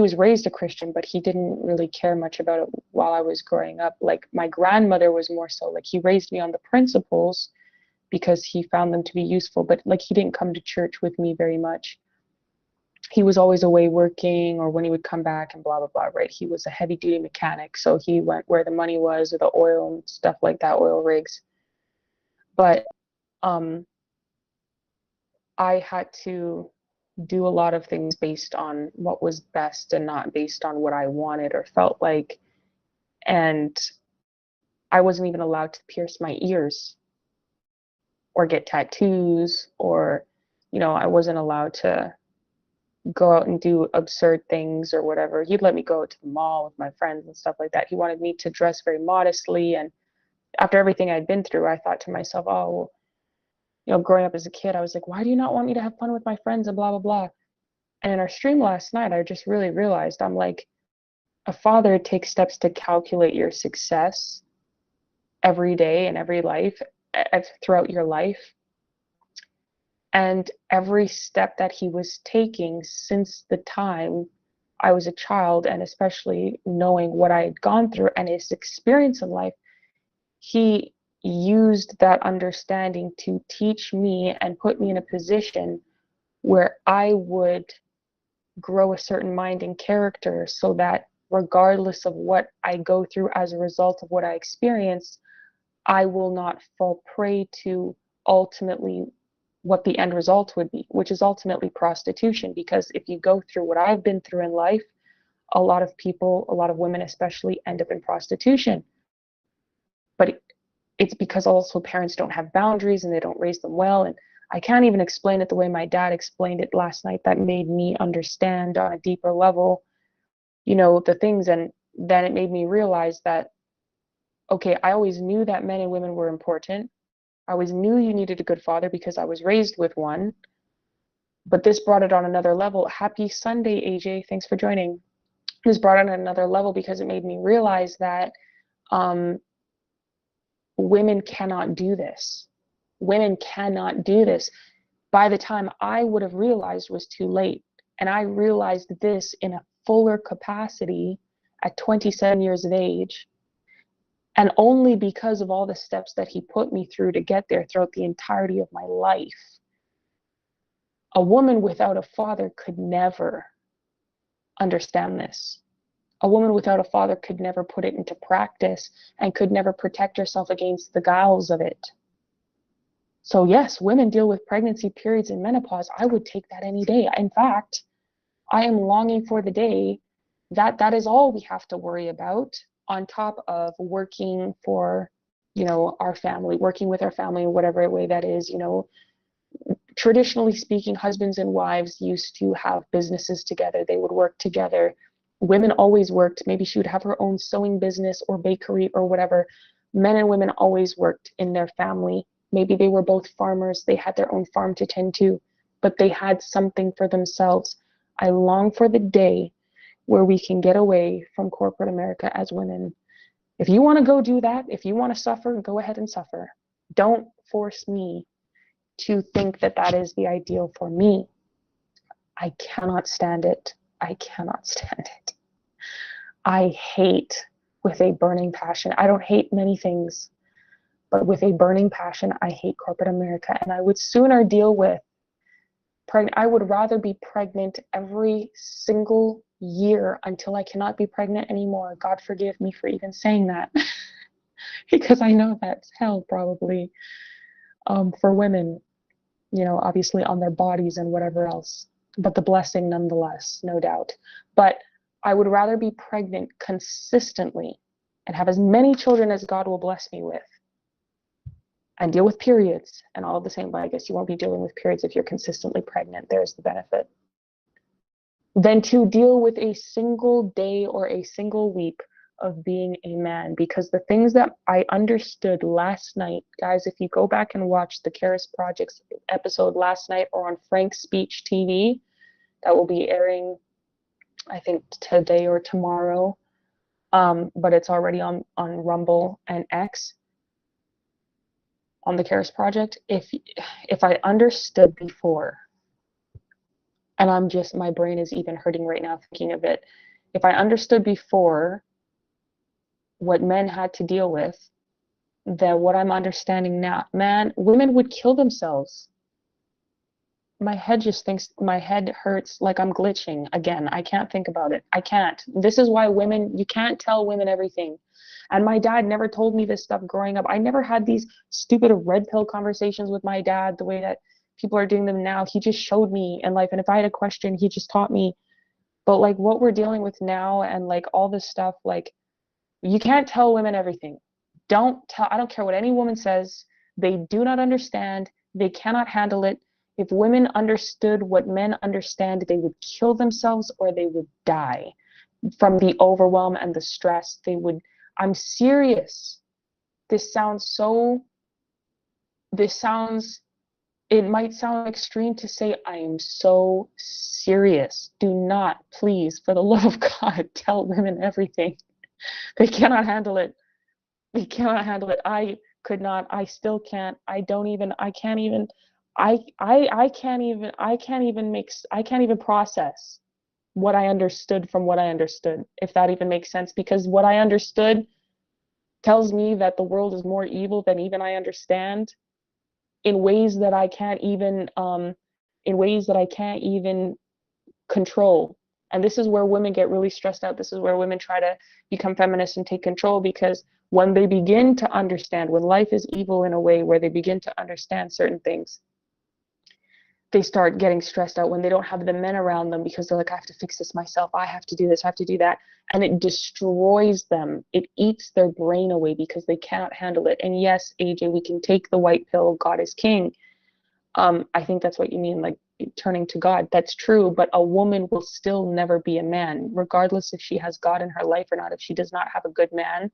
was raised a Christian, but he didn't really care much about it while I was growing up. Like my grandmother was more so. Like he raised me on the principles because he found them to be useful, but like he didn't come to church with me very much. He was always away working, or when he would come back and blah blah blah, right? He was a heavy duty mechanic, so he went where the money was, or the oil and stuff like that, oil rigs. But I had to do a lot of things based on what was best and not based on what I wanted or felt like. And I wasn't even allowed to pierce my ears or get tattoos, or I wasn't allowed to go out and do absurd things or whatever. He'd let me go to the mall with my friends and stuff like that. He wanted me to dress very modestly. And after everything I'd been through, I thought to myself, oh, well, growing up as a kid, I was like, why do you not want me to have fun with my friends and blah, blah, blah. And in our stream last night, I just really realized, I'm like, a father takes steps to calculate your success every day and every life throughout your life. And every step that he was taking since the time I was a child, and especially knowing what I had gone through and his experience in life, he used that understanding to teach me and put me in a position where I would grow a certain mind and character so that regardless of what I go through as a result of what I experience, I will not fall prey to ultimately what the end result would be, which is ultimately prostitution. Because if you go through what I've been through in life, a lot of people, a lot of women especially, end up in prostitution. But it's because also parents don't have boundaries and they don't raise them well. And I can't even explain it the way my dad explained it last night. That made me understand on a deeper level, you know, the things. And then it made me realize that, okay, I always knew that men and women were important. I always knew you needed a good father because I was raised with one. But this brought it on another level. Happy Sunday, AJ. Thanks for joining. This brought it on another level because it made me realize that women cannot do this. Women cannot do this. By the time I would have realized was too late. And I realized this in a fuller capacity at 27 years of age. And only because of all the steps that he put me through to get there throughout the entirety of my life. A woman without a father could never understand this. A woman without a father could never put it into practice and could never protect herself against the guiles of it. So yes, women deal with pregnancy, periods, and menopause. I would take that any day. In fact, I am longing for the day that that is all we have to worry about, on top of working for, you know, our family, working with our family in whatever way that is. You know, traditionally speaking, husbands and wives used to have businesses together. They would work together. Women always worked. Maybe she would have her own sewing business or bakery or whatever. Men and women always worked in their family. Maybe they were both farmers. They had their own farm to tend to, but they had something for themselves. I long for the day where we can get away from corporate America as women. If you want to go do that, if you want to suffer, go ahead and suffer. Don't force me to think that that is the ideal for me. I cannot stand it. I cannot stand it. I hate with a burning passion. I don't hate many things, but with a burning passion, I hate corporate America. And I would sooner deal with I would rather be pregnant every single year until I cannot be pregnant anymore. God forgive me for even saying that. Because I know that's hell probably for women, you know, obviously on their bodies and whatever else, but the blessing nonetheless, no doubt. But I would rather be pregnant consistently and have as many children as God will bless me with, and deal with periods and all of the same, but I guess you won't be dealing with periods if you're consistently pregnant. There's the benefit. Than to deal with a single day or a single week of being a man. Because the things that I understood last night, guys, if you go back and watch the Karis Project episode last night, or on Frank's Speech TV, that will be airing, I think, today or tomorrow, but it's already on Rumble and X, on the Karis Project. If I understood before, and I'm just, my brain is even hurting right now thinking of it. If I understood before what men had to deal with, then what I'm understanding now, man, women would kill themselves. My head just thinks, my head hurts like I'm glitching again. I can't think about it. I can't. This is why women, you can't tell women everything. And my dad never told me this stuff growing up. I never had these stupid red pill conversations with my dad the way that people are doing them now. He just showed me in life. And if I had a question, he just taught me. But like what we're dealing with now and like all this stuff, like you can't tell women everything. I don't care what any woman says. They do not understand. They cannot handle it. If women understood what men understand, they would kill themselves or they would die from the overwhelm and the stress. I'm serious. It might sound extreme to say I am so serious. Do not, please, for the love of God, tell women everything. They cannot handle it. They cannot handle it. I could not. I still can't. I can't even process what I understood from what I understood, if that even makes sense, because what I understood tells me that the world is more evil than even I understand, in ways that I can't even control. And this is where women get really stressed out. This is where women try to become feminists and take control, because when they begin to understand, when life is evil in a way where they begin to understand certain things, they start getting stressed out when they don't have the men around them, because they're like, I have to fix this myself. I have to do this. I have to do that. And it destroys them. It eats their brain away because they cannot handle it. And yes, AJ, we can take the white pill, God is king. I think that's what you mean, like turning to God. That's true, but a woman will still never be a man, regardless if she has God in her life or not. If she does not have a good man,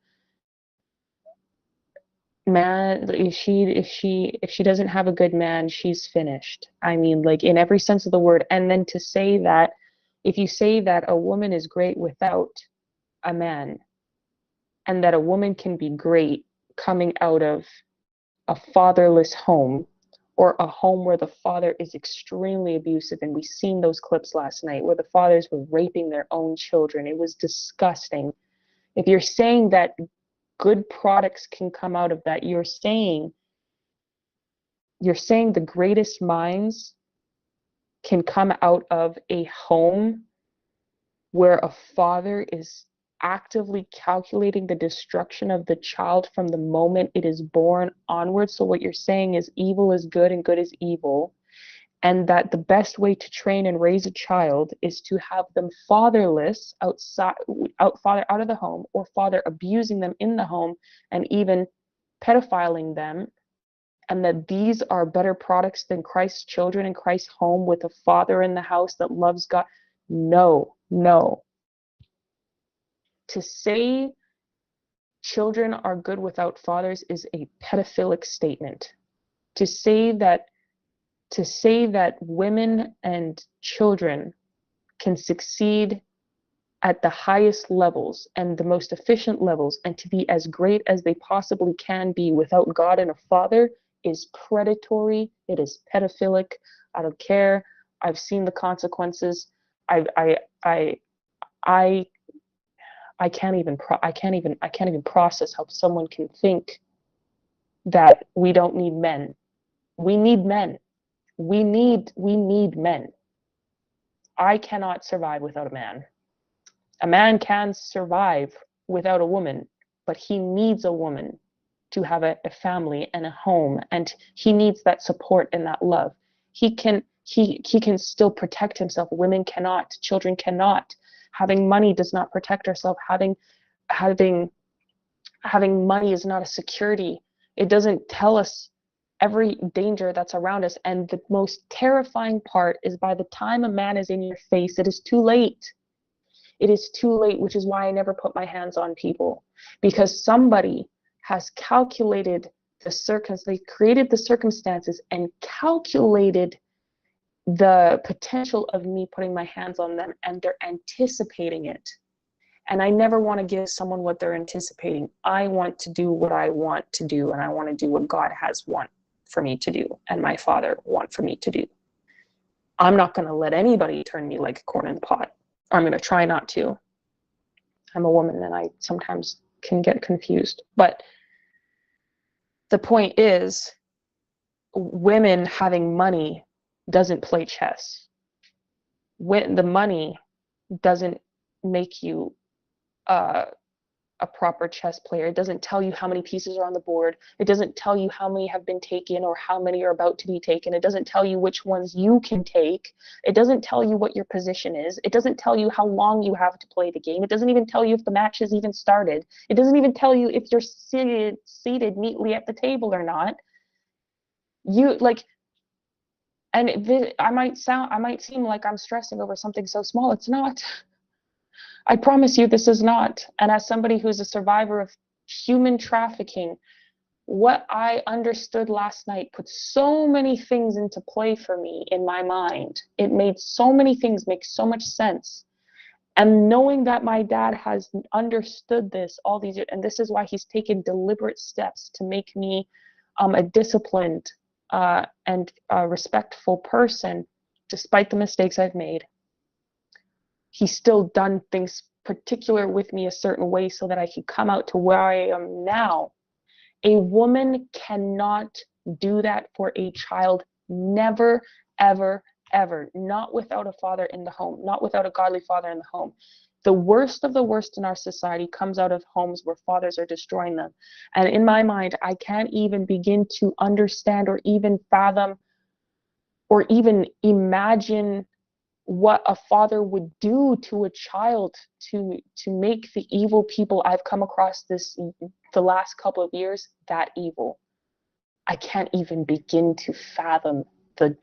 if she doesn't have a good man, she's finished. I mean, like in every sense of the word. And then to say that, if you say that a woman is great without a man, and that a woman can be great coming out of a fatherless home, or a home where the father is extremely abusive, and we've seen those clips last night where the fathers were raping their own children. It was disgusting. If you're saying that good products can come out of that, you're saying the greatest minds can come out of a home where a father is actively calculating the destruction of the child from the moment it is born onwards. So what you're saying is evil is good and good is evil, and that the best way to train and raise a child is to have them fatherless out of the home, or father abusing them in the home and even pedophiling them, and that these are better products than Christ's children in Christ's home with a father in the house that loves God. No. To say children are good without fathers is a pedophilic statement. To say that women and children can succeed at the highest levels and the most efficient levels, and to be as great as they possibly can be without God and a father, is predatory. It is pedophilic. I don't care. I've seen the consequences. I can't even process how someone can think that we don't need men. We need men. We need men. I cannot survive without a man. A man can survive without a woman, but he needs a woman to have a family and a home, and he needs that support and that love. He can still protect himself. Women cannot. Children cannot. Having money does not protect ourselves. Having money is not a security. It doesn't tell us every danger that's around us. And the most terrifying part is, by the time a man is in your face, it is too late. It is too late, which is why I never put my hands on people, because somebody has calculated they created the circumstances and calculated the potential of me putting my hands on them, and they're anticipating it. And I never want to give someone what they're anticipating. I want to do what I want to do, and I want to do what God has want for me to do, and my Father want for me to do. I'm not going to let anybody turn me like a corn in the pot. I'm going to try not to. I'm a woman, and I sometimes can get confused. But the point is, women having money doesn't play chess. When the money doesn't make you a proper chess player. It doesn't tell you how many pieces are on the board. It doesn't tell you how many have been taken or how many are about to be taken. It doesn't tell you which ones you can take. It doesn't tell you what your position is. It doesn't tell you how long you have to play the game. It doesn't even tell you if the match has even started. It doesn't even tell you if you're seated neatly at the table or not. I might seem like I'm stressing over something so small. It's not. I promise you this is not. And as somebody who's a survivor of human trafficking, what I understood last night put so many things into play for me in my mind. It made so many things make so much sense. And knowing that my dad has understood this all these years, and this is why he's taken deliberate steps to make me a disciplined and respectful person, despite the mistakes I've made. He's still done things particular with me a certain way so that I could come out to where I am now. A woman cannot do that for a child. Never, ever, ever, not without a father in the home, not without a godly father in the home. The worst of the worst in our society comes out of homes where fathers are destroying them. And in my mind, I can't even begin to understand or even fathom or even imagine what a father would do to a child to make the evil people I've come across the last couple of years that evil. I can't even begin to fathom the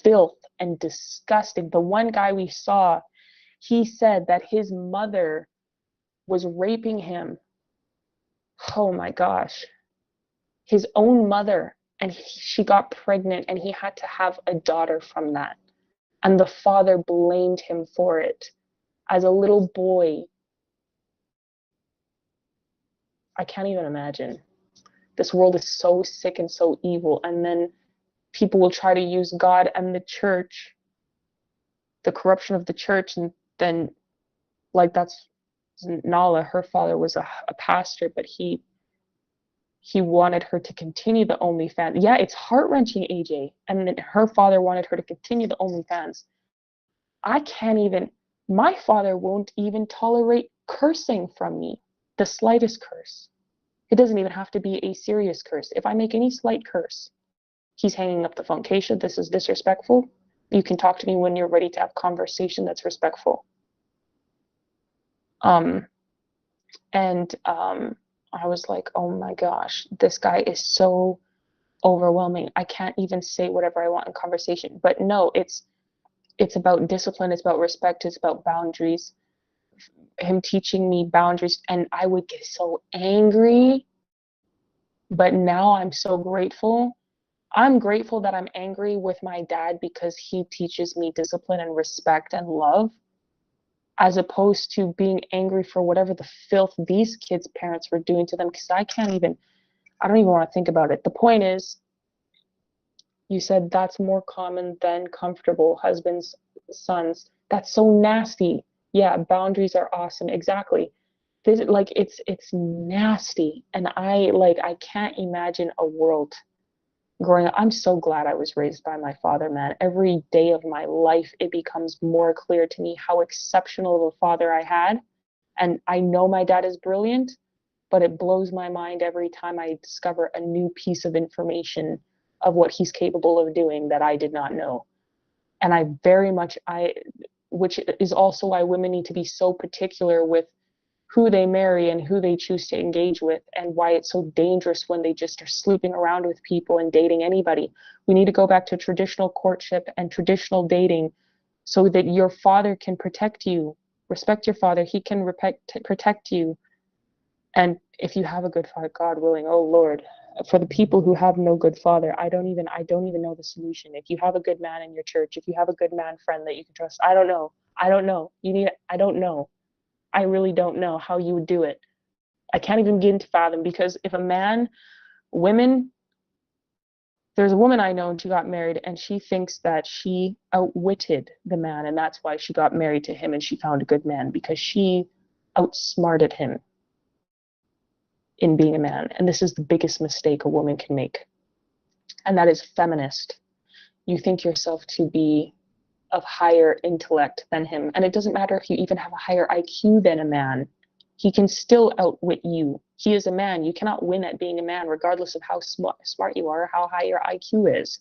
filth and disgusting. The one guy we saw, he said that his mother was raping him. Oh my gosh. His own mother, and she got pregnant, and he had to have a daughter from that. And the father blamed him for it. As a little boy, I can't even imagine. This world is so sick and so evil. And then people will try to use God and the church, the corruption of the church, and then, like, that's Nala. Her father was a pastor, but he wanted her to continue the OnlyFans. Yeah, it's heart-wrenching, AJ. And then her father wanted her to continue the OnlyFans. I can't even, my father won't even tolerate cursing from me, the slightest curse. It doesn't even have to be a serious curse. If I make any slight curse, he's hanging up the phone. Kaysha, this is disrespectful. You can talk to me when you're ready to have conversation that's respectful. I was like, oh my gosh, this guy is so overwhelming. I can't even say whatever I want in conversation. But no, it's about discipline, it's about respect, it's about boundaries. Him teaching me boundaries, and I would get so angry. But now I'm so grateful. I'm grateful that I'm angry with my dad because he teaches me discipline and respect and love, as opposed to being angry for whatever the filth these kids' parents were doing to them, because I don't even want to think about it. The point is, you said that's more common than comfortable. Husbands, sons, that's so nasty. Yeah, boundaries are awesome. Exactly. It's nasty. And I can't imagine a world growing up. I'm so glad I was raised by my father, man. Every day of my life, it becomes more clear to me how exceptional of a father I had. And I know my dad is brilliant, but it blows my mind every time I discover a new piece of information of what he's capable of doing that I did not know. And which is also why women need to be so particular with who they marry and who they choose to engage with, and why it's so dangerous when they just are sleeping around with people and dating anybody. We need to go back to traditional courtship and traditional dating so that your father can protect you. Respect your father. He can protect you. And if you have a good father, God willing, oh Lord, for the people who have no good father, I don't even know the solution. If you have a good man in your church, if you have a good man friend that you can trust, I don't know. I don't know. I really don't know how you would do it. I can't even begin to fathom, because if there's a woman I know, and she got married, and she thinks that she outwitted the man, and that's why she got married to him and she found a good man, because she outsmarted him in being a man. And this is the biggest mistake a woman can make, and that is feminist. You think yourself to be of higher intellect than him, and it doesn't matter if you even have a higher IQ than a man. He can still outwit you. He is a man. You cannot win at being a man, regardless of how smart you are or how high your IQ is.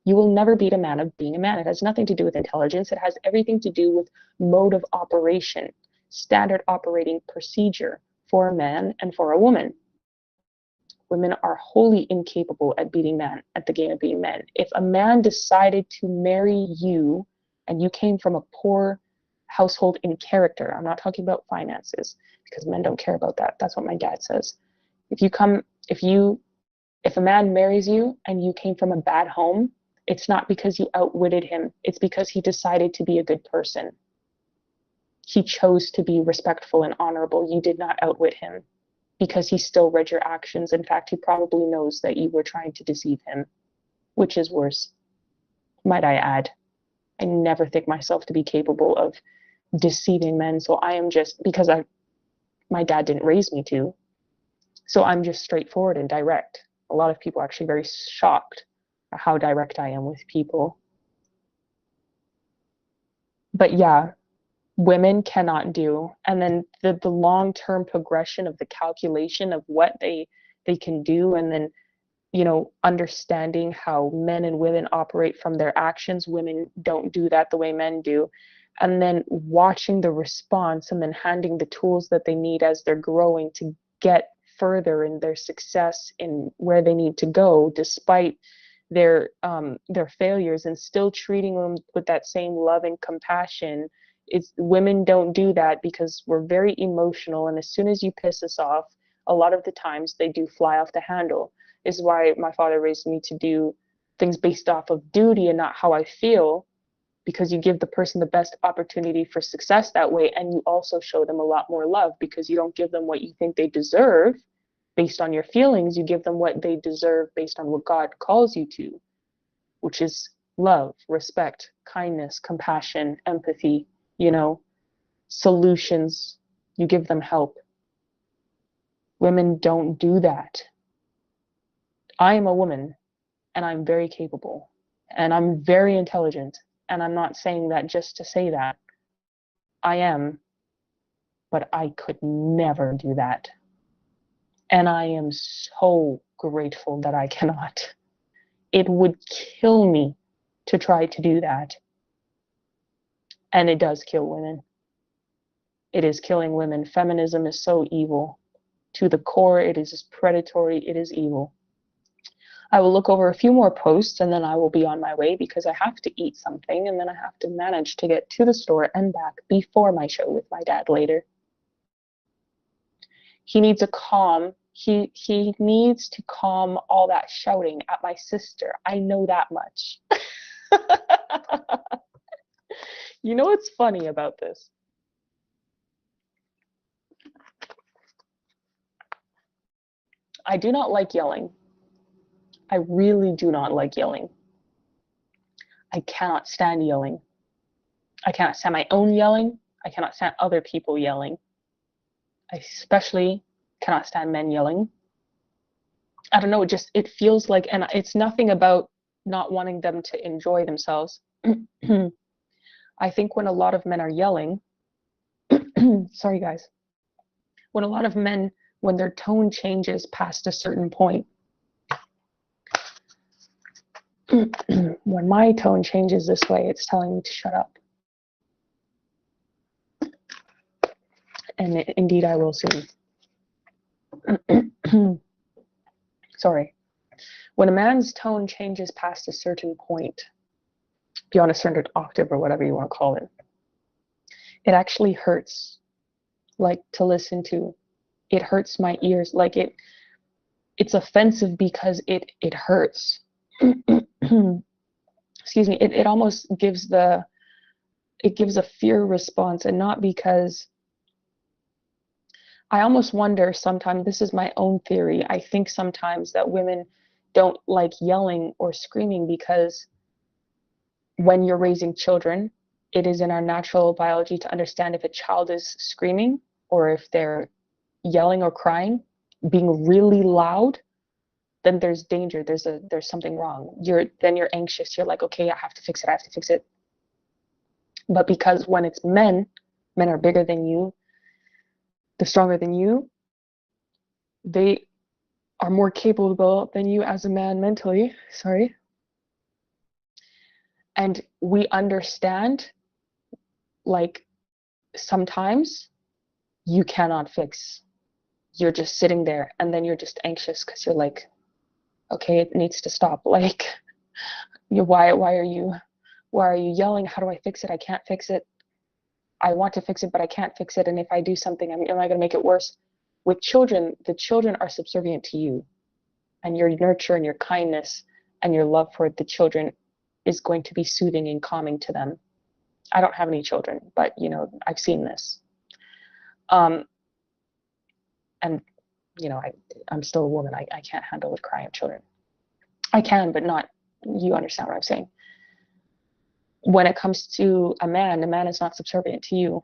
You will never beat a man of being a man. It has nothing to do with intelligence. It has everything to do with mode of operation, standard operating procedure for a man and for a woman. Women are wholly incapable at the game of beating men. If a man decided to marry you and you came from a poor household in character, I'm not talking about finances, because men don't care about that. That's what my dad says. If a man marries you and you came from a bad home, it's not because you outwitted him. It's because he decided to be a good person. He chose to be respectful and honorable. You did not outwit him, because he still read your actions. In fact, he probably knows that you were trying to deceive him, which is worse, might I add. I never think myself to be capable of deceiving men. So I am just, because my dad didn't raise me to, so I'm just straightforward and direct. A lot of people are actually very shocked at how direct I am with people. But yeah, women cannot do. And then the long-term progression of the calculation of what they can do, and then, you know, understanding how men and women operate from their actions. Women don't do that the way men do. And then watching the response, and then handing the tools that they need as they're growing to get further in their success in where they need to go, despite their failures, and still treating them with that same love and compassion. It's, women don't do that because we're very emotional, and as soon as you piss us off, a lot of the times they do fly off the handle. Is why my father raised me to do things based off of duty and not how I feel, because you give the person the best opportunity for success that way, and you also show them a lot more love, because you don't give them what you think they deserve based on your feelings. You give them what they deserve based on what God calls you to, which is love, respect, kindness, compassion, empathy, you know, solutions. You give them help. Women don't do that. I am a woman, and I'm very capable, and I'm very intelligent, and I'm not saying that just to say that. I am, but I could never do that. And I am so grateful that I cannot. It would kill me to try to do that. And it does kill women. It is killing women. Feminism is so evil. To the core, it is predatory, it is evil. I will look over a few more posts, and then I will be on my way, because I have to eat something, and then I have to manage to get to the store and back before my show with my dad later. He needs a calm. He needs to calm all that shouting at my sister. I know that much. You know what's funny about this? I do not like yelling. I really do not like yelling. I cannot stand yelling. I cannot stand my own yelling. I cannot stand other people yelling. I especially cannot stand men yelling. I don't know, it feels like, and it's nothing about not wanting them to enjoy themselves. I think when a lot of men are yelling, sorry guys, when a lot of men, when their tone changes past a certain point, when my tone changes this way, it's telling me to shut up. And indeed I will soon. Sorry. When a man's tone changes past a certain point, beyond a certain octave or whatever you want to call it, it actually hurts, like, to listen to. It hurts my ears. Like, it's offensive because it hurts. Excuse me. It almost gives a fear response, and not because, I almost wonder sometimes, this is my own theory, I think sometimes that women don't like yelling or screaming because when you're raising children, it is in our natural biology to understand if a child is screaming or if they're yelling or crying, being really loud, then there's danger, there's something wrong. You're anxious, you're like, okay, I have to fix it. But because when it's men are bigger than you, they're stronger than you, they are more capable than you as a man mentally, sorry. And we understand, like, sometimes you cannot fix. You're just sitting there, and then you're just anxious because you're like, okay, it needs to stop. Like, why are you yelling? How do I fix it? I can't fix it. I want to fix it, but I can't fix it. And if I do something, am I going to make it worse? With children, the children are subservient to you, and your nurture and your kindness and your love for the children is going to be soothing and calming to them. I don't have any children, but, you know, I've seen this. And, you know, I'm still a woman. I can't handle the crying of children. I can, but not, you understand what I'm saying. When it comes to a man is not subservient to you.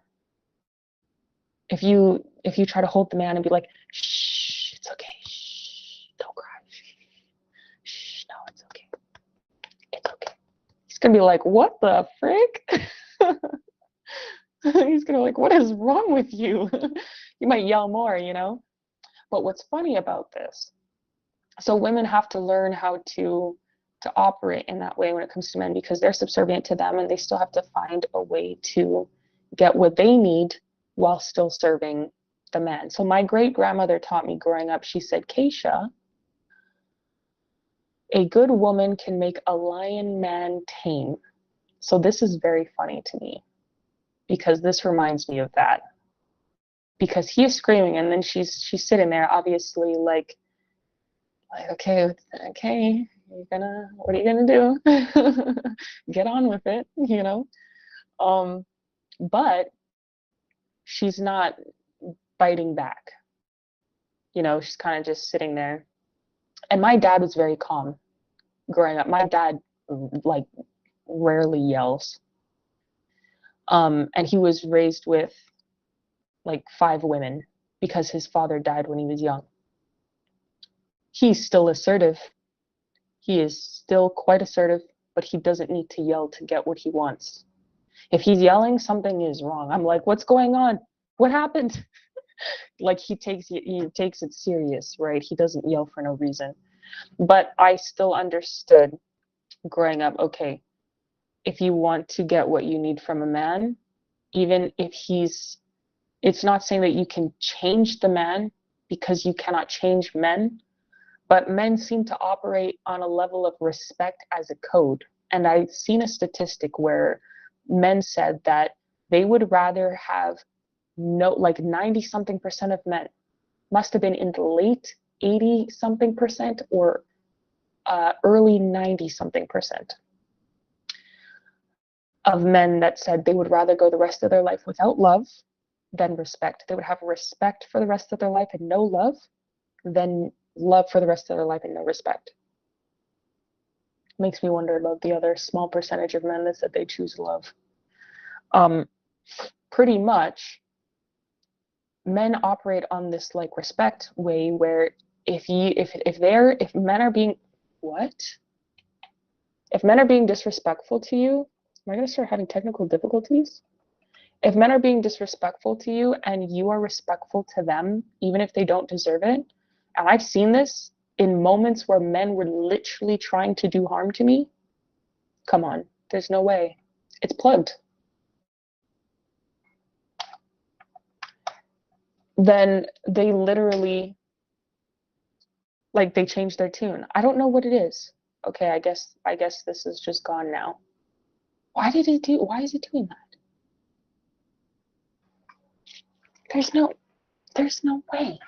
If you try to hold the man and be like, shh, it's okay, shh, don't cry, shh, no, it's okay, he's gonna be like, what the frick? He's gonna like, what is wrong with you? You might yell more, you know? But what's funny about this, so women have to learn how to operate in that way when it comes to men, because they're subservient to them and they still have to find a way to get what they need while still serving the man. So my great grandmother taught me growing up, she said, Kaysha, a good woman can make a lion man tame. So this is very funny to me because this reminds me of that. Because he is screaming and then she's sitting there obviously like okay, what are you gonna do? Get on with it, you know? But she's not biting back. You know, she's kind of just sitting there. And my dad was very calm growing up. My dad like rarely yells. And he was raised with like 5 women because his father died when he was young. He's still assertive. He is still quite assertive, but he doesn't need to yell to get what he wants. If he's yelling, something is wrong. I'm like, what's going on? What happened? Like he takes it serious, right? He doesn't yell for no reason. But I still understood growing up, okay, if you want to get what you need from a man, even if it's not saying that you can change the man because you cannot change men, but men seem to operate on a level of respect as a code. And I've seen a statistic where men said that they would rather have like 90 something percent of men, must have been in the late 80 something percent or early 90 something percent of men that said they would rather go the rest of their life without love than respect. They would have respect for the rest of their life and no love than love for the rest of their life and no respect. Makes me wonder about the other small percentage of men that said they choose love. Pretty much men operate on this like respect way where if men are being if men are being disrespectful to you, am I going to start having technical difficulties? If men are being disrespectful to you and you are respectful to them, even if they don't deserve it, and I've seen this in moments where men were literally trying to do harm to me, come on, there's no way. It's plugged. Then they literally, like, they change their tune. I don't know what it is. Okay, I guess this is just gone now. Why is it doing that? There's no way.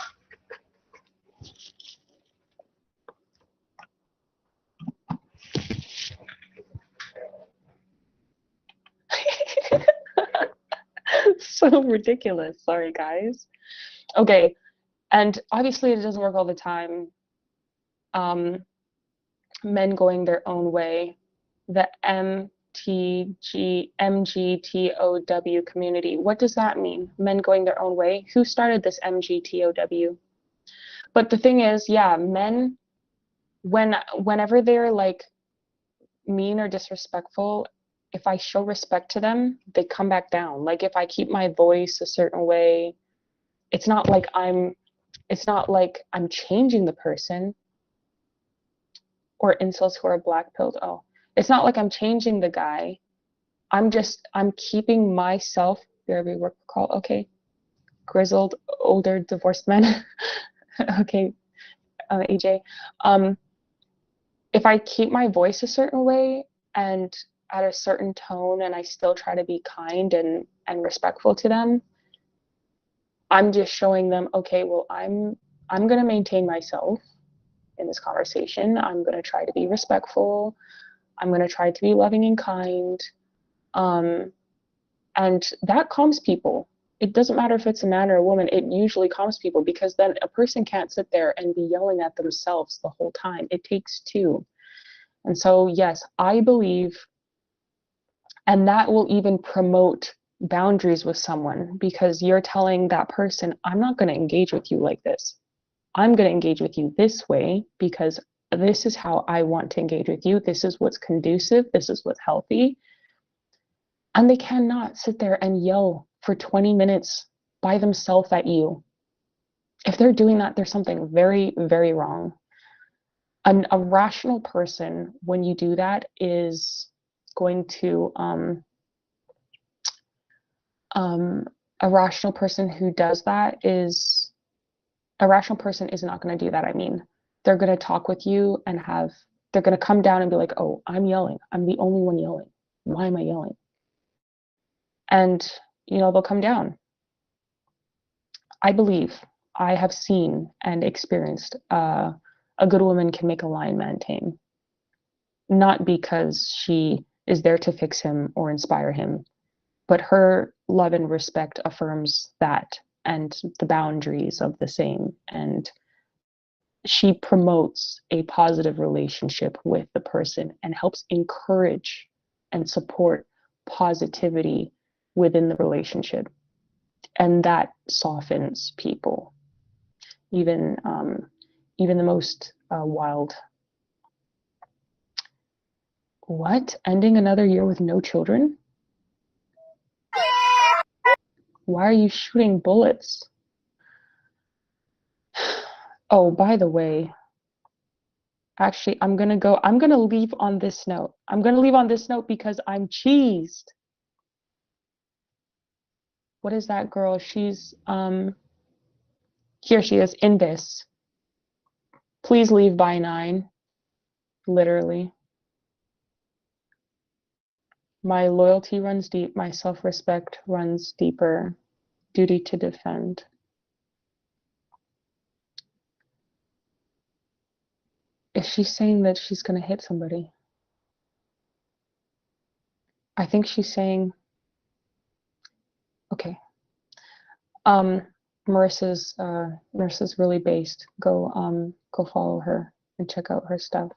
So ridiculous. Sorry, guys. Okay, and obviously it doesn't work all the time. Men going their own way. The MGTOW community. What does that mean? Men going their own way? Who started this MGTOW? But the thing is, yeah, men, whenever they're like mean or disrespectful, if I show respect to them, they come back down. Like if I keep my voice a certain way, it's not like I'm changing the person, or incels who are black pilled. Oh, it's not like I'm changing the guy. I'm keeping myself, very work call, okay, grizzled, older, divorced men. Okay, AJ. If I keep my voice a certain way and at a certain tone and I still try to be kind and respectful to them, I'm just showing them, okay, well, I'm going to maintain myself in this conversation. I'm going to try to be respectful. I'm going to try to be loving and kind. And that calms people. It doesn't matter if it's a man or a woman, it usually calms people, because then a person can't sit there and be yelling at themselves the whole time. It takes 2. And so, yes, I believe, and that will even promote boundaries with someone, because you're telling that person, I'm not going to engage with you like this. I'm going to engage with you this way because this is how I want to engage with you. This is what's conducive. This is what's healthy. And they cannot sit there and yell for 20 minutes by themselves at you. If they're doing that, there's something very, very wrong. A rational person, when you do that, is going to a rational person who does that is a rational person is not going to do that. I mean, they're going to talk with you and they're going to come down and be like, oh, I'm yelling. I'm the only one yelling. Why am I yelling? And, you know, they'll come down. I believe I have seen and experienced a good woman can make a lion man tame. Not because she is there to fix him or inspire him, but her love and respect affirms that and the boundaries of the same. And she promotes a positive relationship with the person and helps encourage and support positivity within the relationship. And that softens people, even the most wild. What? Ending another year with no children? Why are you shooting bullets? Oh, by the way, actually, I'm gonna leave on this note. I'm gonna leave on this note because I'm cheesed. What is that girl? She's, here she is, in this. Please leave by 9. Literally. My loyalty runs deep. My self-respect runs deeper. Duty to defend. Is she saying that she's gonna hit somebody? I think she's saying, okay. Marissa's really based. Go follow her and check out her stuff.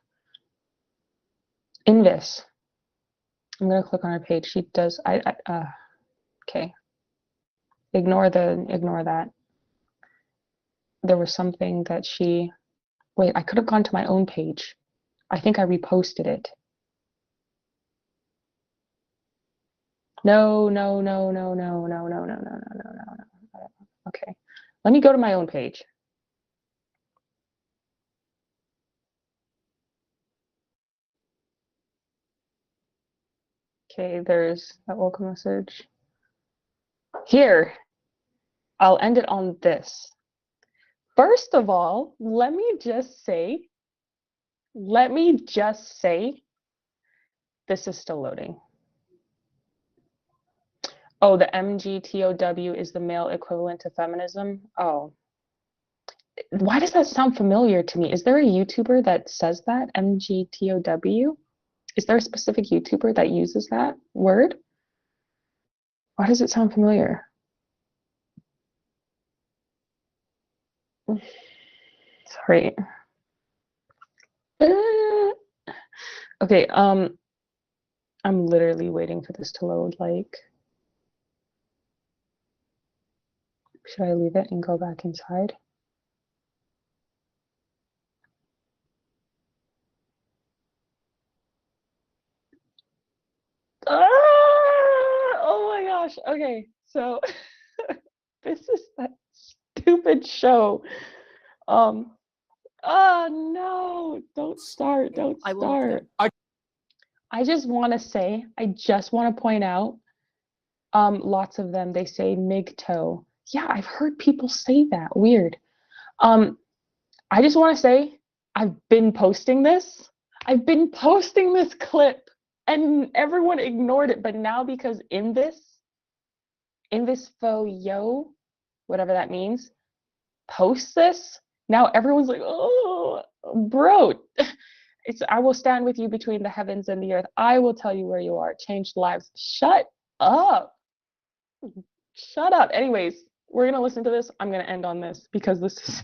In this, I'm gonna click on her page. She does. Okay. Ignore that. There was something that she. Wait, I could have gone to my own page. I think I reposted it. No. Okay, let me go to my own page. Okay, there's that welcome message. Here, I'll end it on this. First of all, let me just say, this is still loading. Oh, the MGTOW is the male equivalent to feminism. Oh, why does that sound familiar to me? Is there a YouTuber that says that, MGTOW? Is there a specific YouTuber that uses that word? Why does it sound familiar? Sorry. Okay, I'm literally waiting for this to load, like. Should I leave it and go back inside? Oh my gosh. Okay, so this is that stupid show. Oh no, don't start. I just want to point out, lots of them, they say MGTOW. Yeah, I've heard people say that. Weird. I just want to say, I've been posting this clip and everyone ignored it, but now because in this faux yo, whatever that means, post this, now everyone's like, oh, bro, I will stand with you between the heavens and the earth. I will tell you where you are. Change lives. Shut up. Anyways, we're gonna listen to this. I'm gonna end on this because this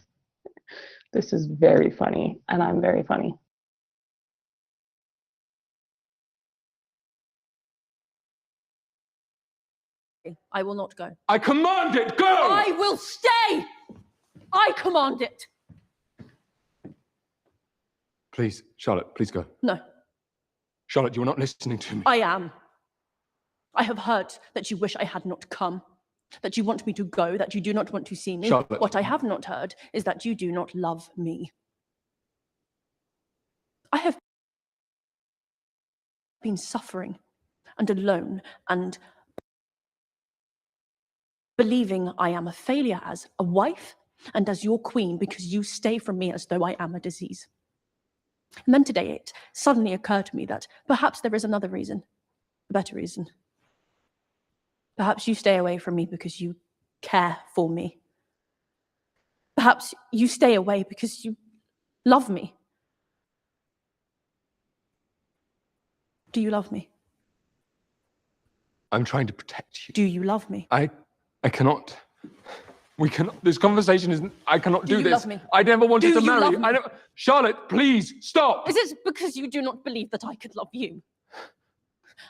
is very funny, and I'm very funny. I will not go. I command it, go! I will stay! I command it! Please, Charlotte, please go. No. Charlotte, you are not listening to me. I am. I have heard that you wish I had not come, that you want me to go, that you do not want to see me. Charlotte. What I have not heard is that you do not love me. I have been suffering and alone and believing I am a failure as a wife and as your queen because you stay from me as though I am a disease. And then today it suddenly occurred to me that perhaps there is another reason, a better reason. Perhaps you stay away from me because you care for me. Perhaps you stay away because you love me. Do you love me? I'm trying to protect you. Do you love me? I cannot. We cannot. This conversation isn't. I cannot do you this. love me? I never wanted Do to you marry love you. me? I never. Charlotte, please stop. Is it because you do not believe that I could love you?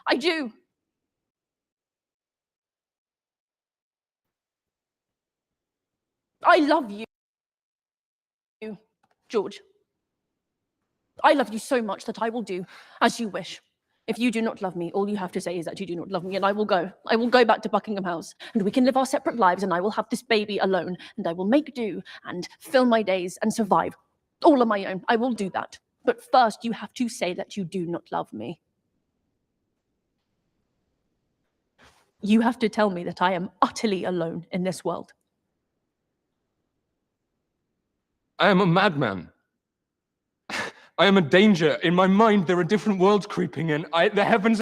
I do. I love you, George. I love you so much that I will do as you wish. If you do not love me, all you have to say is that you do not love me, and I will go. I will go back to Buckingham House, and we can live our separate lives, and I will have this baby alone, and I will make do and fill my days and survive all on my own. I will do that. But first, you have to say that you do not love me. You have to tell me that I am utterly alone in this world. I am a madman. I am a danger. In my mind, there are different worlds creeping in. The heavens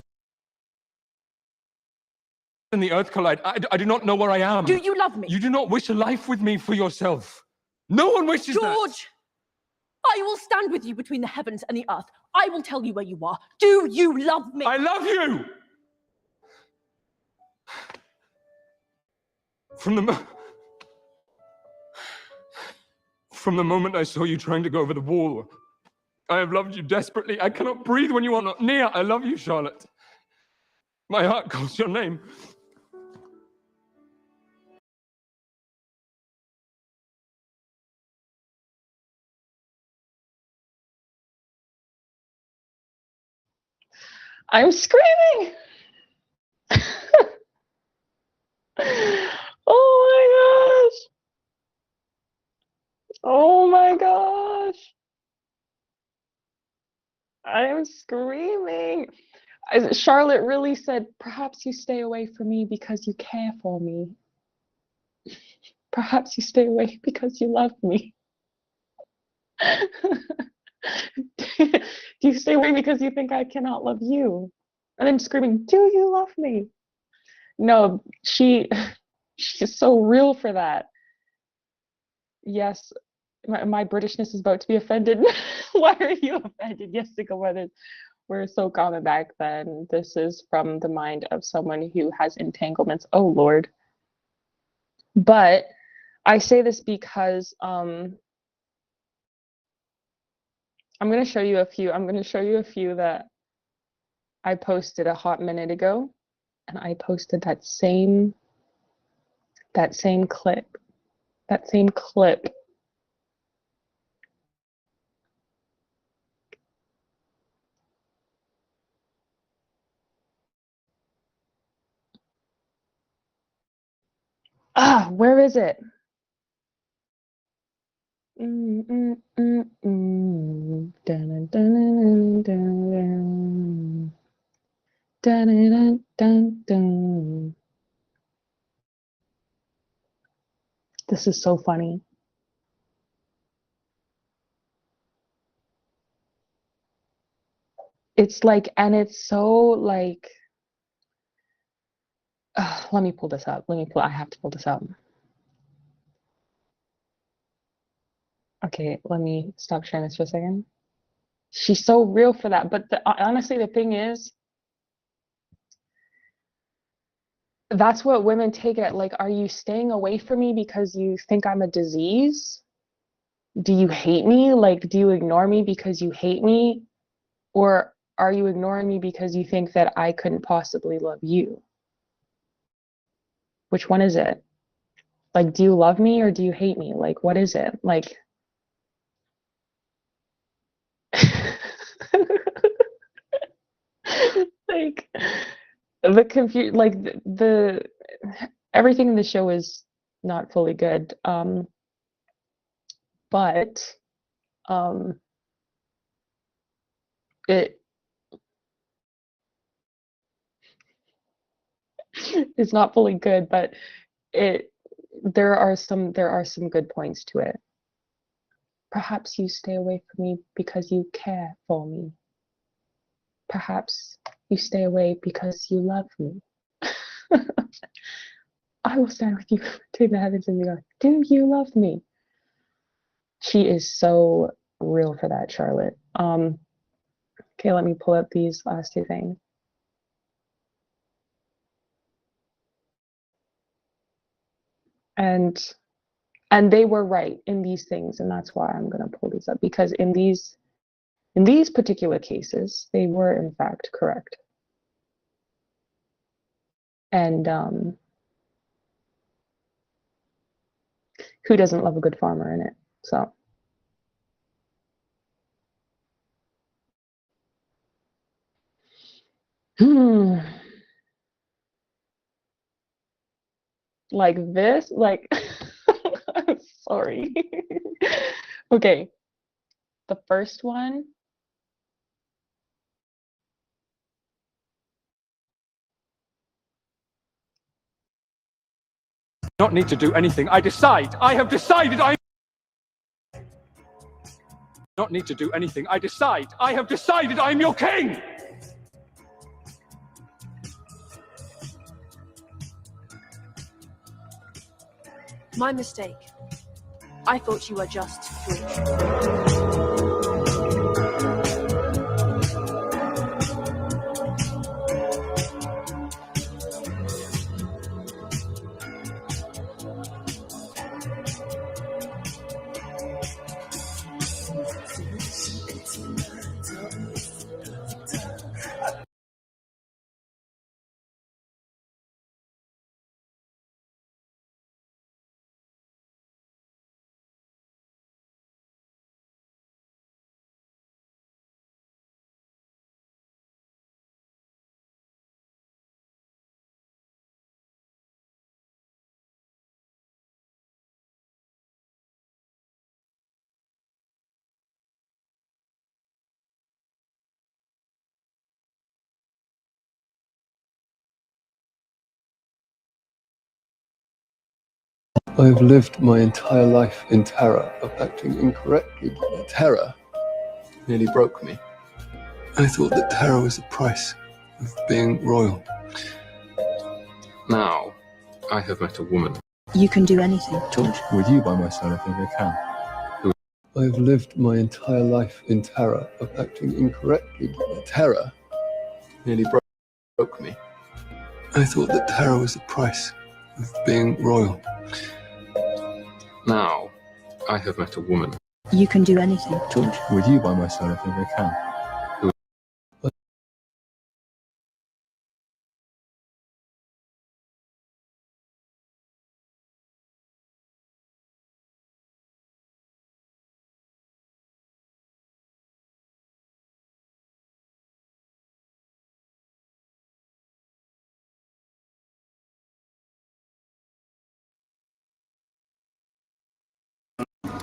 and the earth collide. I do not know where I am. Do you love me? You do not wish a life with me for yourself. No one wishes that. George! I will stand with you between the heavens and the earth. I will tell you where you are. Do you love me? I love you! From the moment I saw you trying to go over the wall, I have loved you desperately. I cannot breathe when you are not near. I love you, Charlotte. My heart calls your name. I'm screaming. Oh my gosh. Oh my gosh. I am screaming. Charlotte really said, perhaps you stay away from me because you care for me. Perhaps you stay away because you love me. Do you stay away because you think I cannot love you? And then screaming, do you love me? No, she's so real for that. Yes, my Britishness is about to be offended. Why are you offended? Yes, single mothers were so common back then. This is from the mind of someone who has entanglements. Oh Lord. But I say this because I'm going to show you a few. I'm going to show you a few that I posted a hot minute ago, and I posted that same clip. That same clip. Where is it? Dun, dun, dun, dun, dun, dun. Dun, dun, dun, dun. This is so funny. It's like, and it's so like, let me pull this up. I have to pull this up. Okay, let me stop sharing this for a second. She's so real for that. But honestly, the thing is, that's what women take it. Like, are you staying away from me because you think I'm a disease? Do you hate me? Like, do you ignore me because you hate me? Or are you ignoring me because you think that I couldn't possibly love you? Which one is it? Like, do you love me or do you hate me? Like, what is it? Like, like, the everything in the show is not fully good. But it is not fully good, but there are some good points to it. Perhaps you stay away from me because you care for me. Perhaps you stay away because you love me. I will stand with you between the heavens and the earth. Do you love me? She is so real for that, Charlotte. Okay, let me pull up these last two things. And they were right in these things, and that's why I'm going to pull these up, because in these particular cases, they were in fact correct. And who doesn't love a good farmer in it? So like this, like I'm sorry. Okay, the first one. Not need to do anything. I decide. I have decided. I not need to do anything. I decide. I have decided. I am your king. My mistake. I thought you were just George. I have lived my entire life in terror of acting incorrectly. Terror nearly broke me. I thought that terror was the price of being royal. Now, I have met a woman. You can do anything, George. With you by my side, I think I can. I have lived my entire life in terror of acting incorrectly. Terror nearly broke me. I thought that terror was the price of being royal. Now, I have met a woman. You can do anything, George. With you by my side, I think I can.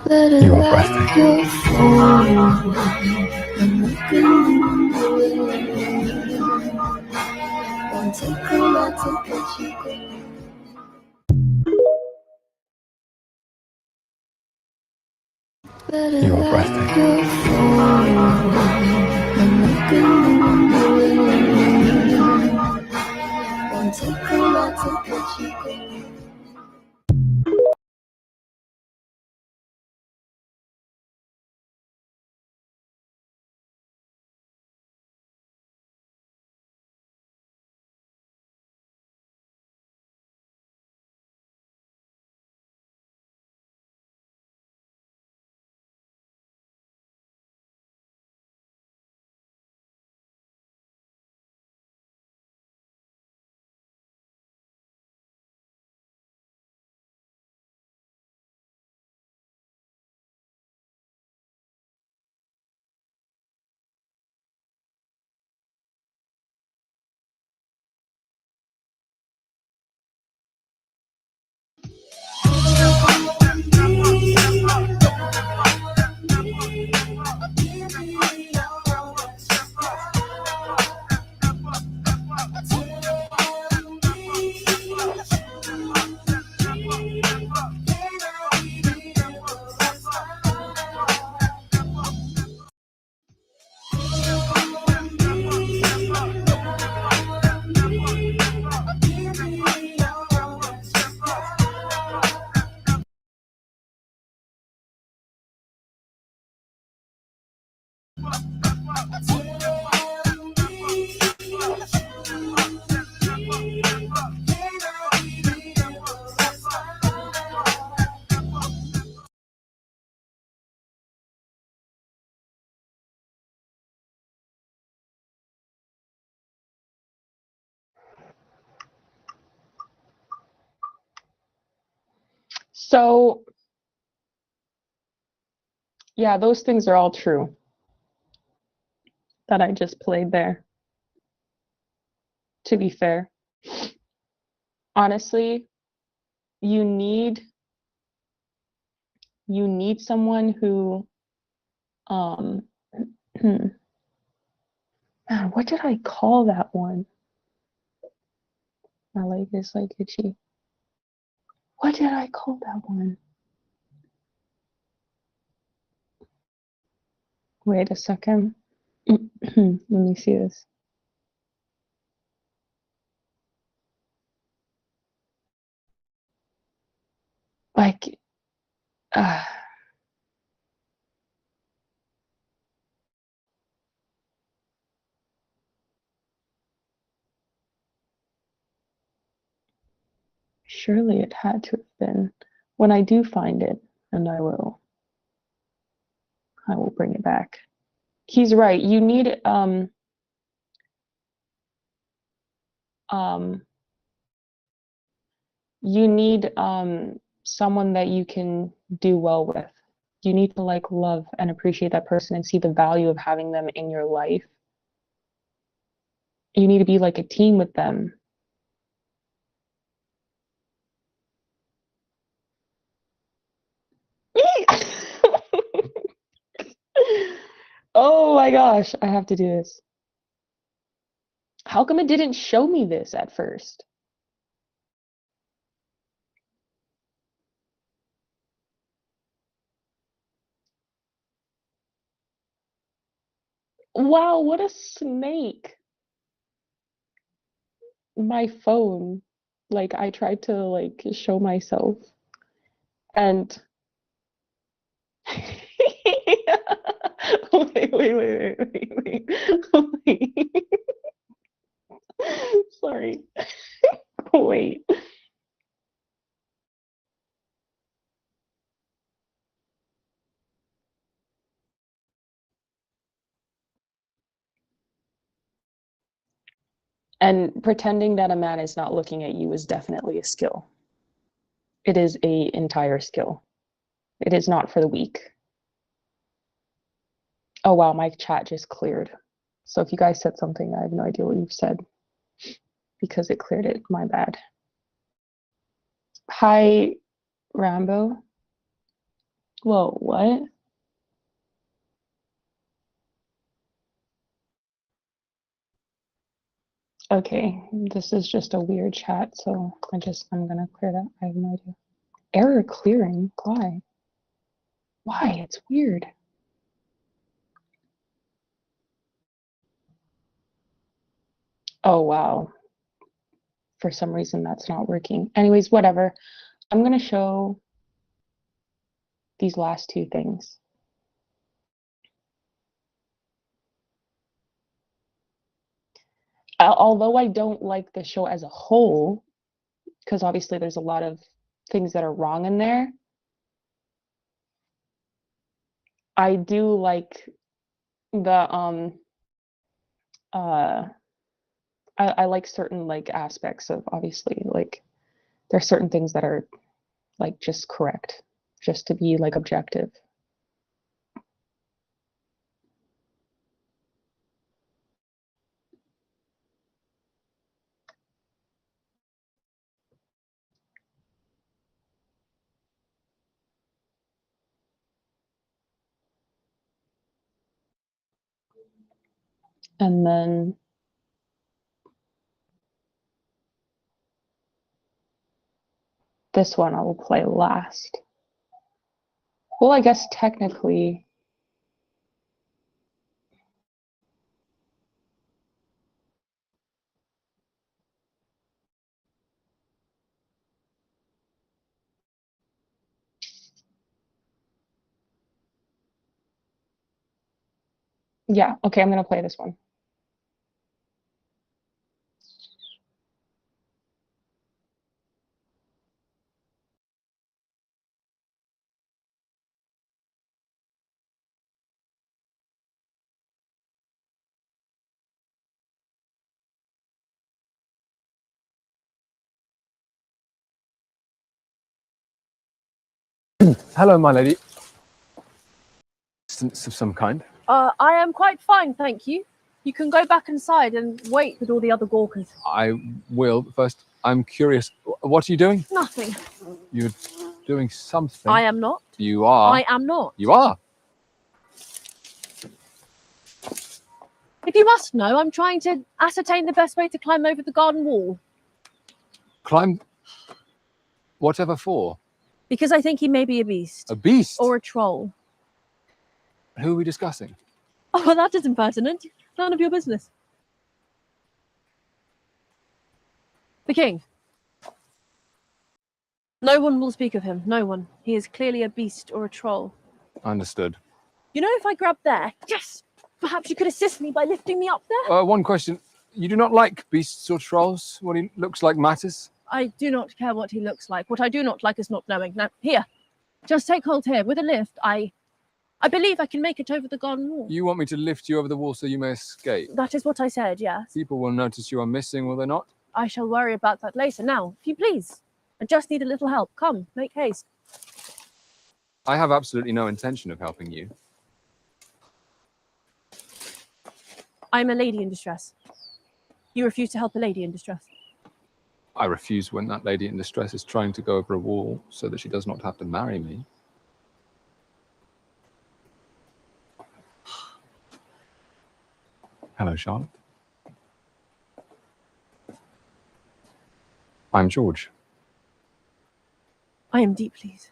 You are breathtaking. You are breathtaking. So, yeah, those things are all true that I just played there. To be fair, honestly, you need someone who um man, what did I call that one? My leg is like itchy. What did I call that one? Wait a second. Let me see this. Like, uh, surely it had to have been. When I do find it, and I will bring it back. He's right. You need um you need someone that you can do well with. You need to like love and appreciate that person and see the value of having them in your life. You need to be like a team with them. Oh my gosh, I have to do this. How come it didn't show me this at first? Wow, what a snake. My phone. Like I tried to like show myself and wait. Wait. Sorry. Wait. And pretending that a man is not looking at you is definitely a skill. It is a entire skill. It is not for the weak. Oh wow, my chat just cleared. So if you guys said something, I have no idea what you've said because it cleared it. My bad. Hi, Rambo. Whoa, what? Okay, this is just a weird chat, so I'm gonna clear that. I have no idea. Error clearing? Why? Why? It's weird. Oh wow. For some reason that's not working. Anyways, whatever. I'm gonna show these last two things. Although I don't like the show as a whole, because obviously there's a lot of things that are wrong in there, I do like the uh I like certain like aspects of obviously like there's certain things that are like just correct, just to be like objective. And then this one I will play last. Well, I guess technically, yeah, okay, I'm gonna play this one. Hello, my lady. Assistance of some kind. I am quite fine, thank you. You can go back inside and wait with all the other gawkers. I will. But first, I'm curious. What are you doing? Nothing. You're doing something. I am not. You are. I am not. You are. If you must know, I'm trying to ascertain the best way to climb over the garden wall. Climb. Whatever for? Because I think he may be a beast. A beast? Or a troll. Who are we discussing? Oh, well, that is impertinent. None of your business. The king. No one will speak of him. No one. He is clearly a beast or a troll. Understood. You know, if I grab there, yes, perhaps you could assist me by lifting me up there? One question. You do not like beasts or trolls? What he looks like matters? I do not care what he looks like. What I do not like is not knowing. Now, here, just take hold here. With a lift, I believe I can make it over the garden wall. You want me to lift you over the wall so you may escape? That is what I said, yes. People will notice you are missing, will they not? I shall worry about that later. Now, if you please, I just need a little help. Come, make haste. I have absolutely no intention of helping you. I'm a lady in distress. You refuse to help a lady in distress. I refuse when that lady in distress is trying to go over a wall so that she does not have to marry me. Hello, Charlotte. I'm George. I am deep pleased.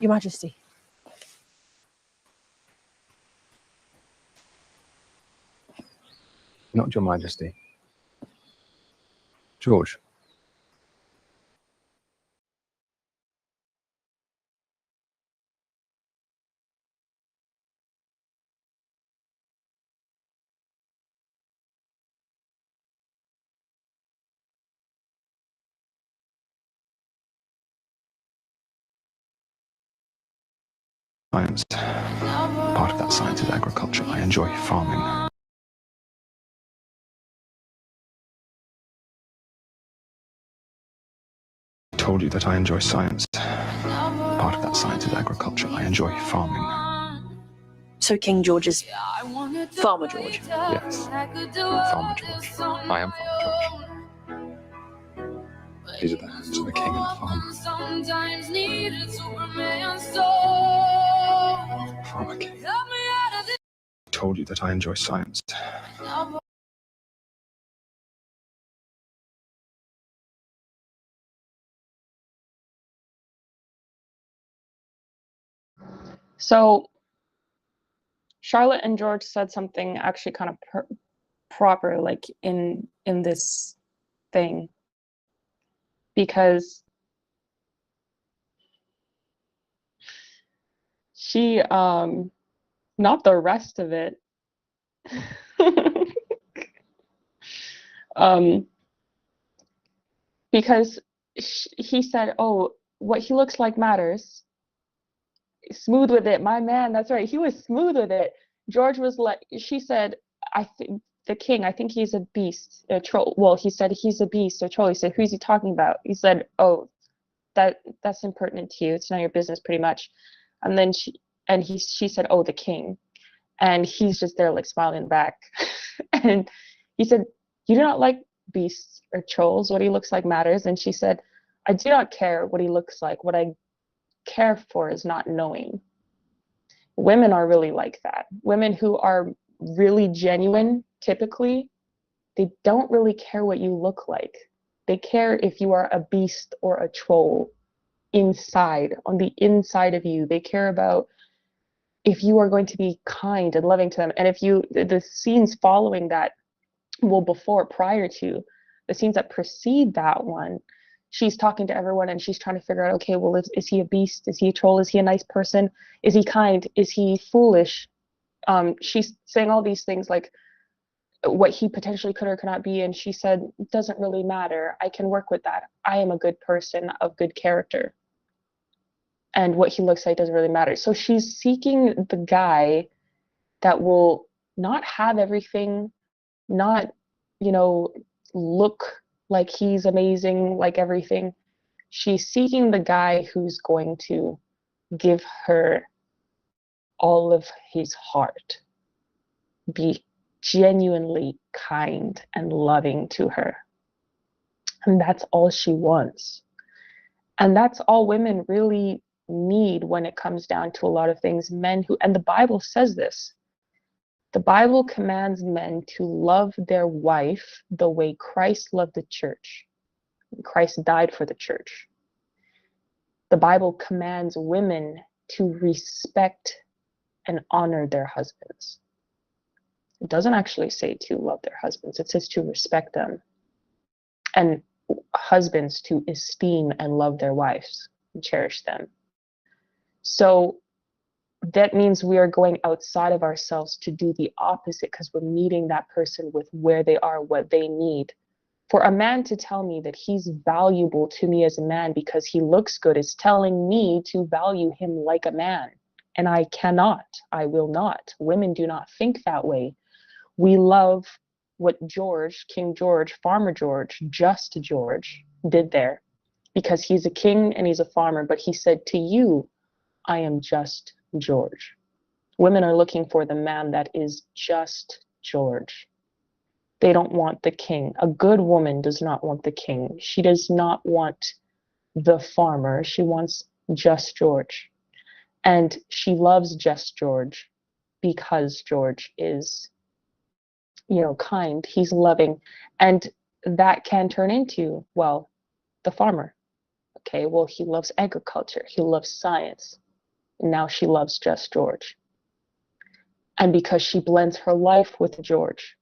Your Majesty. Not Your Majesty. George. Science. Part of that science is agriculture. I enjoy farming. I told you that I enjoy science. Part of that science is agriculture. I enjoy farming. So King George is Farmer George. Yes. Farmer George. I am Farmer George. These are the hands of the king and the farmer. Farmer king. I told you that I enjoy science. So Charlotte and George said something actually kind of proper, like in this thing, because she not the rest of it. Because he said, oh, what he looks like matters. Smooth with it, my man. That's right, he was smooth with it. George was like, she said, I think the king, I think he's a beast, a troll. Well, he said he's a beast, a troll. He said, who's he talking about? He said, oh, that's impertinent to you, it's none of your business, pretty much. And then she said, oh, the king. And he's just there like smiling back. And he said, you do not like beasts or trolls, what he looks like matters. And she said, I do not care what he looks like, what I care for is not knowing. Women are really like that. Women who are really genuine, typically, they don't really care what you look like. They care if you are a beast or a troll inside, on the inside of you. They care about if you are going to be kind and loving to them. And if you, the scenes following that, well, prior to the scenes that precede that one, she's talking to everyone and she's trying to figure out, okay, well, is he a beast? Is he a troll? Is he a nice person? Is he kind? Is he foolish? She's saying all these things like what he potentially could or could not be. And she said, it doesn't really matter. I can work with that. I am a good person of good character. And what he looks like doesn't really matter. So she's seeking the guy that will not have everything, not, look like he's amazing, like everything, She's seeking the guy who's going to give her all of his heart, be genuinely kind and loving to her. And that's all she wants. And that's all women really need when it comes down to a lot of things. Men who, and the Bible says this, the Bible commands men to love their wife the way Christ loved the church. Christ died for the church. The Bible commands women to respect and honor their husbands. It doesn't actually say to love their husbands. It says to respect them. And husbands to esteem and love their wives and cherish them. So that means we are going outside of ourselves to do the opposite, because we're meeting that person with where they are, what they need. For a man to tell me that he's valuable to me as a man because he looks good is telling me to value him like a man. And I cannot, I will not. Women do not think that way. We love what George, King George, Farmer George, Just George did there, because he's a king and he's a farmer, but he said, to you, I am just George. Women are looking for the man that is just George. They don't want the king. A good woman does not want the king. She does not want the farmer. She wants just George. And she loves just George because George is, you know, kind, he's loving. And that can turn into, well, the farmer. Okay, well, he loves agriculture, he loves science. And now she loves just George. And because she blends her life with George,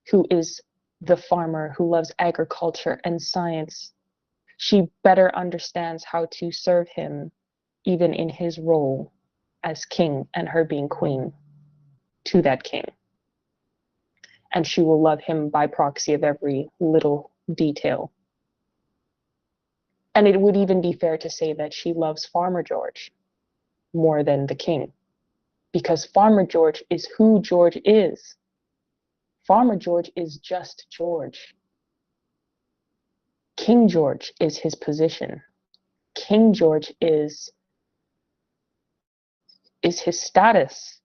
who is the farmer who loves agriculture and science, she better understands how to serve him, even in his role as king and her being queen to that king. And she will love him by proxy of every little detail. And it would even be fair to say that she loves Farmer George more than the king, because Farmer George is who George is. Farmer George is just George. King George is his position. King George is his status,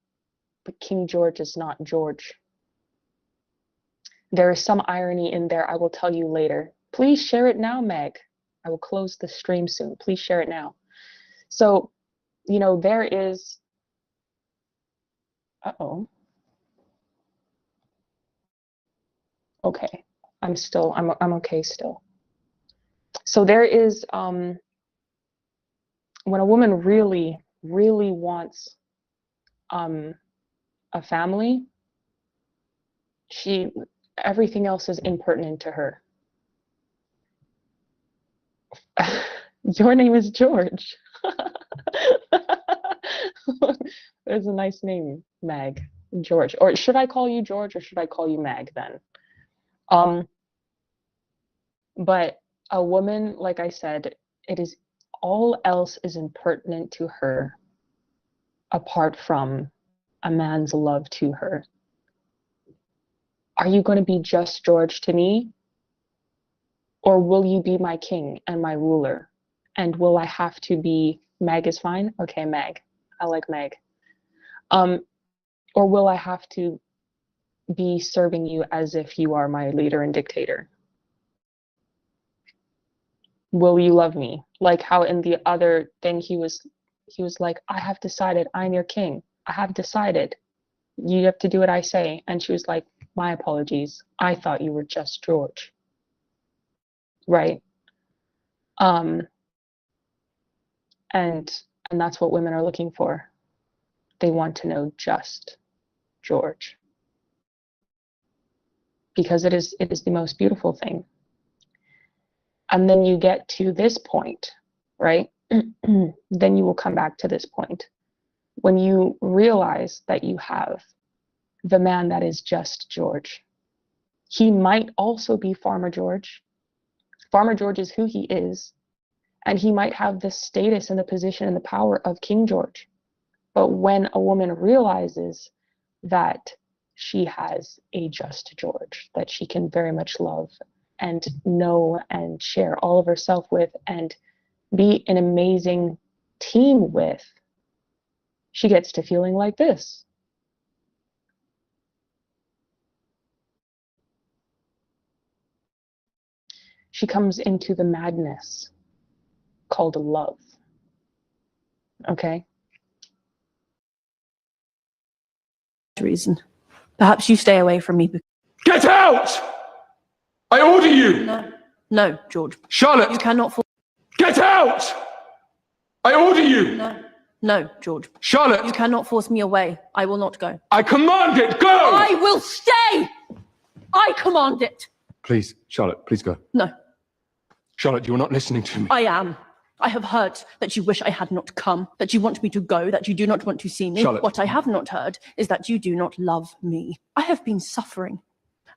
but King George is not George. There is some irony in there, I will tell you later. Please share it now, Meg. I will close the stream soon. Please share it now. So, you know, there is, okay, I'm okay still. So there is, when a woman really, really wants a family, everything else is impertinent to her. Your name is George. That's a nice name, Mag. George. Or should I call you George or should I call you Mag then? But a woman, like I said, it is all else is impertinent to her apart from a man's love to her. Are you going to be just George to me? Or will you be my king and my ruler? And will I have to be, Mag is fine? Okay, Mag. I like Mag. Or will I have to be serving you as if you are my leader and dictator? Will you love me? Like how in the other thing he was like, I have decided I'm your king. I have decided. You have to do what I say. And she was like, my apologies. I thought you were just George. Right? And that's what women are looking for. They want to know just George. Because it is the most beautiful thing. And then you get to this point, right? Then you will come back to this point. When you realize that you have the man that is just George. He might also be Farmer George. Farmer George is who he is. And he might have the status and the position and the power of King George. But when a woman realizes that she has a just George that she can very much love and know and share all of herself with and be an amazing team with, she gets to feeling like this. She comes into the madness called love. Okay? Reason. Perhaps you stay away from me. Get out! I order you! No, George. Charlotte! You cannot force. Get out! I order you! No, George. Charlotte! You cannot force me away. I will not go. I command it! Go! I will stay! I command it. Please, Charlotte, please go. No, Charlotte, you are not listening to me. I am. I have heard that you wish I had not come, that you want me to go, that you do not want to see me. Charlotte. What I have not heard is that you do not love me. I have been suffering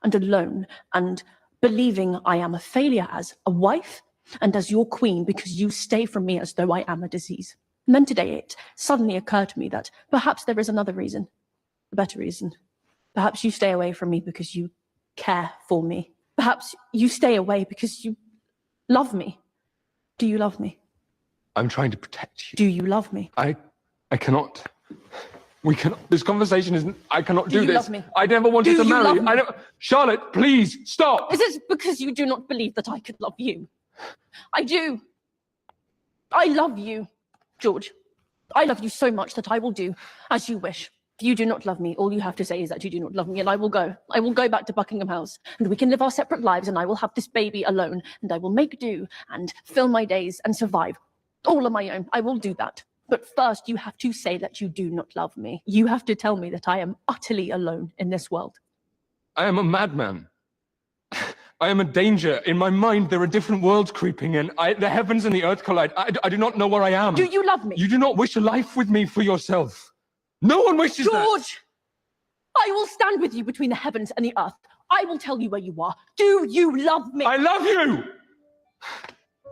and alone and believing I am a failure as a wife and as your queen because you stay from me as though I am a disease. And then today it suddenly occurred to me that perhaps there is another reason, a better reason. Perhaps you stay away from me because you care for me. Perhaps you stay away because you love me. Do you love me? I'm trying to protect you. Do you love me? I cannot. We cannot. This conversation isn't. I cannot do you this. love me? I never wanted Do to you marry. love me? I never. Charlotte, please stop. Is it because you do not believe that I could love you? I do. I love you, George. I love you so much that I will do as you wish. If you do not love me, all you have to say is that you do not love me, and I will go. I will go back to Buckingham House, and we can live our separate lives, and I will have this baby alone, and I will make do and fill my days and survive. All on my own. I will do that. But first, you have to say that you do not love me. You have to tell me that I am utterly alone in this world. I am a madman. I am a danger. In my mind, there are different worlds creeping in. The heavens and the earth collide. I do not know where I am. Do you love me? You do not wish a life with me for yourself. No one wishes that. George! I will stand with you between the heavens and the earth. I will tell you where you are. Do you love me? I love you!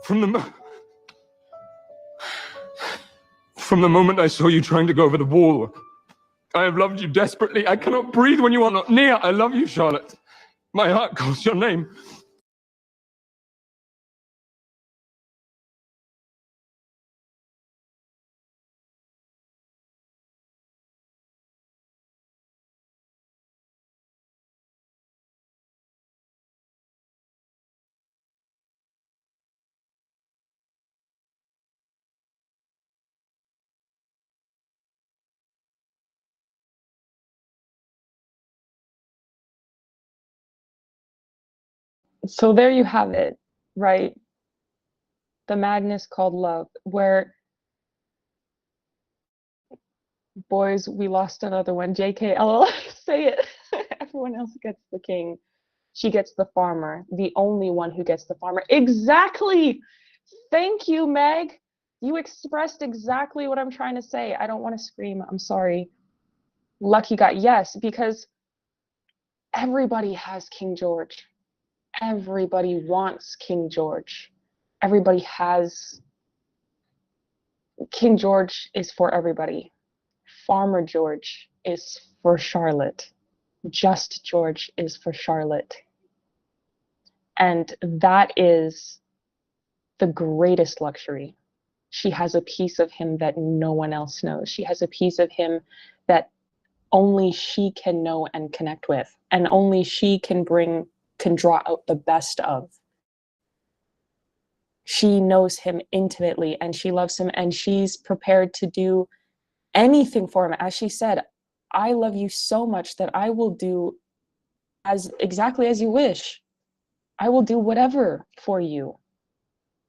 From the moment I saw you trying to go over the wall, I have loved you desperately. I cannot breathe when you are not near. I love you, Charlotte. My heart calls your name. So there you have it, right? The madness called love, where boys, we lost another one. JKLL, say it. Everyone else gets the king. She gets the farmer, the only one who gets the farmer. Exactly. Thank you, Meg. You expressed exactly what I'm trying to say. I don't want to scream. I'm sorry. Lucky got yes, because everybody has King George. Everybody wants King George. Everybody has. King George is for everybody. Farmer George is for Charlotte. Just George is for Charlotte. And that is the greatest luxury. She has a piece of him that no one else knows. She has a piece of him that only she can know and connect with, and only she can draw out the best of. She knows him intimately and she loves him, and she's prepared to do anything for him. As she said, I love you so much that I will do exactly as you wish. I will do whatever for you.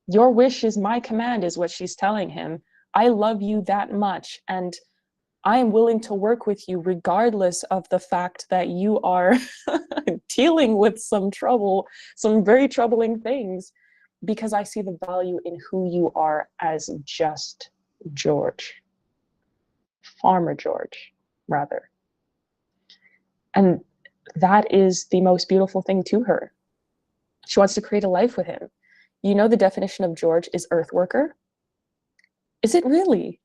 Your wish is my command, is what she's telling him. I love you that much, and I am willing to work with you regardless of the fact that you are dealing with some trouble, some very troubling things, because I see the value in who you are as just George. Farmer George, rather. And that is the most beautiful thing to her. She wants to create a life with him. You know, the definition of George is earth worker. Is it really?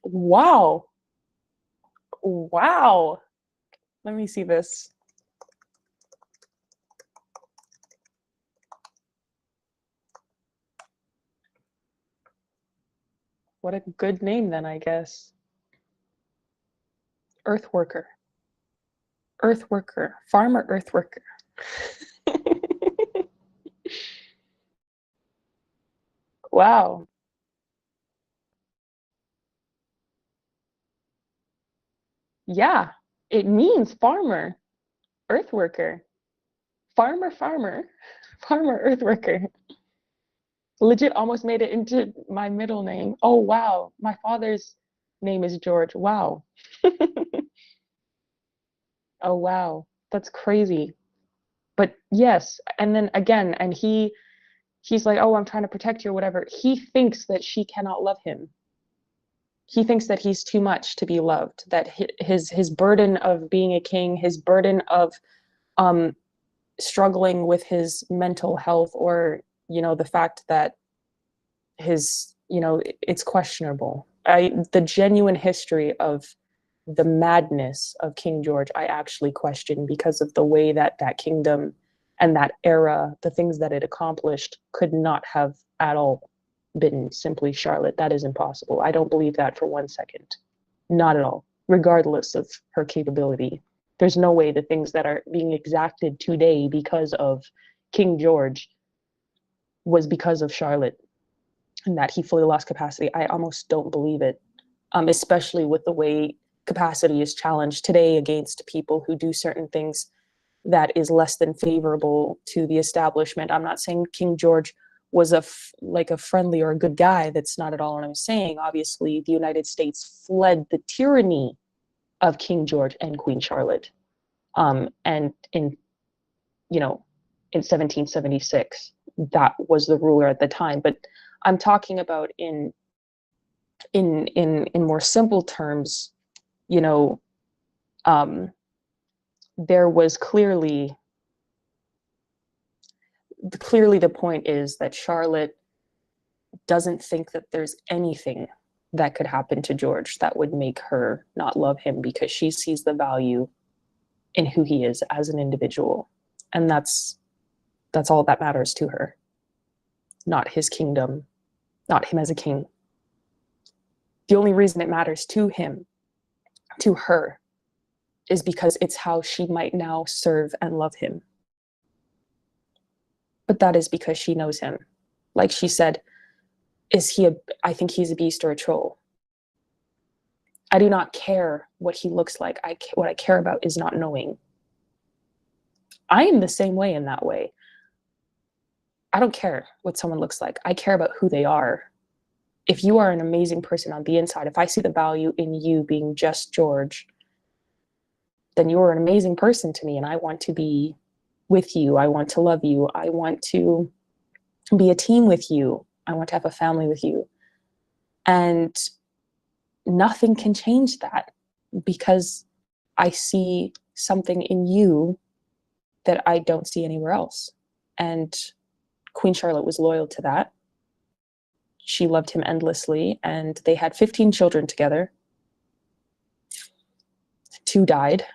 Wow. Wow. Let me see this. What a good name then, I guess. Earthworker. Earthworker. Farmer earthworker. Wow. Yeah, it means farmer, earthworker. Farmer, farmer, farmer, earthworker. Legit almost made it into my middle name. Oh, wow. My father's name is George. Wow. Oh, wow. That's crazy. But yes, and then again, and he's like, "Oh, I'm trying to protect you," or whatever. He thinks that she cannot love him. He thinks that he's too much to be loved, that his burden of being a king, his burden of um struggling with his mental health, or the fact that his it's questionable. The genuine history of the madness of King George, I actually question, because of the way that that kingdom and that era, the things that it accomplished, could not have at all been simply Charlotte. That is impossible. I don't believe that for 1 second. Not at all. Regardless of her capability, there's no way the things that are being exacted today because of King George was because of Charlotte, and that he fully lost capacity. I almost don't believe it, especially with the way capacity is challenged today against people who do certain things that is less than favorable to the establishment. I'm not saying King George was like a friendly or a good guy. That's not at all what I'm saying. Obviously, the United States fled the tyranny of King George and Queen Charlotte, and in 1776, that was the ruler at the time. But I'm talking about in more simple terms. There was clearly the point is that Charlotte doesn't think that there's anything that could happen to George that would make her not love him, because she sees the value in who he is as an individual, and that's all that matters to her, not his kingdom, not him as a king. The only reason it matters to her, is because it's how she might now serve and love him. But that is because she knows him. Like she said, I think he's a beast or a troll. I do not care what he looks like. What I care about is not knowing. I am the same way in that way. I don't care what someone looks like. I care about who they are. If you are an amazing person on the inside, if I see the value in you being just George, then you are an amazing person to me, and I want to be with you. I want to love you. I want to be a team with you. I want to have a family with you. And nothing can change that, because I see something in you that I don't see anywhere else. And Queen Charlotte was loyal to that. She loved him endlessly, and they had 15 children together. 2 died.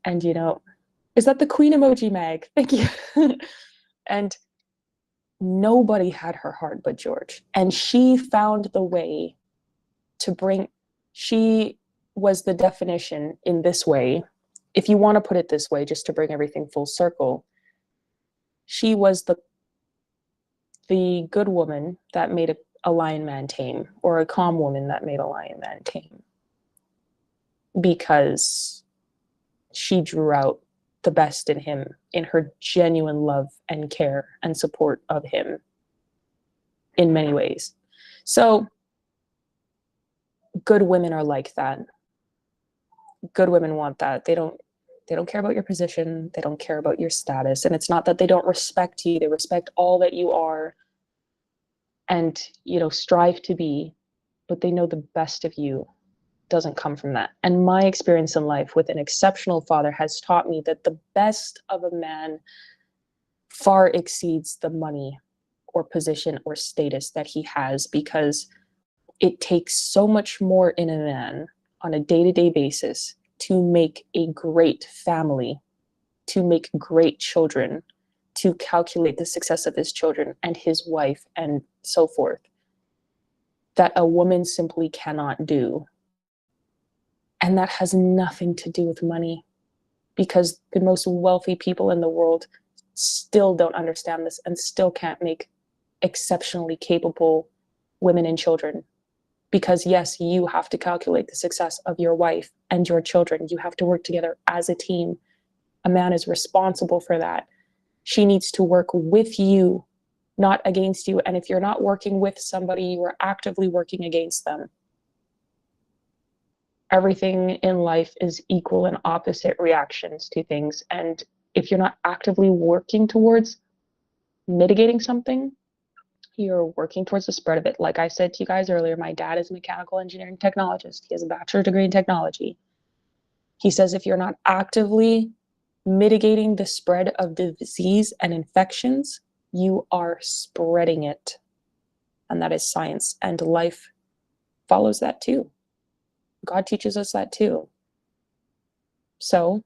And, is that the Queen emoji, Meg? Thank you. And nobody had her heart but George. And she found the way to she was the definition in this way, if you want to put it this way, just to bring everything full circle. She was the good woman that made a lion man tame, or a calm woman that made a lion man tame, because she drew out the best in him, in her genuine love and care and support of him in many ways. So good women are like that. Good women want that. They don't care about your position. They don't care about your status. And it's not that they don't respect you. They respect all that you are and, strive to be, but they know the best of you doesn't come from that. And my experience in life with an exceptional father has taught me that the best of a man far exceeds the money or position or status that he has, because it takes so much more in a man on a day-to-day basis to make a great family, to make great children, to calculate the success of his children and his wife and so forth. that a woman simply cannot do. And that has nothing to do with money, because the most wealthy people in the world still don't understand this and still can't make exceptionally capable women and children. Because yes, you have to calculate the success of your wife and your children. You have to work together as a team. A man is responsible for that. She needs to work with you, not against you. And if you're not working with somebody, you are actively working against them. Everything in life is equal and opposite reactions to things. And if you're not actively working towards mitigating something, you're working towards the spread of it. Like I said to you guys earlier, my dad is a mechanical engineering technologist. He has a bachelor's degree in technology. He says if you're not actively mitigating the spread of the disease and infections, you are spreading it. And that is science. And life follows that too. God teaches us that too. So,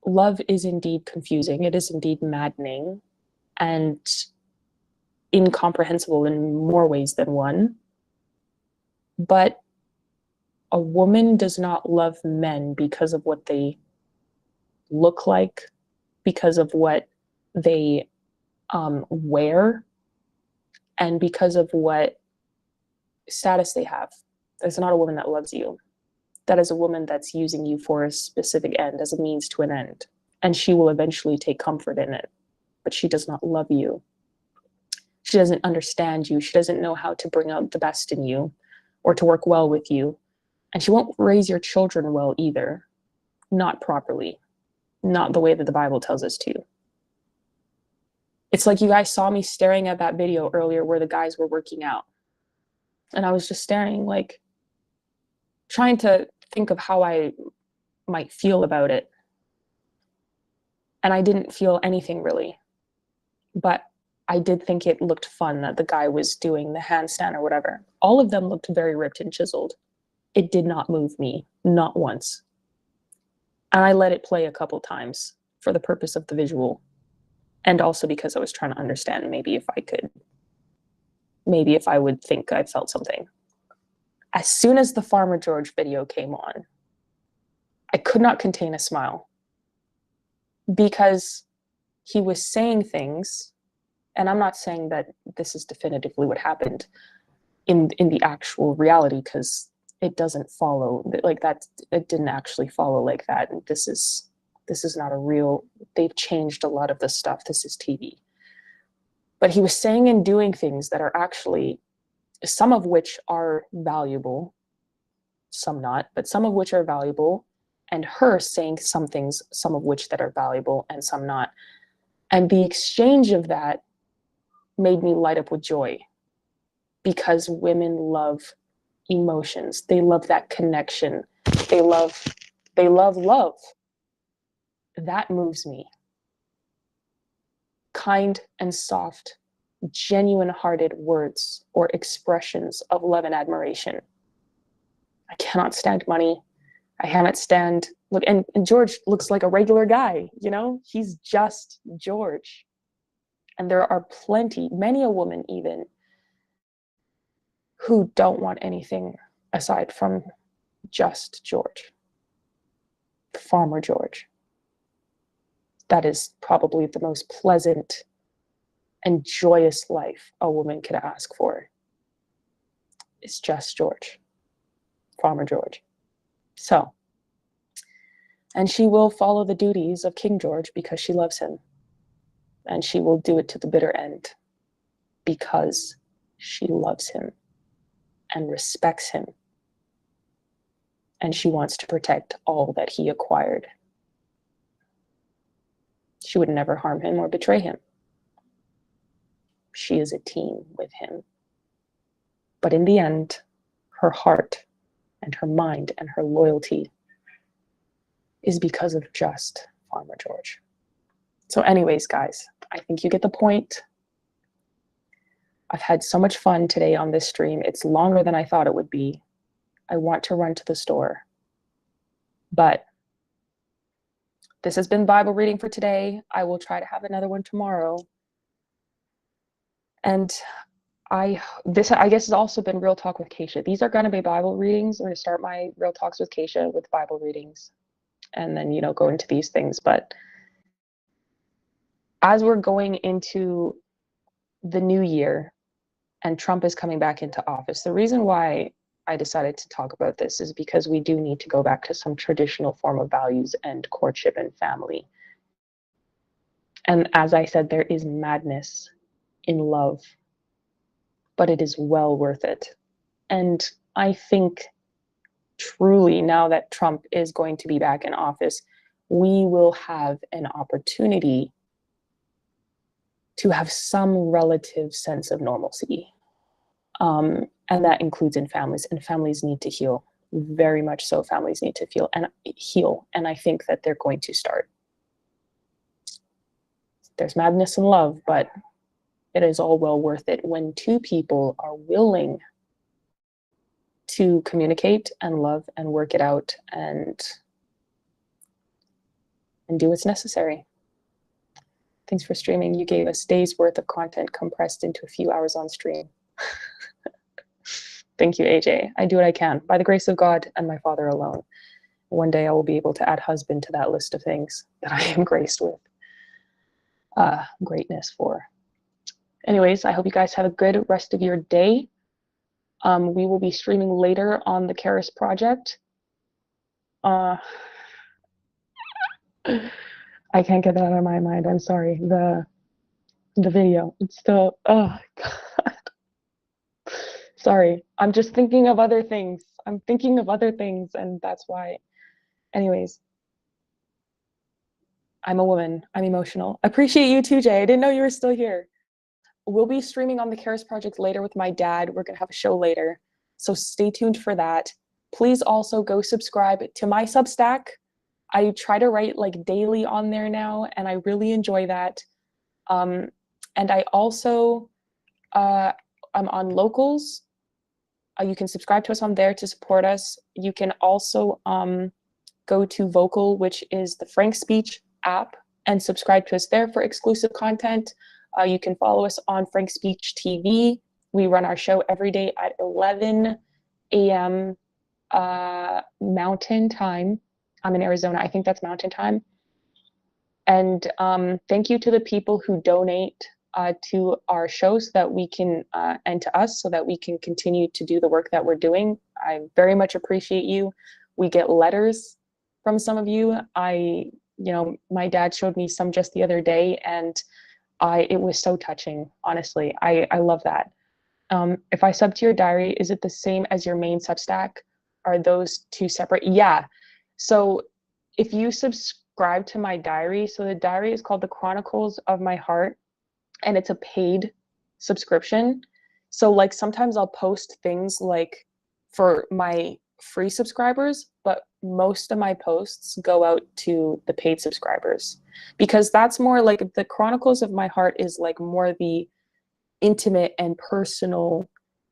love is indeed confusing. It is indeed maddening and incomprehensible in more ways than one. But a woman does not love men because of what they look like, because of what they wear, and because of what status they have. It's not a woman that loves you. That is a woman that's using you for a specific end, as a means to an end. And she will eventually take comfort in it. But she does not love you. She doesn't understand you. She doesn't know how to bring out the best in you or to work well with you. And she won't raise your children well either. Not properly. Not the way that the Bible tells us to. It's like you guys saw me staring at that video earlier where the guys were working out. And I was just staring, like, trying to think of how I might feel about it. And I didn't feel anything really. But I did think it looked fun that the guy was doing the handstand or whatever. All of them looked very ripped and chiseled. It did not move me, not once. And I let it play a couple times for the purpose of the visual. And also because I was trying to understand maybe if I would think I felt something. As soon as the Farmer George video came on, I could not contain a smile. Because he was saying things, and I'm not saying that this is definitively what happened in the actual reality, because it doesn't follow like that. It didn't actually follow like that. And this is not a real, they've changed a lot of the stuff. This is TV. But he was saying and doing things that are actually, some of which are valuable, some not, but some of which are valuable, and her saying some things, some of which that are valuable and some not. And the exchange of that made me light up with joy, because women love emotions. They love that connection. They love love. That moves me. Kind and soft, genuine-hearted words or expressions of love and admiration. I cannot stand money. I cannot stand, look, and George looks like a regular guy, you know? He's just George. And there are plenty, many a woman even, who don't want anything aside from just George. Farmer George. That is probably the most pleasant and joyous life a woman could ask for. It's just George. Farmer George. So, and she will follow the duties of King George because she loves him. And she will do it to the bitter end because she loves him and respects him. And she wants to protect all that he acquired. She would never harm him or betray him. She is a team with him. But in the end, her heart and her mind and her loyalty is because of just Farmer George. So anyways, guys, I think you get the point. I've had so much fun today on this stream. It's longer than I thought it would be. I want to run to the store. But this has been Bible reading for today. I will try to have another one tomorrow. And this I guess has also been Real Talk with Kaysha. These are going to be Bible readings. I'm going to start my Real Talks with Kaysha with Bible readings, and then go into these things. But as we're going into the new year and Trump is coming back into office, the reason why I decided to talk about this is because we do need to go back to some traditional form of values and courtship and family. And as I said, there is madness in love, but it is well worth it. And I think truly now that Trump is going to be back in office, we will have an opportunity to have some relative sense of normalcy. And that includes in families, and families need to heal. Very much so, families need to heal. And I think that they're going to start. There's madness in love, but it is all well worth it when two people are willing to communicate and love and work it out and do what's necessary. Thanks for streaming. You gave us days worth of content compressed into a few hours on stream. Thank you, AJ. I do what I can by the grace of God and my Father alone. One day I will be able to add husband to that list of things that I am graced with greatness for. Anyways, I hope you guys have a good rest of your day. We will be streaming later on the Karis Project. I can't get that out of my mind. I'm sorry. The video. It's still, oh God. Sorry. I'm just thinking of other things. I'm thinking of other things, and that's why. Anyways, I'm a woman. I'm emotional. Appreciate you too, Jay. I didn't know you were still here. We'll be streaming on the Karis Project later with my dad. We're going to have a show later. So stay tuned for that. Please also go subscribe to my Substack. I try to write like daily on there now, and I really enjoy that. And I also, I'm on Locals. You can subscribe to us on there to support us. You can also go to Vocal, which is the Frank Speech app, and subscribe to us there for exclusive content. You can follow us on Frank Speech TV. We run our show every day at 11 a.m. Mountain Time. I'm in Arizona. I think that's Mountain Time. And thank you to the people who donate to our show so that we can, and to us so that we can continue to do the work that we're doing. I very much appreciate you. We get letters from some of you. My dad showed me some just the other day, and it was so touching, honestly. I love that. If I sub to your diary, is it the same as your main Substack? Are those two separate? Yeah. So if you subscribe to my diary, so the diary is called The Chronicles of My Heart, and it's a paid subscription. So like sometimes I'll post things like for my free subscribers, but most of my posts go out to the paid subscribers, because that's more like the Chronicles of My Heart is like more the intimate and personal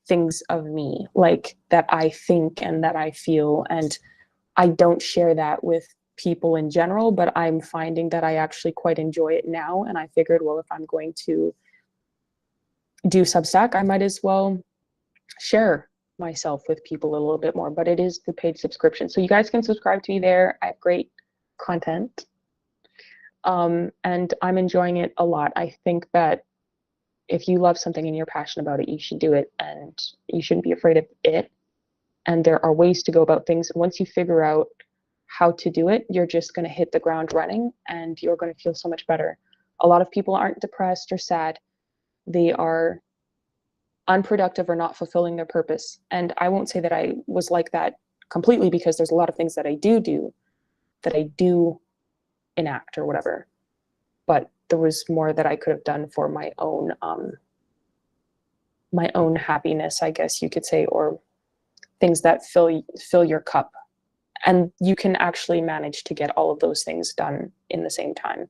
things of me, like that I think and that I feel, and I don't share that with people in general, but I'm finding that I actually quite enjoy it now. And I figured, well, if I'm going to do Substack, I might as well share myself with people a little bit more, but it is the paid subscription. So you guys can subscribe to me there. I have great content. And I'm enjoying it a lot. I think that if you love something and you're passionate about it, you should do it, and you shouldn't be afraid of it. And there are ways to go about things. And once you figure out how to do it, you're just going to hit the ground running, and you're going to feel so much better. A lot of people aren't depressed or sad. They are unproductive or not fulfilling their purpose. And I won't say that I was like that completely, because there's a lot of things that I do enact or whatever. But there was more that I could have done for my own happiness, I guess you could say, or things that fill your cup. And you can actually manage to get all of those things done in the same time.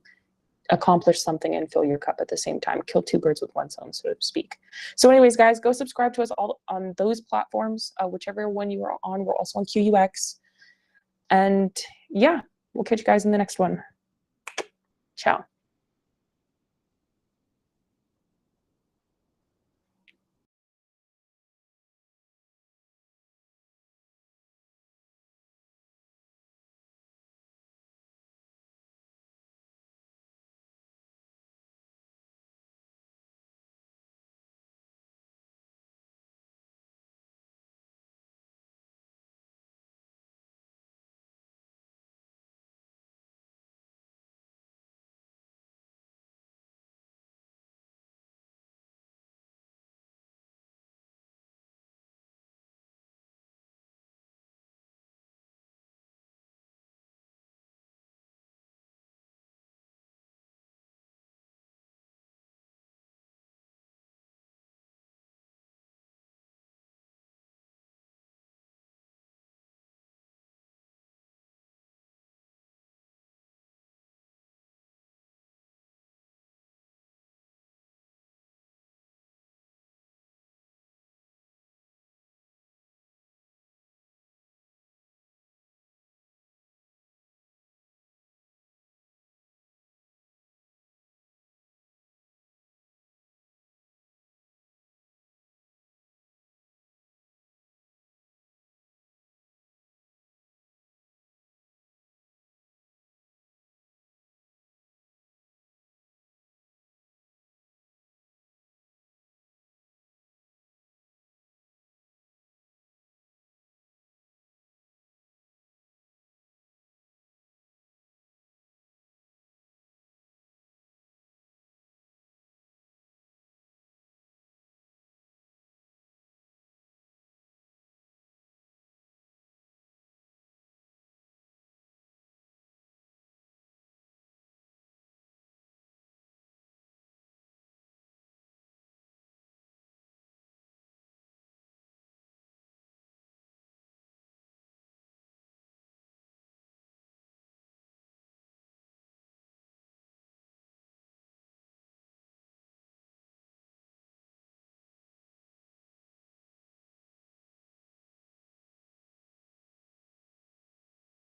Accomplish something and fill your cup at the same time. Kill two birds with one stone, so to speak. So anyways, guys, go subscribe to us all on those platforms, whichever one you are on. We're also on QUX. And yeah, we'll catch you guys in the next one. Ciao.